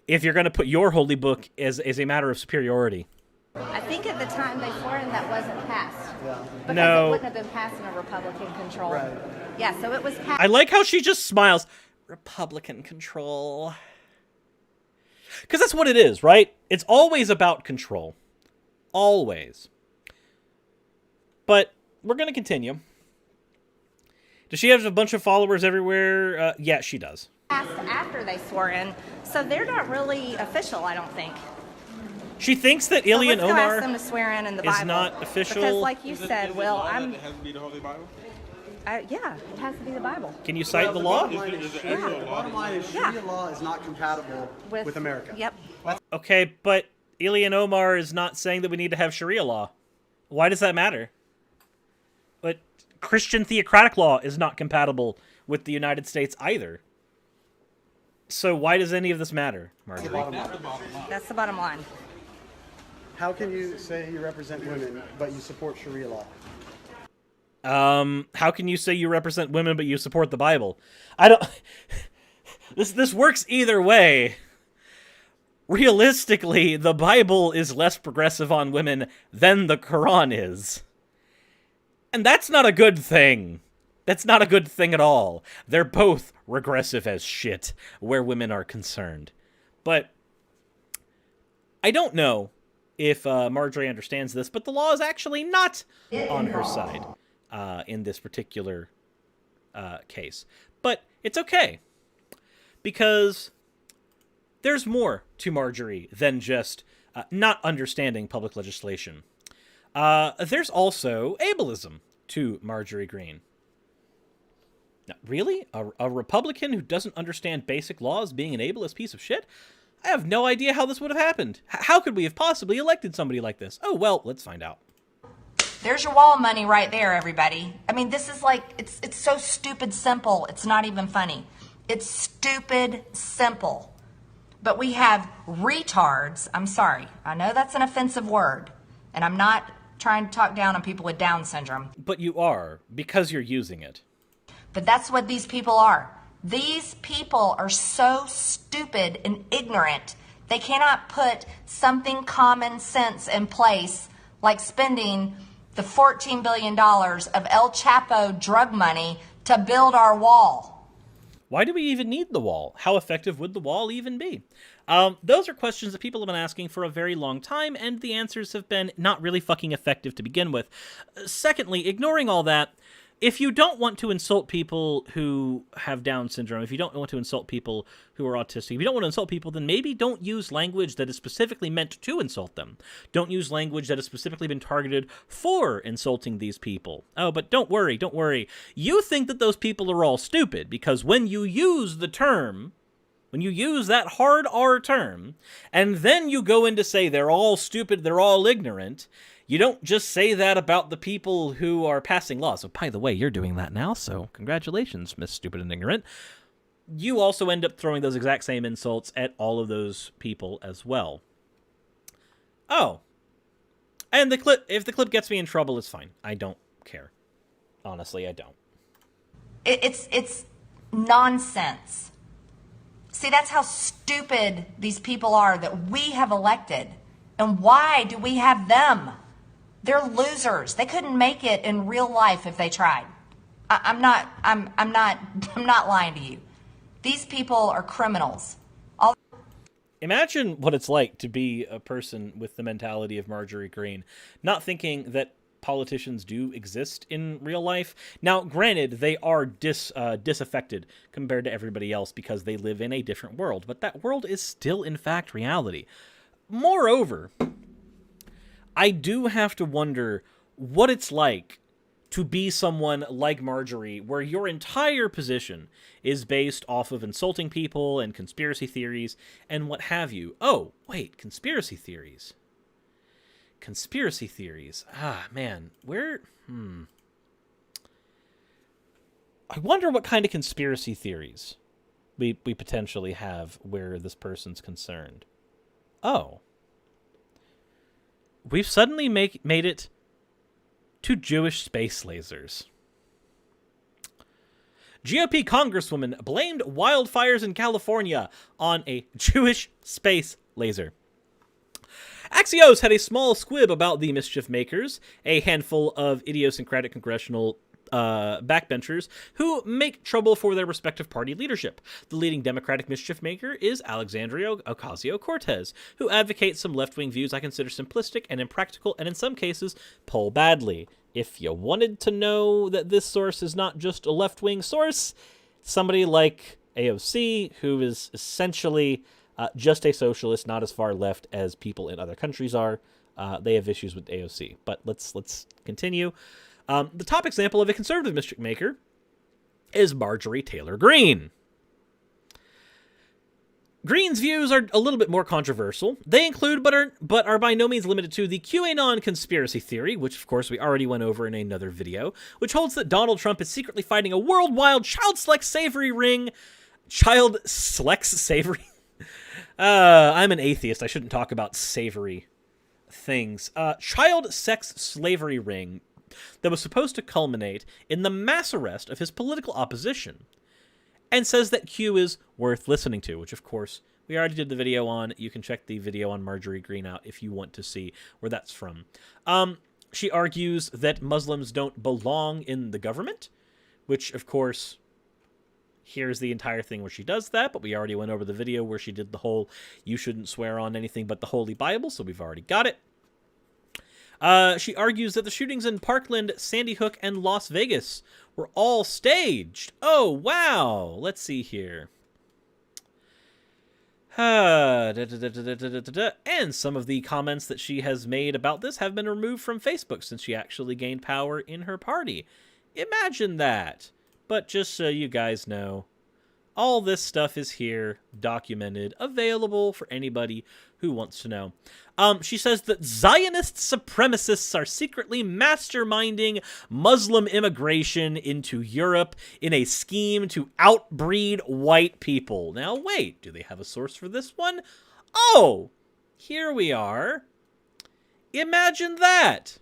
if you're going to put your holy book as a matter of superiority. I think at the time they swore in that wasn't passed. Because No. it wouldn't have been passed in a Republican control. Right. Yeah, so it was passed. I like how she just smiles. Republican control. Because that's what it is, right? It's always about control. Always. But we're going to continue. Does she have a bunch of followers everywhere? Yeah, she does. Passed after they swore in, so they're not really official, I don't think. She thinks that So Ilhan let's go ask Omar them to swear in the is Bible. not official. Because like you Is it said, Will, law that I'm... it has to be the Holy Bible? Yeah, it has to be the Bible. Can you cite the law? Is it actual law? Bottom line is Yeah. Sharia law is not compatible with America. Yep. Okay, but Ilhan Omar is not saying that we need to have Sharia law. Why does that matter? But Christian theocratic law is not compatible with the United States either. So why does any of this matter, Marjorie? That's the bottom line. How can you say you represent women, but you support Sharia law? How can you say you represent women but you support the Bible? I don't... This works either way. Realistically, the Bible is less progressive on women than the Quran is. And that's not a good thing. That's not a good thing at all. They're both regressive as shit where women are concerned. But I don't know if Marjorie understands this, but the law is actually not on her side in this particular case. But it's okay, because there's more to Marjorie than just not understanding public legislation. There's also ableism to Marjorie Green. Now, really? A Republican who doesn't understand basic laws being an ableist piece of shit? I have no idea how this would have happened. How could we have possibly elected somebody like this? Oh, well, let's find out. There's your wall money right there, everybody. I mean, this is like, it's so stupid simple. It's not even funny. It's stupid simple. But we have retards. I'm sorry. I know that's an offensive word. And I'm not trying to talk down on people with Down syndrome. But you are, because you're using it. But that's what these people are. These people are so stupid and ignorant. They cannot put something common sense in place, like spending the $14 billion of El Chapo drug money to build our wall. Why do we even need the wall? How effective would the wall even be? Those are questions that people have been asking for a very long time, and the answers have been not really fucking effective to begin with. Secondly, ignoring all that, if you don't want to insult people who have Down syndrome, if you don't want to insult people who are autistic, if you don't want to insult people, then maybe don't use language that is specifically meant to insult them. Don't use language that has specifically been targeted for insulting these people. Oh, but don't worry, don't worry. You think that those people are all stupid, because when you use the term, when you use that hard R term, and then you go in to say they're all stupid, they're all ignorant, you don't just say that about the people who are passing laws. So, by the way, you're doing that now, so congratulations, Miss Stupid and Ignorant. You also end up throwing those exact same insults at all of those people as well. Oh. And if the clip gets me in trouble, it's fine. I don't care. Honestly, I don't. It's nonsense. See, that's how stupid these people are that we have elected. And why do we have them? They're losers. They couldn't make it in real life if they tried. I'm not lying to you. These people are criminals. Imagine what it's like to be a person with the mentality of Marjorie Green, not thinking that politicians do exist in real life. Now, granted, they are disaffected compared to everybody else because they live in a different world, but that world is still, in fact, reality. Moreover, I do have to wonder what it's like to be someone like Marjorie, where your entire position is based off of insulting people and conspiracy theories and what have you. Oh, wait, conspiracy theories. Conspiracy theories. Ah, man, where... I wonder what kind of conspiracy theories we potentially have where this person's concerned. Oh. We've suddenly made it to Jewish space lasers. GOP congresswoman blamed wildfires in California on a Jewish space laser. Axios had a small squib about the mischief makers, a handful of idiosyncratic congressional backbenchers who make trouble for their respective party leadership. The leading Democratic mischief maker is Alexandria Ocasio-Cortez, who advocates some left-wing views I consider simplistic and impractical, and in some cases, poll badly. If you wanted to know that this source is not just a left-wing source, somebody like AOC, who is essentially just a socialist, not as far left as people in other countries are, they have issues with AOC. But let's continue. The top example of a conservative mischief maker is Marjorie Taylor Greene. Greene's views are a little bit more controversial. They include, but are by no means limited to, the QAnon conspiracy theory, which of course we already went over in another video, which holds that Donald Trump is secretly fighting a worldwide child sex slavery ring. Child sex slavery? I'm an atheist. I shouldn't talk about savory things. Child sex slavery ring that was supposed to culminate in the mass arrest of his political opposition, and says that Q is worth listening to, which of course we already did the video on. You can check the video on Marjorie Green out if you want to see where that's from. She argues that Muslims don't belong in the government, which of course, here's the entire thing where she does that, but we already went over the video where she did the whole you shouldn't swear on anything but the Holy Bible, so we've already got it. She argues that the shootings in Parkland, Sandy Hook, and Las Vegas were all staged. Oh, wow. Let's see here. And some of the comments that she has made about this have been removed from Facebook since she actually gained power in her party. Imagine that. But just so you guys know, all this stuff is here, documented, available for anybody who wants to know. She says that Zionist supremacists are secretly masterminding Muslim immigration into Europe in a scheme to outbreed white people. Now, wait, do they have a source for this one? Oh, here we are. Imagine that.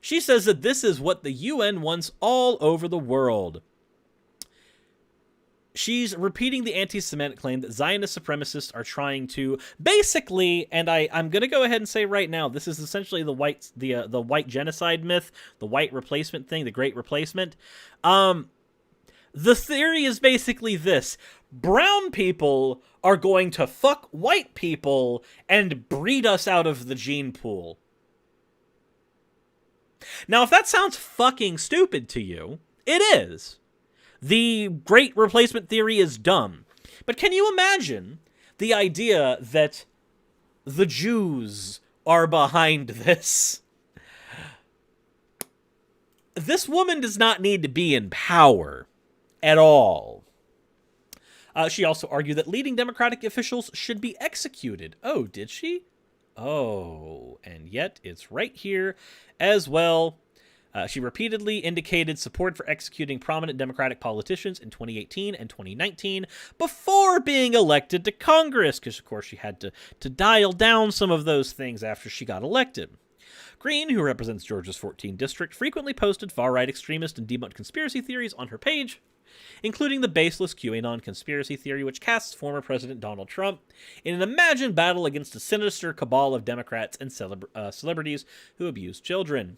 She says that this is what the UN wants all over the world. She's repeating the anti-Semitic claim that Zionist supremacists are trying to basically, and I'm going to go ahead and say right now, this is essentially the white genocide myth, the white replacement thing, the great replacement. The theory is basically this: brown people are going to fuck white people and breed us out of the gene pool. Now, if that sounds fucking stupid to you, it is. The great replacement theory is dumb. But can you imagine the idea that the Jews are behind this? This woman does not need to be in power at all. She also argued that leading Democratic officials should be executed. Oh, did she? Oh, and yet it's right here as well. She repeatedly indicated support for executing prominent Democratic politicians in 2018 and 2019 before being elected to Congress, because, of course, she had to dial down some of those things after she got elected. Green, who represents Georgia's 14th district, frequently posted far-right extremist and debunked conspiracy theories on her page, including the baseless QAnon conspiracy theory, which casts former President Donald Trump in an imagined battle against a sinister cabal of Democrats and celebrities who abuse children.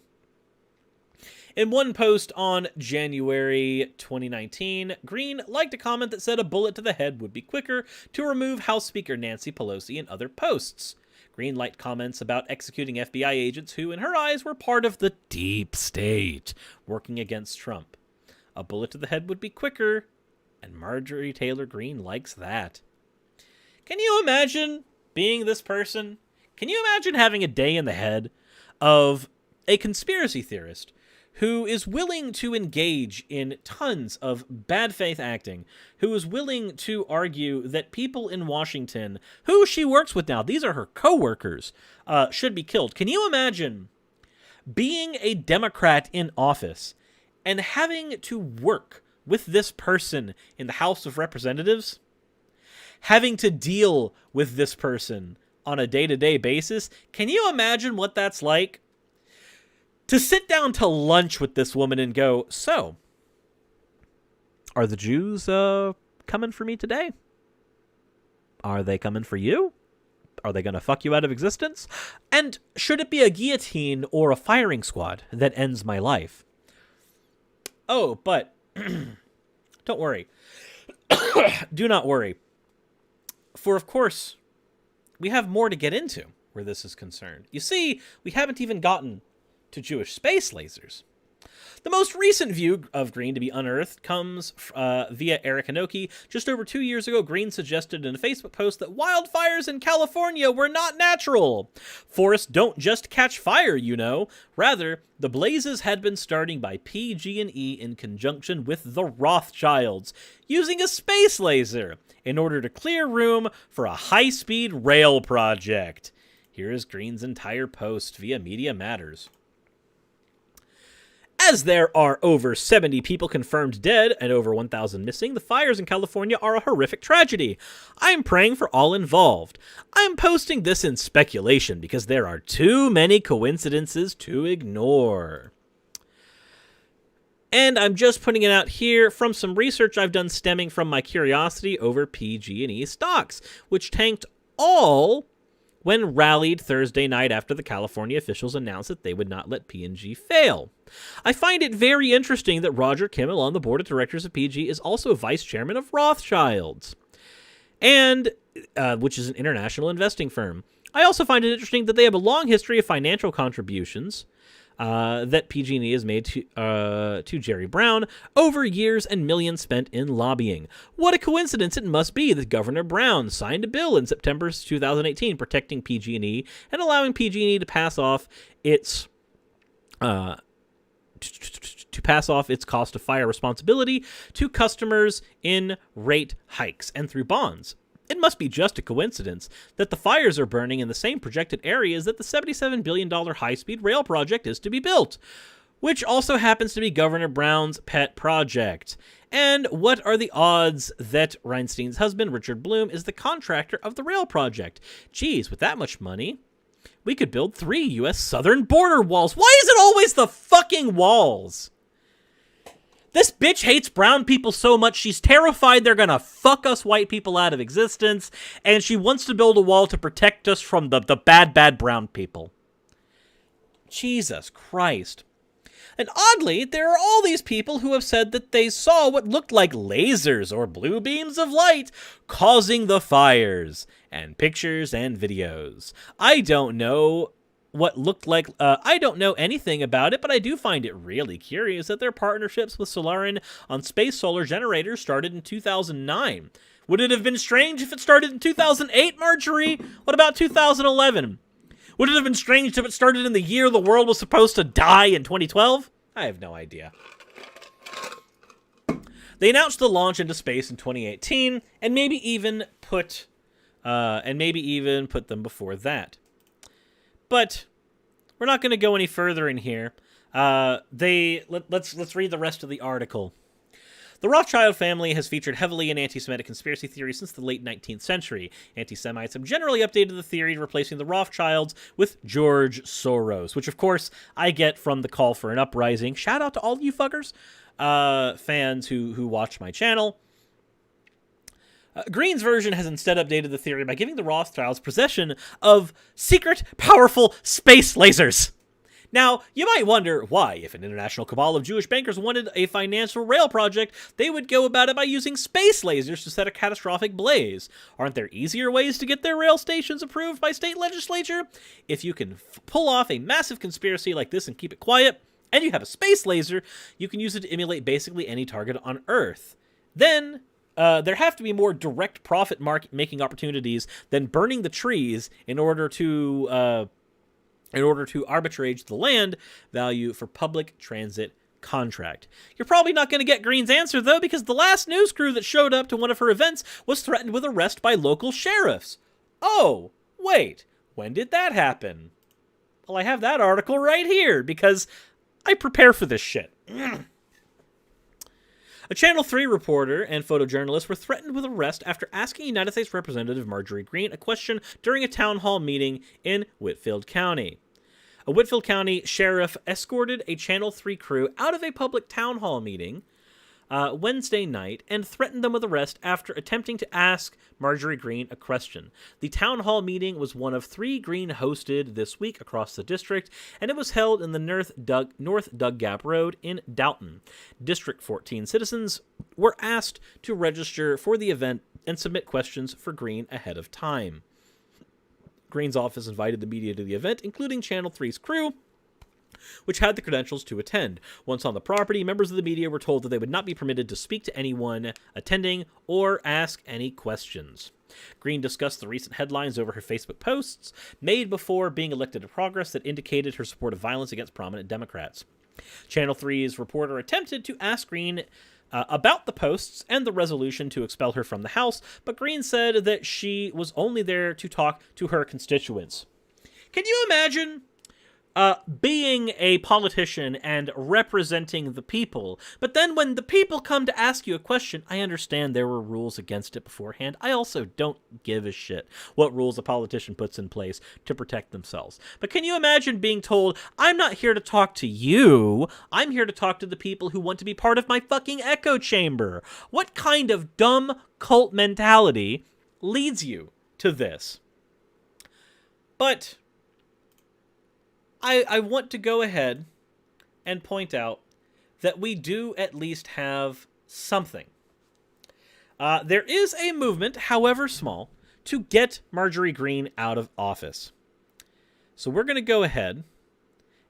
In one post on January 2019, Green liked a comment that said a bullet to the head would be quicker to remove House Speaker Nancy Pelosi and other posts. Green liked comments about executing FBI agents who, in her eyes, were part of the deep state working against Trump. A bullet to the head would be quicker, and Marjorie Taylor Greene likes that. Can you imagine being this person? Can you imagine having a day in the head of a conspiracy theorist who is willing to engage in tons of bad faith acting, who is willing to argue that people in Washington, who she works with now, these are her co-workers, should be killed? Can you imagine being a Democrat in office and having to work with this person in the House of Representatives? Having to deal with this person on a day-to-day basis? Can you imagine what that's like? To sit down to lunch with this woman and go, so, are the Jews coming for me today? Are they coming for you? Are they going to fuck you out of existence? And should it be a guillotine or a firing squad that ends my life? Oh, but don't worry. Do not worry. For, of course, we have more to get into where this is concerned. You see, we haven't even gotten to Jewish space lasers. The most recent view of Green to be unearthed comes via Eric Hanoki. Just over 2 years ago, Green suggested in a Facebook post that wildfires in California were not natural. Forests don't just catch fire, you know. Rather, the blazes had been starting by PG&E in conjunction with the Rothschilds, using a space laser in order to clear room for a high-speed rail project. Here is Green's entire post via Media Matters. As there are over 70 people confirmed dead and over 1,000 missing, the fires in California are a horrific tragedy. I am praying for all involved. I am posting this in speculation because there are too many coincidences to ignore. And I'm just putting it out here from some research I've done stemming from my curiosity over PG&E stocks, which tanked all when rallied Thursday night after the California officials announced that they would not let P&G fail. I find it very interesting that Roger Kimmel on the board of directors of PG is also vice chairman of Rothschilds, and which is an international investing firm. I also find it interesting that they have a long history of financial contributions that PG&E has made to Jerry Brown over years and millions spent in lobbying. What a coincidence it must be that Governor Brown signed a bill in September 2018 protecting PG&E and allowing PG&E to pass off its to pass off its cost of fire responsibility to customers in rate hikes and through bonds. It must be just a coincidence that the fires are burning in the same projected areas that the $77 billion high-speed rail project is to be built, which also happens to be Governor Brown's pet project. And what are the odds that Reinstein's husband, Richard Bloom, is the contractor of the rail project? Geez, with that much money, we could build 3 U.S. southern border walls. Why is it always the fucking walls? This bitch hates brown people so much she's terrified they're gonna fuck us white people out of existence, and she wants to build a wall to protect us from the bad brown people. Jesus Christ. And oddly, there are all these people who have said that they saw what looked like lasers or blue beams of light causing the fires, and pictures and videos. I don't know what looked like, I don't know anything about it, but I do find it really curious that their partnerships with Solarin on space solar generators started in 2009. Would it have been strange if it started in 2008, Marjorie? What about 2011? Would it have been strange if it started in the year the world was supposed to die in 2012? I have no idea. They announced the launch into space in 2018, and maybe even put them before that. But we're not going to go any further in here. Let's read the rest of the article. The Rothschild family has featured heavily in anti-Semitic conspiracy theories since the late 19th century. Anti-Semites have generally updated the theory, replacing the Rothschilds with George Soros, which, of course, I get from the call for an uprising. Shout out to all you fuckers, fans who watch my channel. Green's version has instead updated the theory by giving the Rothschilds possession of secret, powerful space lasers. Now, you might wonder why, if an international cabal of Jewish bankers wanted a financial rail project, they would go about it by using space lasers to set a catastrophic blaze. Aren't there easier ways to get their rail stations approved by state legislature? If you can pull off a massive conspiracy like this and keep it quiet, and you have a space laser, you can use it to emulate basically any target on Earth. Then there have to be more direct profit making opportunities than burning the trees in order to arbitrage the land value for public transit contract. You're probably not going to get Green's answer, though, because the last news crew that showed up to one of her events was threatened with arrest by local sheriffs. Oh, wait, when did that happen? Well, I have that article right here, because I prepare for this shit. A Channel 3 reporter and photojournalist were threatened with arrest after asking United States Representative Marjorie Greene a question during a town hall meeting in Whitfield County. A Whitfield County sheriff escorted a Channel 3 crew out of a public town hall meeting Wednesday night and threatened them with arrest after attempting to ask Marjorie Greene a question. The town hall meeting was one of 3 Greene hosted this week across the district, and it was held in the North Dug Gap Road in Dalton. District 14 citizens were asked to register for the event and submit questions for Greene ahead of time. Green's office invited the media to the event, including Channel 3's crew, which had the credentials to attend. Once on the property, members of the media were told that they would not be permitted to speak to anyone attending or ask any questions. Greene discussed the recent headlines over her Facebook posts made before being elected to Progress that indicated her support of violence against prominent Democrats. Channel 3's reporter attempted to ask Greene about the posts and the resolution to expel her from the House, but Greene said that she was only there to talk to her constituents. Can you imagine being a politician and representing the people, but then when the people come to ask you a question, I understand there were rules against it beforehand. I also don't give a shit what rules a politician puts in place to protect themselves. But can you imagine being told, I'm not here to talk to you, I'm here to talk to the people who want to be part of my fucking echo chamber? What kind of dumb cult mentality leads you to this? But I want to go ahead and point out that we do at least have something. There is a movement, however small, to get Marjorie Greene out of office. So we're going to go ahead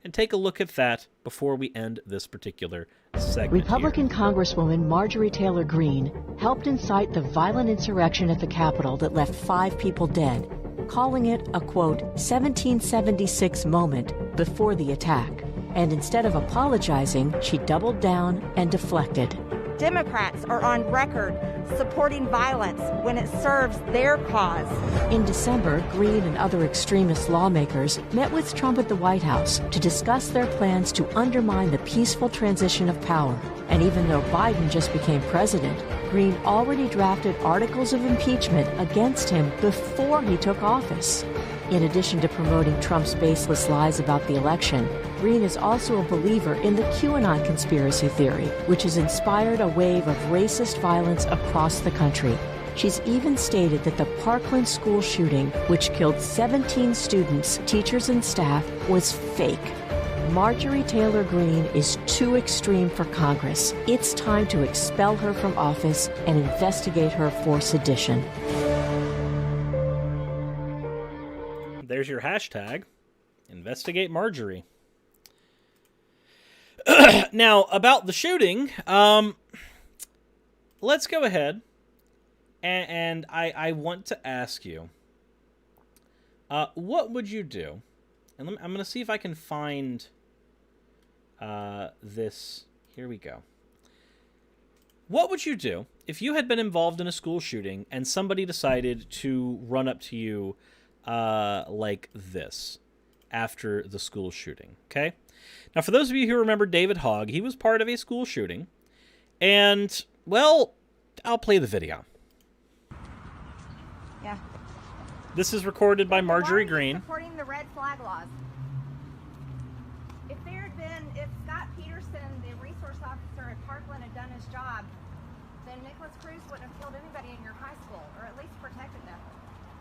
and take a look at that before we end this particular segment. Republican Congresswoman Marjorie Taylor Greene helped incite the violent insurrection at the Capitol that left 5 people dead, calling it a, quote, 1776 moment before the attack. And instead of apologizing, she doubled down and deflected. Democrats are on record supporting violence when it serves their cause. In December, Green and other extremist lawmakers met with Trump at the White House to discuss their plans to undermine the peaceful transition of power. And even though Biden just became president, Green already drafted articles of impeachment against him before he took office. In addition to promoting Trump's baseless lies about the election, Green is also a believer in the QAnon conspiracy theory, which has inspired a wave of racist violence across the country. She's even stated that the Parkland school shooting, which killed 17 students, teachers, and staff, was fake. Marjorie Taylor Greene is too extreme for Congress. It's time to expel her from office and investigate her for sedition. There's your hashtag. Investigate Marjorie. Now, about the shooting, let's go ahead, and I want to ask you, what would you do? And I'm going to see if I can find this. Here we go. What would you do if you had been involved in a school shooting and somebody decided to run up to you like this after the school shooting, okay? Now, for those of you who remember David Hogg, he was part of a school shooting, and, well, I'll play the video. Yeah. This is recorded by Marjorie Greene. Supporting the red flag laws. If Scott Peterson, the resource officer at Parkland, had done his job, then Nicholas Cruz wouldn't have killed anybody in your high school, or at least protected them.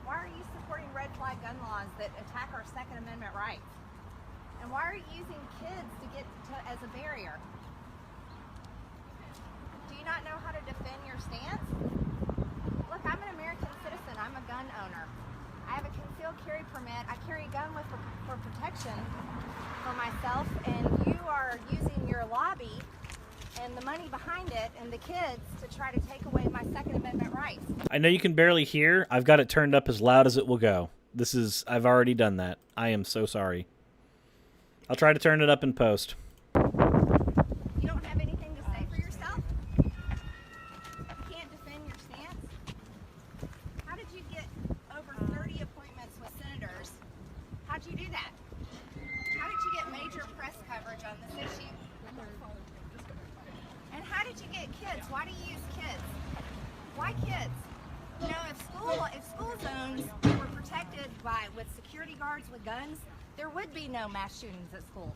Why are you supporting red flag gun laws that attack our Second Amendment rights? And why are you using kids as a barrier? Do you not know how to defend your stance? Look, I'm an American citizen. I'm a gun owner. I have a concealed carry permit. I carry a gun for protection for myself, and you are using your lobby and the money behind it and the kids to try to take away my Second Amendment rights. I know you can barely hear. I've got it turned up as loud as it will go. I've already done that. I am so sorry. I'll try to turn it up in post. You don't have anything to say for yourself? You can't defend your stance? How did you get over 30 appointments with senators? How'd you do that? How did you get major press coverage on this issue? And how did you get kids? Why do you use kids? Why kids? You know, if school zones were protected with security guards with guns, there would be no mass shootings at schools.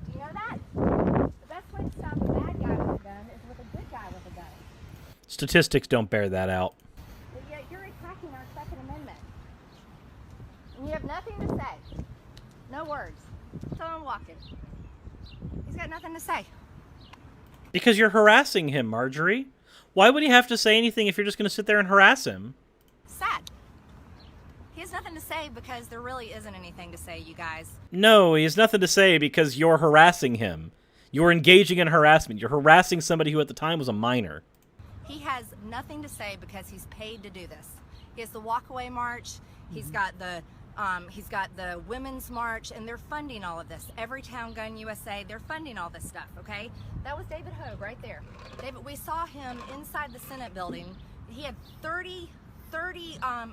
Do you know that? The best way to stop a bad guy with a gun is with a good guy with a gun. Statistics don't bear that out. But yet you're attacking our Second Amendment. And you have nothing to say. No words. Tell him walking. He's got nothing to say. Because you're harassing him, Marjorie. Why would he have to say anything if you're just going to sit there and harass him? Sad. He has nothing to say because there really isn't anything to say, you guys. No, he has nothing to say because you're harassing him. You're engaging in harassment. You're harassing somebody who at the time was a minor. He has nothing to say because he's paid to do this. He has the walkaway march. He's got the women's march, and they're funding all of this. Everytown Gun USA, they're funding all this stuff, okay? That was David Hogue right there. We saw him inside the Senate building. He had 30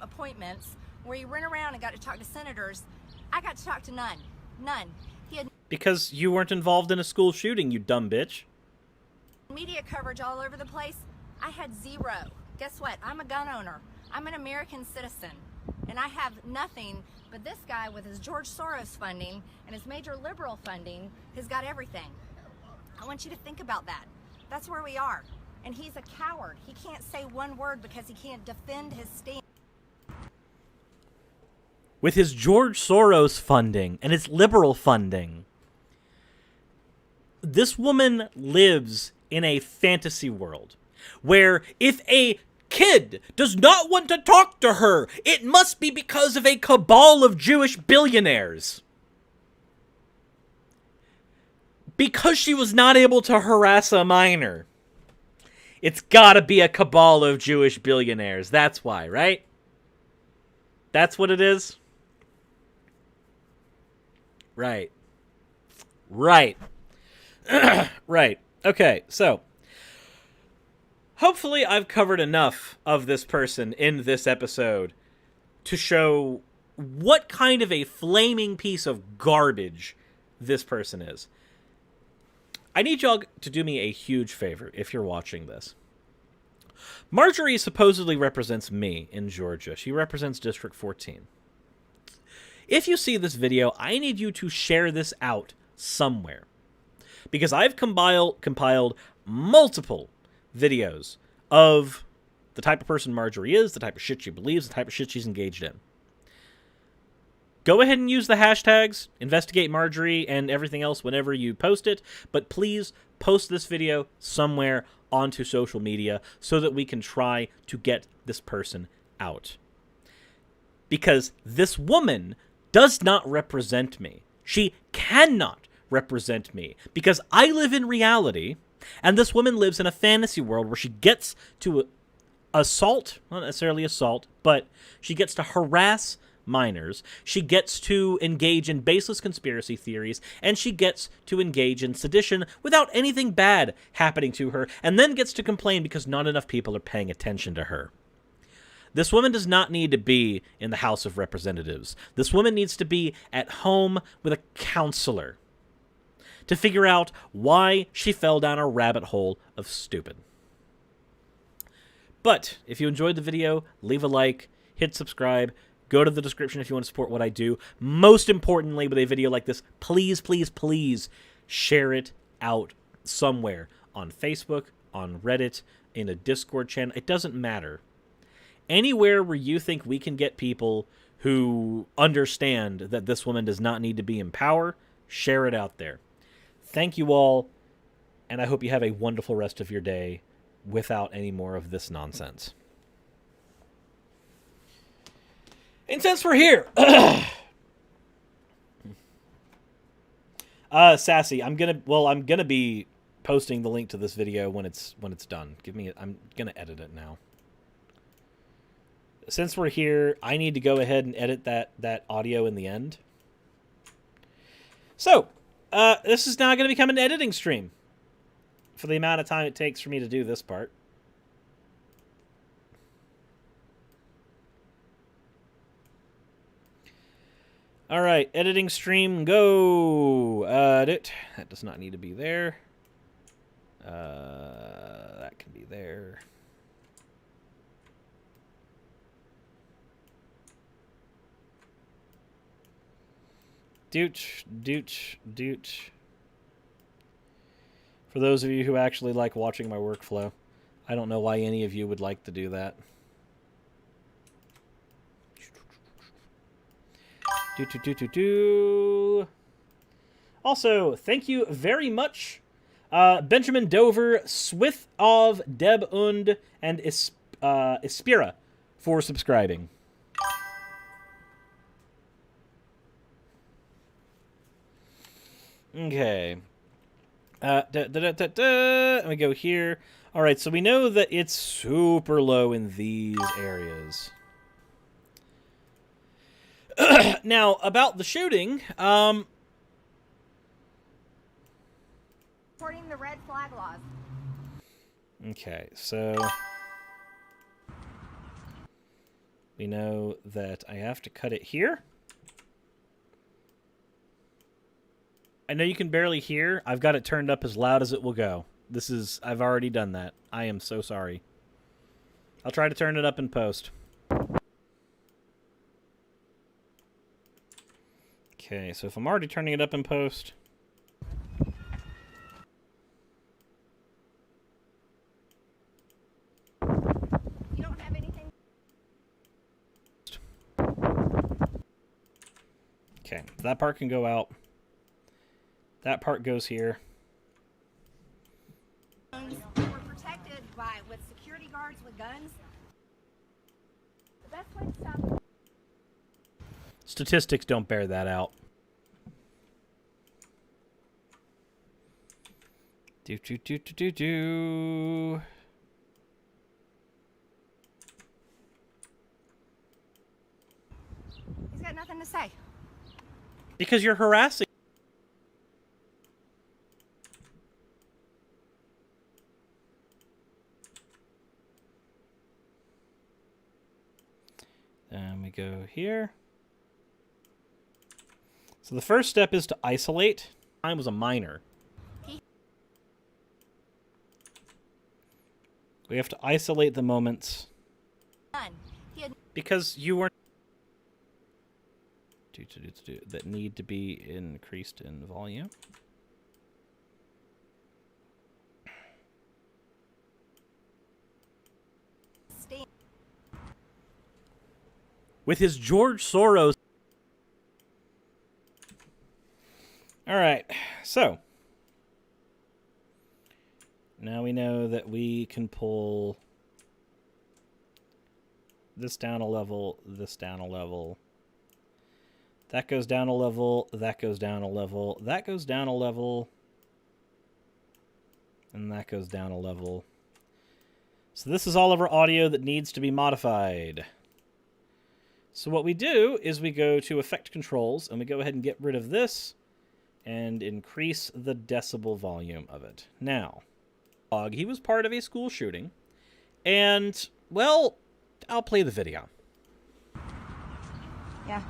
appointments where he ran around and got to talk to senators. I got to talk to none. He had Because you weren't involved in a school shooting, you dumb bitch. media coverage all over the place. I had zero. Guess what? I'm a gun owner. I'm an American citizen. And I have nothing, but this guy with his George Soros funding and his major liberal funding has got everything. I want you to think about that. That's where we are. And he's a coward. He can't say one word because he can't defend his stand. With his George Soros funding and his liberal funding, this woman lives in a fantasy world where if a kid does not want to talk to her, it must be because of a cabal of Jewish billionaires. Because she was not able to harass a minor, it's gotta be a cabal of Jewish billionaires. That's why, right? That's what it is? Right. Right. Right. Okay, so hopefully I've covered enough of this person in this episode to show what kind of a flaming piece of garbage this person is. I need y'all to do me a huge favor if you're watching this. Marjorie supposedly represents me in Georgia. She represents District 14. If you see this video, I need you to share this out somewhere. Because I've compiled multiple videos of the type of person Marjorie is, the type of shit she believes, the type of shit she's engaged in. Go ahead and use the hashtags, investigate Marjorie and everything else whenever you post it, but please post this video somewhere onto social media so that we can try to get this person out. Because this woman does not represent me. She cannot represent me because I live in reality and this woman lives in a fantasy world where she gets to assault, not necessarily assault, but she gets to harass minors, she gets to engage in baseless conspiracy theories, and she gets to engage in sedition without anything bad happening to her, and then gets to complain because not enough people are paying attention to her. This woman does not need to be in the House of Representatives. This woman needs to be at home with a counselor to figure out why she fell down a rabbit hole of stupid. But if you enjoyed the video, leave a like, hit subscribe, go to the description if you want to support what I do. Most importantly, with a video like this, please, please, please share it out somewhere. On Facebook, on Reddit, in a Discord channel. It doesn't matter. Anywhere where you think we can get people who understand that this woman does not need to be in power, share it out there. Thank you all, and I hope you have a wonderful rest of your day without any more of this nonsense. And since we're here, Sassy, I'm gonna be posting the link to this video when it's done. I'm gonna edit it now. Since we're here, I need to go ahead and edit that audio in the end. So, this is now going to become an editing stream for the amount of time it takes for me to do this part. All right, editing stream, go. Edit. That does not need to be there. That can be there. Doot. For those of you who actually like watching my workflow, I don't know why any of you would like to do that. Also, thank you very much, Benjamin Dover, Swith of Deb und, and Ispira for subscribing. Okay. Let me go here. All right, so we know that it's super low in these areas. Now, about the shooting, Supporting the red flag laws. Okay, so we know that I have to cut it here. I know you can barely hear. I've got it turned up as loud as it will go. I've already done that. I am so sorry. I'll try to turn it up in post. Okay, so if I'm already turning it up in post. You don't have anything. Okay, that part can go out. That part goes here. We're protected with security guards with guns. The best way to stop. Statistics don't bear that out. Do. He's got nothing to say. Because you're harassing. we go here. So the first step is to isolate. I was a minor. We have to isolate the moments because you weren't that need to be increased in volume. With his George Soros. All right, so now we know that we can pull this down a level, this down a level. That goes down a level, that goes down a level, that goes down a level, and that goes down a level. So this is all of our audio that needs to be modified. So what we do is we go to Effect Controls, and we go ahead and get rid of this, and increase the decibel volume of it. Now, he was part of a school shooting, and, well, I'll play the video. Yeah.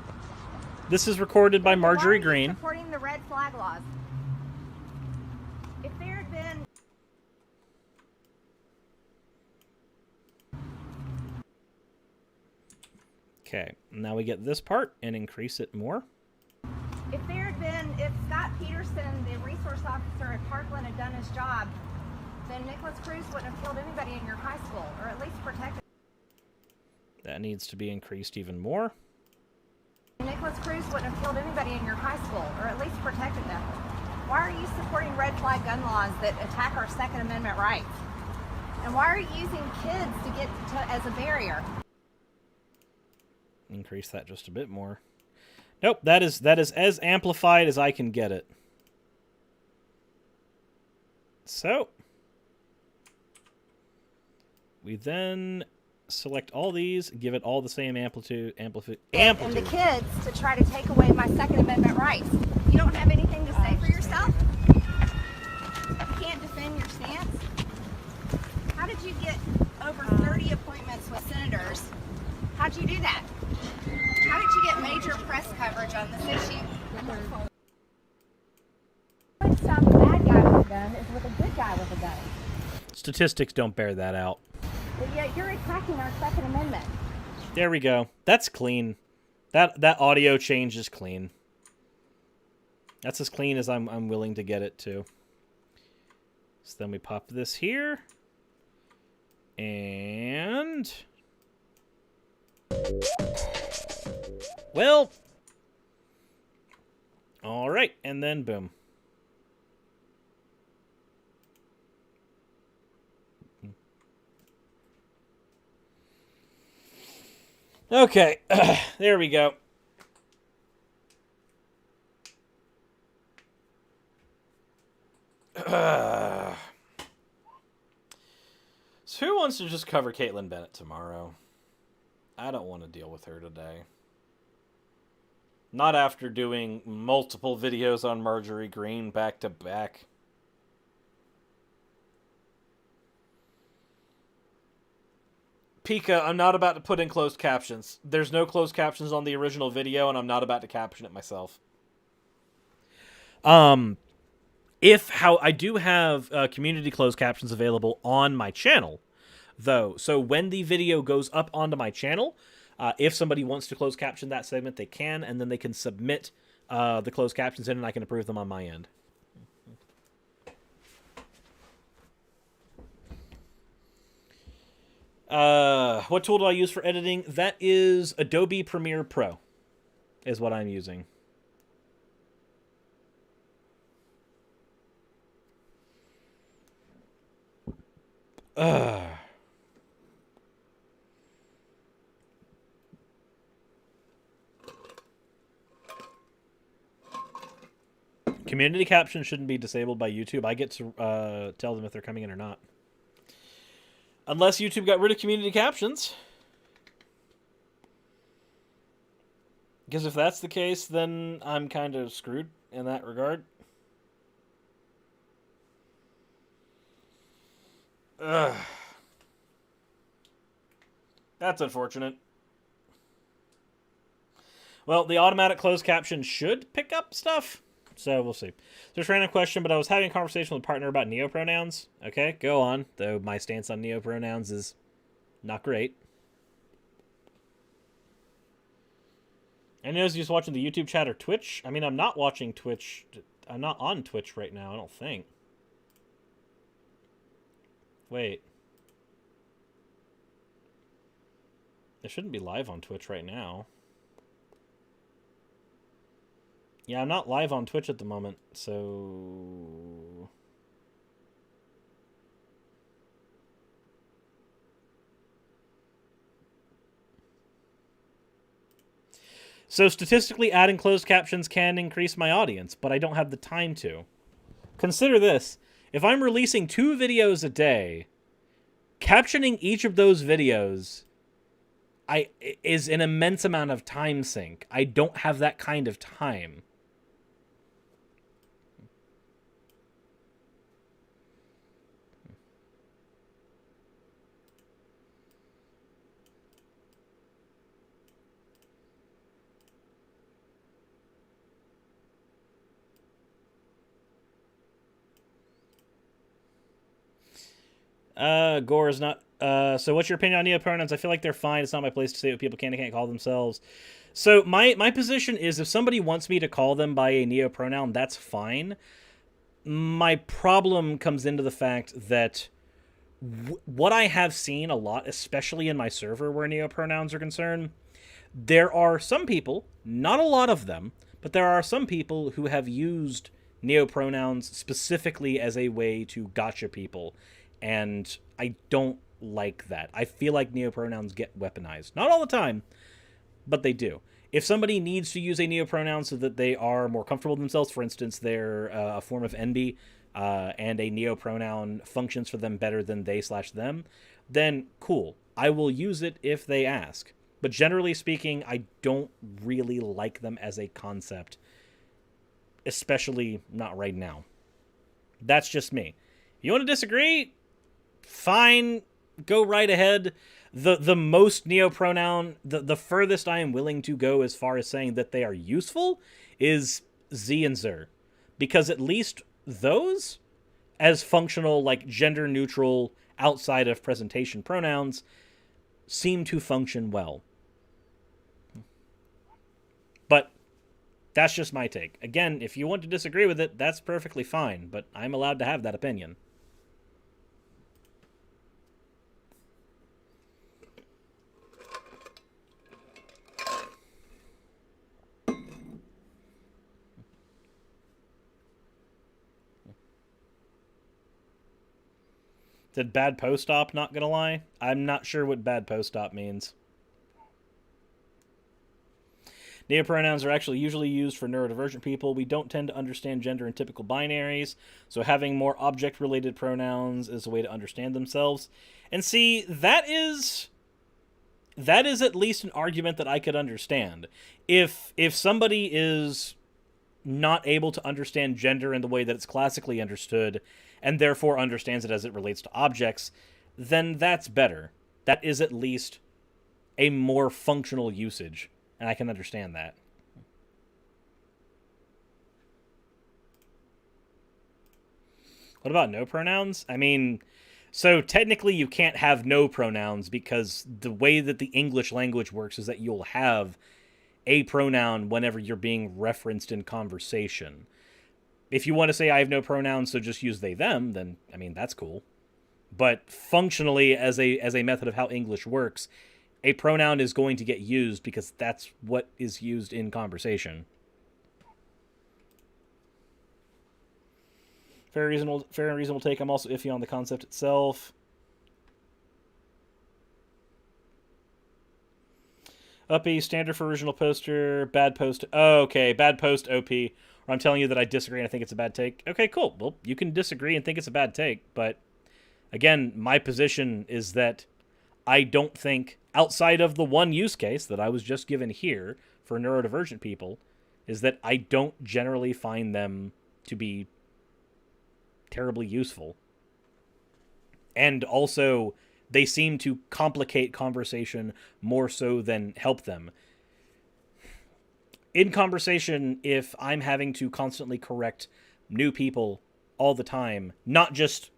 This is recorded by Marjorie Why are you Green. supporting the red flag laws? If there had been... Okay, now we get this part and increase it more. If Scott Peterson, the resource officer at Parkland, had done his job, then Nicholas Cruz wouldn't have killed anybody in your high school, or at least protected. That needs to be increased even more. Nicholas Cruz wouldn't have killed anybody in your high school, or at least protected them. Why are you supporting red flag gun laws that attack our Second Amendment rights? And why are you using kids to get as a barrier? Increase that just a bit more. Nope, that is as amplified as I can get it. So we then select all these, give it all the same amplitude. And the kids to try to take away my Second Amendment rights. You don't have anything to say for yourself? You can't defend your stance? How did you get over 30 appointments with senators? How'd you do that? How did you get major press coverage on this issue? What stop a bad guy with a gun is with a good guy with a gun. Statistics don't bear that out. But yet you're attacking our Second Amendment. There we go. That's clean. That audio change is clean. That's as clean as I'm willing to get it to. So then we pop this here. And well, all right, and then boom. Okay, there we go. So who wants to just cover Kaitlin Bennet tomorrow? I don't want to deal with her today. Not after doing multiple videos on Marjorie Green back to back. Pika, I'm not about to put in closed captions. There's no closed captions on the original video, and I'm not about to caption it myself. I do have community closed captions available on my channel, though. So when the video goes up onto my channel, if somebody wants to close caption that segment, they can, and then they can submit the closed captions in, and I can approve them on my end. What tool do I use for editing? That is Adobe Premiere Pro, is what I'm using. Community captions shouldn't be disabled by YouTube. I get to tell them if they're coming in or not. Unless YouTube got rid of community captions. Because if that's the case, then I'm kind of screwed in that regard. Ugh. That's unfortunate. Well, the automatic closed caption should pick up stuff, so we'll see. Just random question, but I was having a conversation with a partner about neopronouns. Okay, go on. Though my stance on neopronouns is not great. And those just watching the YouTube chat or Twitch. I mean, I'm not watching Twitch. I'm not on Twitch right now, I don't think. Wait. I shouldn't be live on Twitch right now. Yeah, I'm not live on Twitch at the moment, so... So statistically, adding closed captions can increase my audience, but I don't have the time to. Consider this. If I'm releasing 2 videos a day, captioning each of those videos is an immense amount of time sink. I don't have that kind of time. Gore is not... so what's your opinion on neopronouns? I feel like they're fine. It's not my place to say what people can and can't call themselves. So my position is if somebody wants me to call them by a neopronoun, that's fine. My problem comes into the fact that what I have seen a lot, especially in my server where neopronouns are concerned, there are some people, not a lot of them, but there are some people who have used neopronouns specifically as a way to gotcha people. And I don't like that. I feel like neopronouns get weaponized. Not all the time, but they do. If somebody needs to use a neopronoun so that they are more comfortable with themselves, for instance, they're a form of envy, and a neopronoun functions for them better than they/them, then cool. I will use it if they ask. But generally speaking, I don't really like them as a concept, especially not right now. That's just me. You want to disagree? Fine, go right ahead. The most neopronoun, the furthest I am willing to go as far as saying that they are useful is Z and Zer. Because at least those, as functional, like gender-neutral, outside of presentation pronouns, seem to function well. But that's just my take. Again, if you want to disagree with it, that's perfectly fine, but I'm allowed to have that opinion. Did bad post-op, not gonna lie? I'm not sure what bad post-op means. Neopronouns are actually usually used for neurodivergent people. We don't tend to understand gender in typical binaries, so having more object-related pronouns is a way to understand themselves. And see, that is at least an argument that I could understand. If somebody is not able to understand gender in the way that it's classically understood, and therefore understands it as it relates to objects, then that's better. That is at least a more functional usage, and I can understand that. What about no pronouns? I mean, so technically you can't have no pronouns because the way that the English language works is that you'll have a pronoun whenever you're being referenced in conversation. If you want to say I have no pronouns, so just use they, them, then, I mean, that's cool. But functionally, as a method of how English works, a pronoun is going to get used because that's what is used in conversation. Fair and reasonable take. I'm also iffy on the concept itself. Uppy, standard for original poster, bad post. Oh, okay, bad post, OP. Or I'm telling you that I disagree and I think it's a bad take. Okay, cool. Well, you can disagree and think it's a bad take, but again, my position is that I don't think, outside of the one use case that I was just given here for neurodivergent people, is that I don't generally find them to be terribly useful. And also, they seem to complicate conversation more so than help them. in conversation, if I'm having to constantly correct new people all the time, not just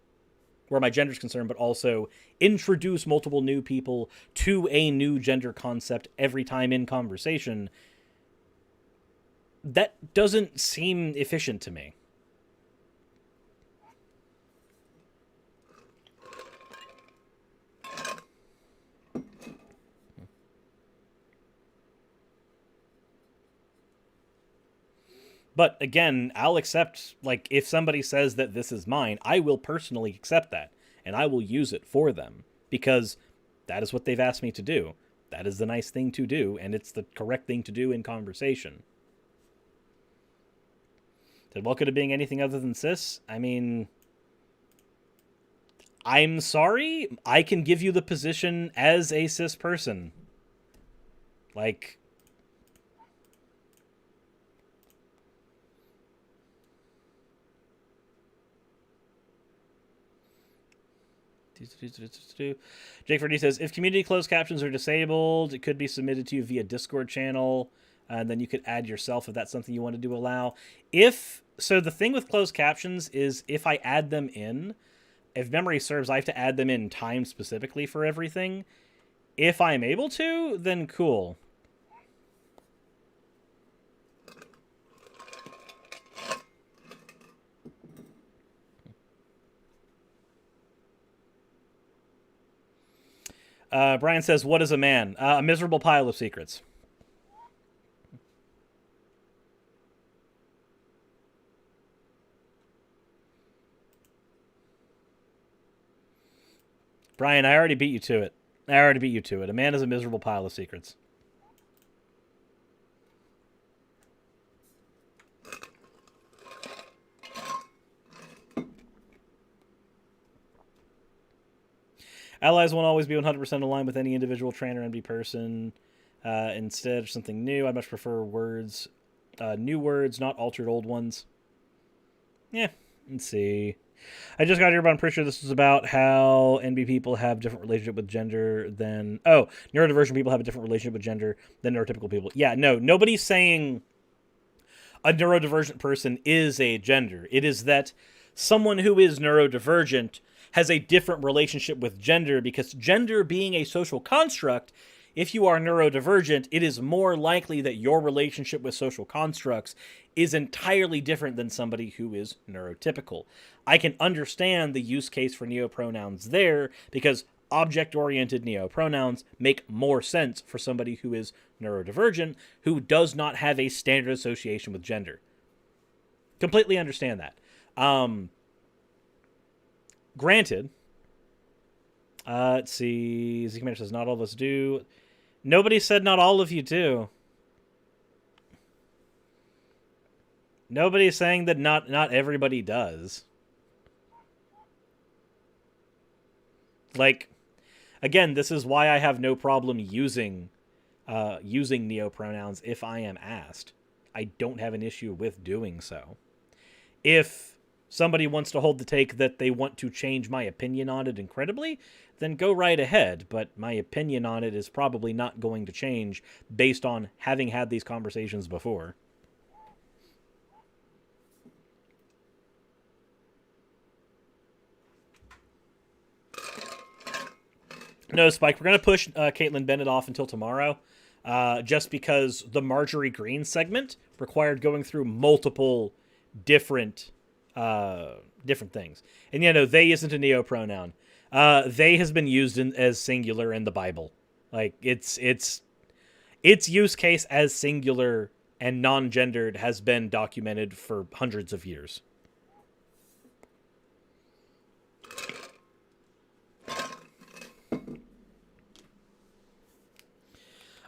where my gender is concerned, but also introduce multiple new people to a new gender concept every time in conversation, that doesn't seem efficient to me. But again, I'll accept, like, if somebody says that this is mine, I will personally accept that, and I will use it for them, because that is what they've asked me to do. That is the nice thing to do, and it's the correct thing to do in conversation. Said, welcome to being anything other than cis? I mean, I'm sorry, I can give you the position as a cis person. Like... Jake Ferdy says, if community closed captions are disabled, it could be submitted to you via Discord channel, and then you could add yourself if that's something you wanted to allow. So the thing with closed captions is if I add them in, if memory serves, I have to add them in time specifically for everything. If I'm able to, then cool. Brian says, what is a man? A miserable pile of secrets. Brian, I already beat you to it. A man is a miserable pile of secrets. Allies won't always be 100% aligned with any individual trans or NB person. Instead of something new, I much prefer words, new words, not altered old ones. Yeah, let's see. I just got here, but I'm pretty sure this is about how NB people have different relationship with gender than... Oh, neurodivergent people have a different relationship with gender than neurotypical people. Yeah, no, nobody's saying a neurodivergent person is a gender. It is that someone who is neurodivergent has a different relationship with gender, because gender being a social construct, if you are neurodivergent, it is more likely that your relationship with social constructs is entirely different than somebody who is neurotypical. I can understand the use case for neopronouns there, because object-oriented neopronouns make more sense for somebody who is neurodivergent, who does not have a standard association with gender. Completely understand that. Granted, let's see. Z Commander says, not all of us do. Nobody said not all of you do. Nobody's saying that not everybody does. Like, again, this is why I have no problem using neopronouns if I am asked. I don't have an issue with doing so. If somebody wants to hold the take that they want to change my opinion on it incredibly, then go right ahead. But my opinion on it is probably not going to change based on having had these conversations before. No, Spike, we're going to push Kaitlin Bennet off until tomorrow, just because the Marjorie Green segment required going through multiple different things. And they isn't a neopronoun. They has been used as singular in the Bible. Like, its use case as singular and non-gendered has been documented for hundreds of years.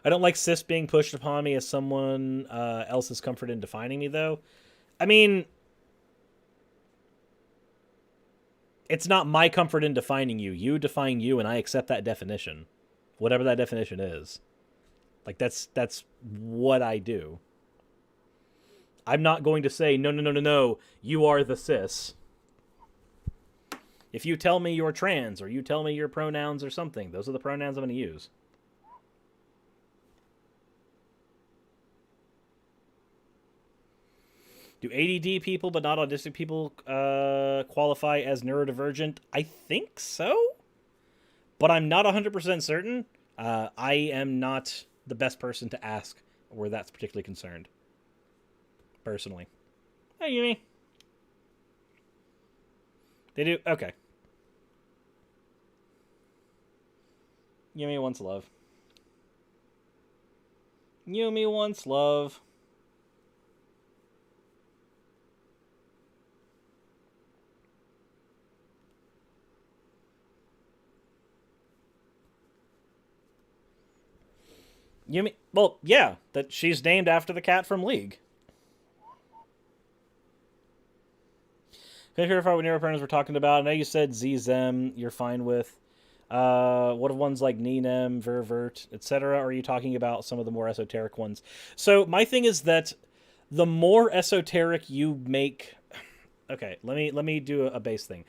I don't like cis being pushed upon me as someone else's comfort in defining me, though. I mean, it's not my comfort in defining you. You define you, and I accept that definition. Whatever that definition is. Like, that's what I do. I'm not going to say, no, you are the cis. If you tell me you're trans, or you tell me your pronouns or something, those are the pronouns I'm going to use. Do ADD people but not autistic people qualify as neurodivergent? I think so, but I'm not 100% certain. I am not the best person to ask where that's particularly concerned, personally. Hey, Yumi. They do? Okay. Yumi wants love. Yumi wants love. Yumi, well, yeah, that she's named after the cat from League. Can you clarify what neuropronouns we're talking about? I know you said Z-Zem you're fine with. What are ones like Ninem, Ververt, etc.? Or are you talking about some of the more esoteric ones? So my thing is that the more esoteric you make... Okay, let me do a base thing.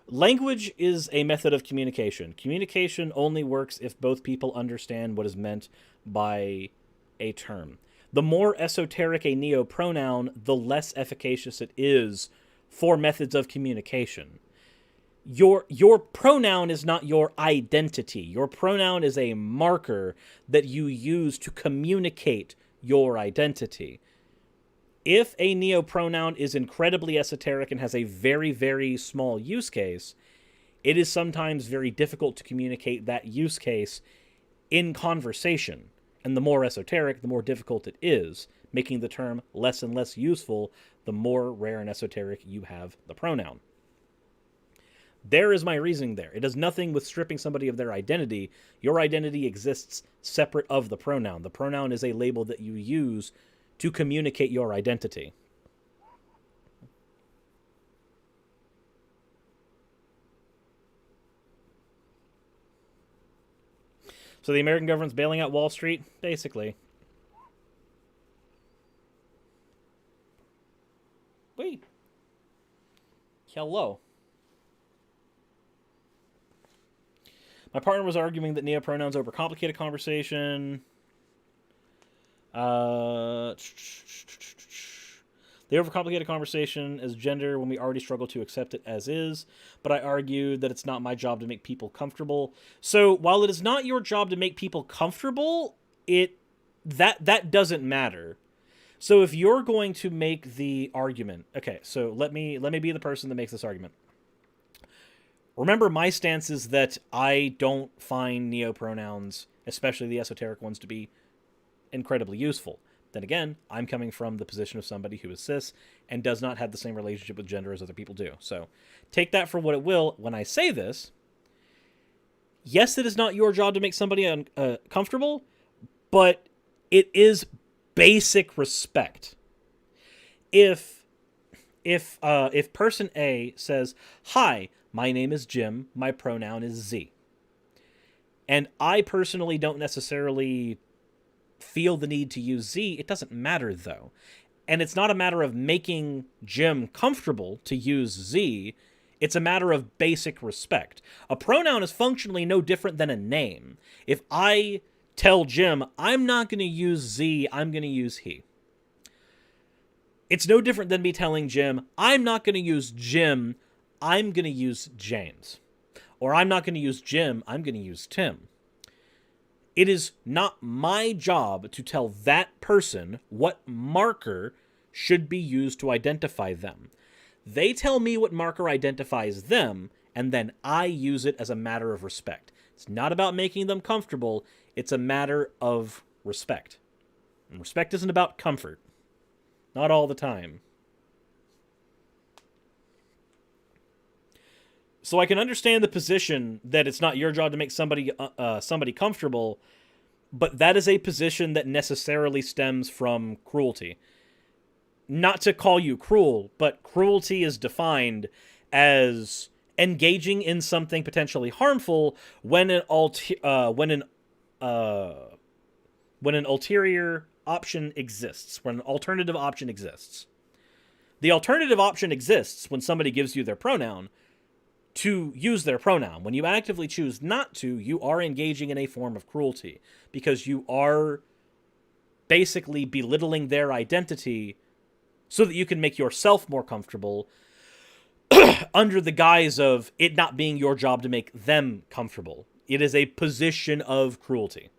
Language is a method of communication. Communication only works if both people understand what is meant by a term. The more esoteric a neopronoun, the less efficacious it is for methods of communication. Your pronoun is not your identity. Your pronoun is a marker that you use to communicate your identity. If a neopronoun is incredibly esoteric and has a very, very small use case, it is sometimes very difficult to communicate that use case in conversation. And the more esoteric, the more difficult it is, making the term less and less useful the more rare and esoteric you have the pronoun. There is my reasoning there. It does nothing with stripping somebody of their identity. Your identity exists separate of the pronoun. The pronoun is a label that you use to communicate your identity. So the American government's bailing out Wall Street? Basically. Wait. Hello. My partner was arguing that neopronouns overcomplicate a conversation. They overcomplicate a conversation as gender when we already struggle to accept it as is, but I argue that it's not my job to make people comfortable. So while it is not your job to make people comfortable, that doesn't matter. So if you're going to make the argument, okay, so let me be the person that makes this argument. Remember, my stance is that I don't find neopronouns, especially the esoteric ones, to be incredibly useful. Then again, I'm coming from the position of somebody who is cis and does not have the same relationship with gender as other people do. So take that for what it will. When I say this, yes, it is not your job to make somebody comfortable, but it is basic respect. If person A says, "Hi, my name is Jim, my pronoun is Z," and I personally don't necessarily feel the need to use Z, it doesn't matter though. And it's not a matter of making Jim comfortable to use Z, it's a matter of basic respect. A pronoun is functionally no different than a name. If I tell Jim, I'm not going to use Z, I'm going to use he. It's no different than me telling Jim, I'm not going to use Jim, I'm going to use James. Or I'm not going to use Jim, I'm going to use Tim. It is not my job to tell that person what marker should be used to identify them. They tell me what marker identifies them, and then I use it as a matter of respect. It's not about making them comfortable, it's a matter of respect. And respect isn't about comfort. Not all the time. So I can understand the position that it's not your job to make somebody comfortable, but that is a position that necessarily stems from cruelty. Not to call you cruel, but cruelty is defined as engaging in something potentially harmful when an ulterior option exists, when an alternative option exists. The alternative option exists when somebody gives you their pronoun to use their pronoun. When you actively choose not to, you are engaging in a form of cruelty because you are basically belittling their identity so that you can make yourself more comfortable under the guise of it not being your job to make them comfortable. It is a position of cruelty.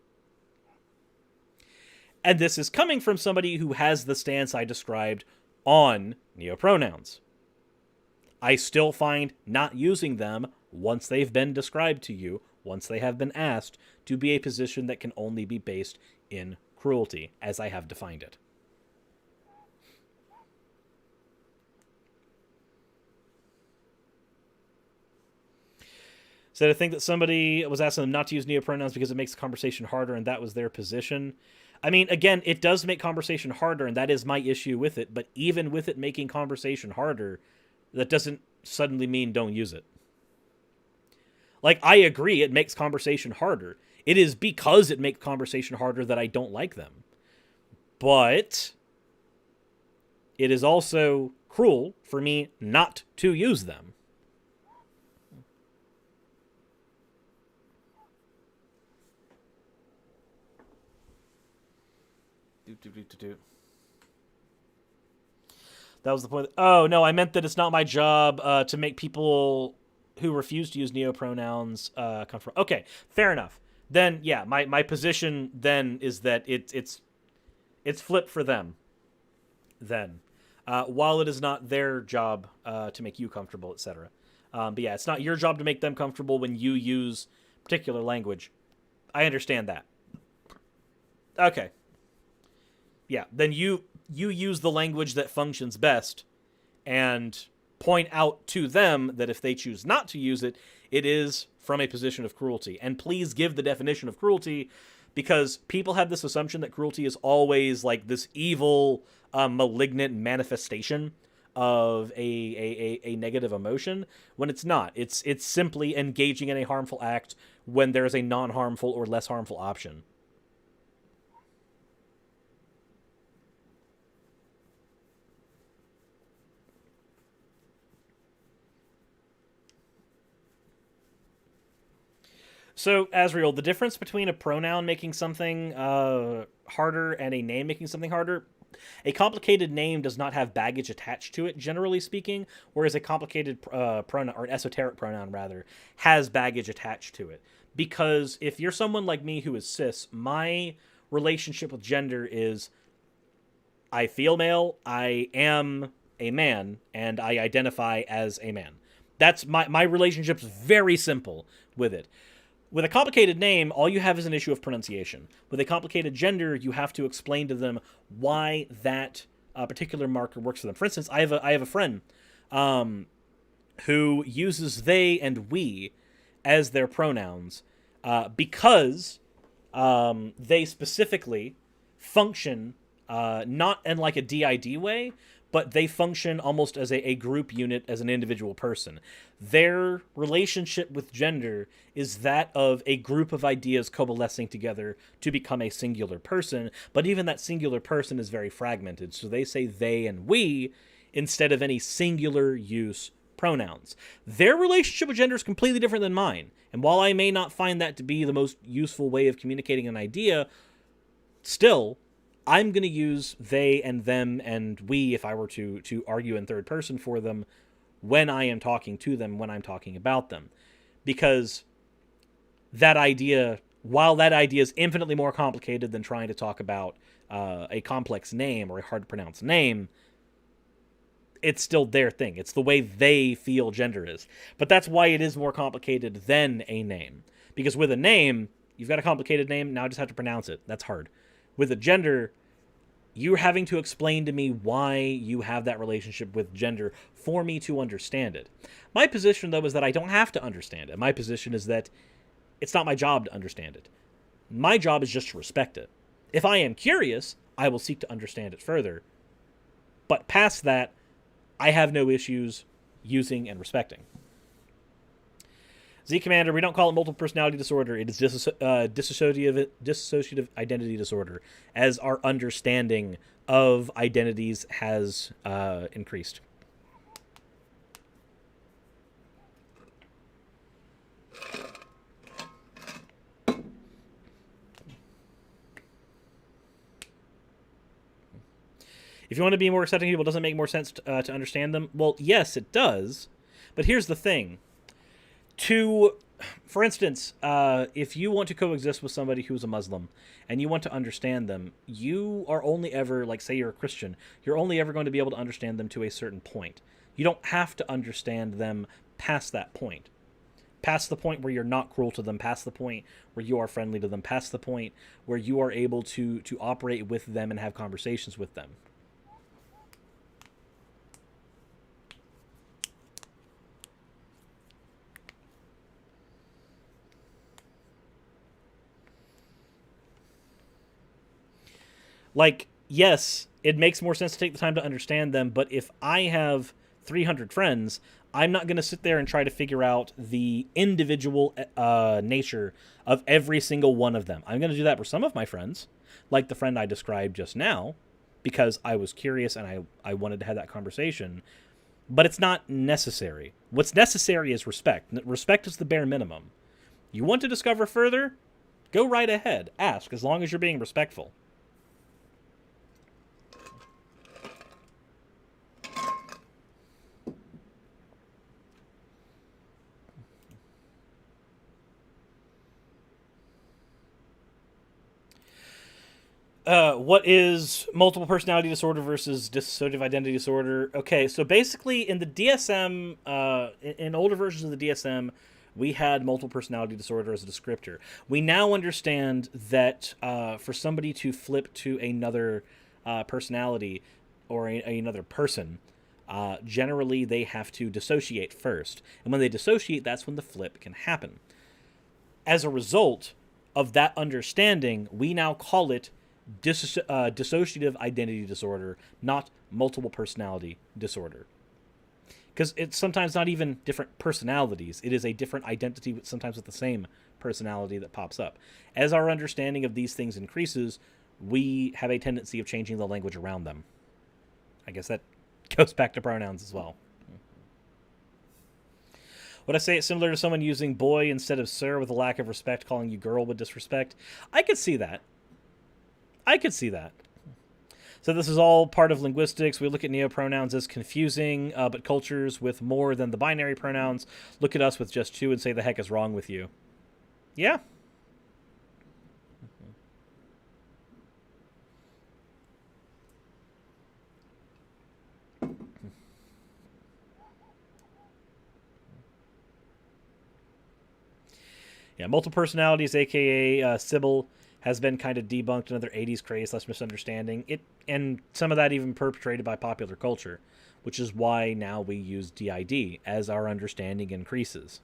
And this is coming from somebody who has the stance I described on neopronouns. I still find not using them once they've been described to you, once they have been asked, to be a position that can only be based in cruelty, as I have defined it. So to think that somebody was asking them not to use neopronouns because it makes the conversation harder and that was their position. I mean, again, it does make conversation harder, and that is my issue with it. But even with it making conversation harder, that doesn't suddenly mean don't use it. Like, I agree, it makes conversation harder. It is because it makes conversation harder that I don't like them. But it is also cruel for me not to use them. That was the point. Oh, no, I meant that it's not my job to make people who refuse to use neopronouns comfortable. Okay, fair enough. Then, yeah, my position then is that it's flipped for them. Then, while it is not their job to make you comfortable, etc. But yeah, it's not your job to make them comfortable when you use particular language. I understand that. Okay. Yeah, then you use the language that functions best and point out to them that if they choose not to use it, it is from a position of cruelty. And please give the definition of cruelty, because people have this assumption that cruelty is always like this evil, malignant manifestation of a negative emotion, when it's not. It's simply engaging in a harmful act when there is a non-harmful or less harmful option. So, Asriel, the difference between a pronoun making something harder and a name making something harder, a complicated name does not have baggage attached to it, generally speaking, whereas a complicated pronoun, or an esoteric pronoun, rather, has baggage attached to it. Because if you're someone like me who is cis, my relationship with gender is I feel male, I am a man, and I identify as a man. That's my relationship's very simple with it. With a complicated name, all you have is an issue of pronunciation. With a complicated gender, you have to explain to them why that particular marker works for them. For instance, I have a friend who uses they and we as their pronouns because they specifically function not in like a DID way, but they function almost as a group unit, as an individual person. Their relationship with gender is that of a group of ideas coalescing together to become a singular person, but even that singular person is very fragmented, so they say they and we instead of any singular use pronouns. Their relationship with gender is completely different than mine, and while I may not find that to be the most useful way of communicating an idea, still, I'm going to use they and them and we if I were to argue in third person for them when I am talking to them, when I'm talking about them. Because that idea, while that idea is infinitely more complicated than trying to talk about a complex name or a hard-to-pronounce name, it's still their thing. It's the way they feel gender is. But that's why it is more complicated than a name. Because with a name, you've got a complicated name, now I just have to pronounce it. That's hard. With a gender, you're having to explain to me why you have that relationship with gender for me to understand it. My position, though, is that I don't have to understand it. My position is that it's not my job to understand it. My job is just to respect it. If I am curious, I will seek to understand it further. But past that, I have no issues using and respecting. Z Commander, we don't call it multiple personality disorder. It is dissociative identity disorder, as our understanding of identities has increased. If you want to be more accepting of people, doesn't make more sense to understand them? Well, yes, it does. But here's the thing. For instance, if you want to coexist with somebody who's a Muslim and you want to understand them, you are only ever, like say you're a Christian, you're only ever going to be able to understand them to a certain point. You don't have to understand them past that point. Past the point where you're not cruel to them, past the point where you are friendly to them, past the point where you are able to operate with them and have conversations with them. Like, yes, it makes more sense to take the time to understand them, but if I have 300 friends, I'm not going to sit there and try to figure out the individual nature of every single one of them. I'm going to do that for some of my friends, like the friend I described just now, because I was curious and I wanted to have that conversation. But it's not necessary. What's necessary is respect. Respect is the bare minimum. You want to discover further? Go right ahead. Ask, as long as you're being respectful. What is multiple personality disorder versus dissociative identity disorder? Okay, so basically in the DSM, in older versions of the DSM, we had multiple personality disorder as a descriptor. We now understand that for somebody to flip to another personality or another person, generally they have to dissociate first. And when they dissociate, that's when the flip can happen. As a result of that understanding, we now call it dissociative identity disorder, not multiple personality disorder. Because it's sometimes not even different personalities. It is a different identity, sometimes with the same personality that pops up. As our understanding of these things increases, we have a tendency of changing the language around them. I guess that goes back to pronouns as well. Would I say it's similar to someone using boy instead of sir with a lack of respect, calling you girl with disrespect? I could see that. So this is all part of linguistics. We look at neopronouns as confusing, but cultures with more than the binary pronouns look at us with just two and say, the heck is wrong with you? Yeah. Yeah, multiple personalities, aka Sybil, has been kind of debunked. Another 80s craze, less misunderstanding. And some of that even perpetrated by popular culture, which is why now we use DID as our understanding increases.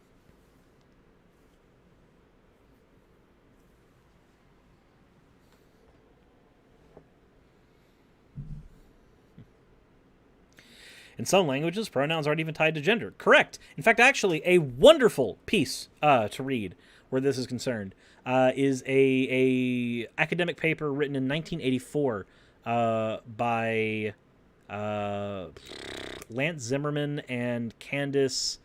In some languages, pronouns aren't even tied to gender. Correct. In fact, actually, a wonderful piece to read where this is concerned is a academic paper written in 1984 by Lance Zimmerman and Candace.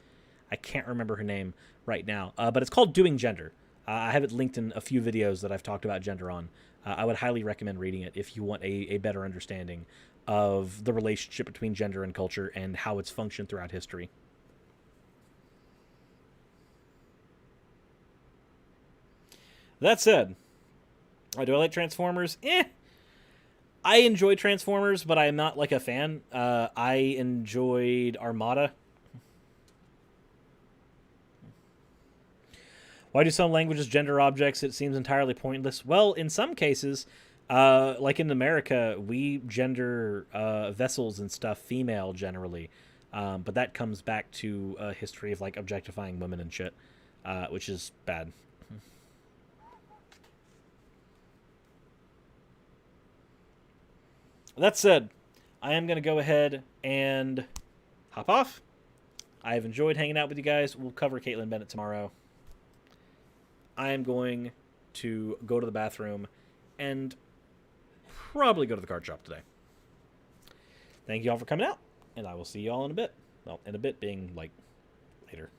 I can't remember her name right now, but it's called Doing Gender. I have it linked in a few videos that I've talked about gender on. I would highly recommend reading it if you want a better understanding of the relationship between gender and culture and how it's functioned throughout history. That said, do I like Transformers? I enjoy Transformers, but I am not like a fan. I enjoyed Armada. Why do some languages gender objects? It seems entirely pointless. Well, in some cases, like in America, we gender vessels and stuff female generally. But that comes back to a history of like objectifying women and shit, which is bad. That said, I am going to go ahead and hop off. I have enjoyed hanging out with you guys. We'll cover Kaitlin Bennet tomorrow. I am going to go to the bathroom and probably go to the card shop today. Thank you all for coming out, and I will see you all in a bit. Well, in a bit being, like, later.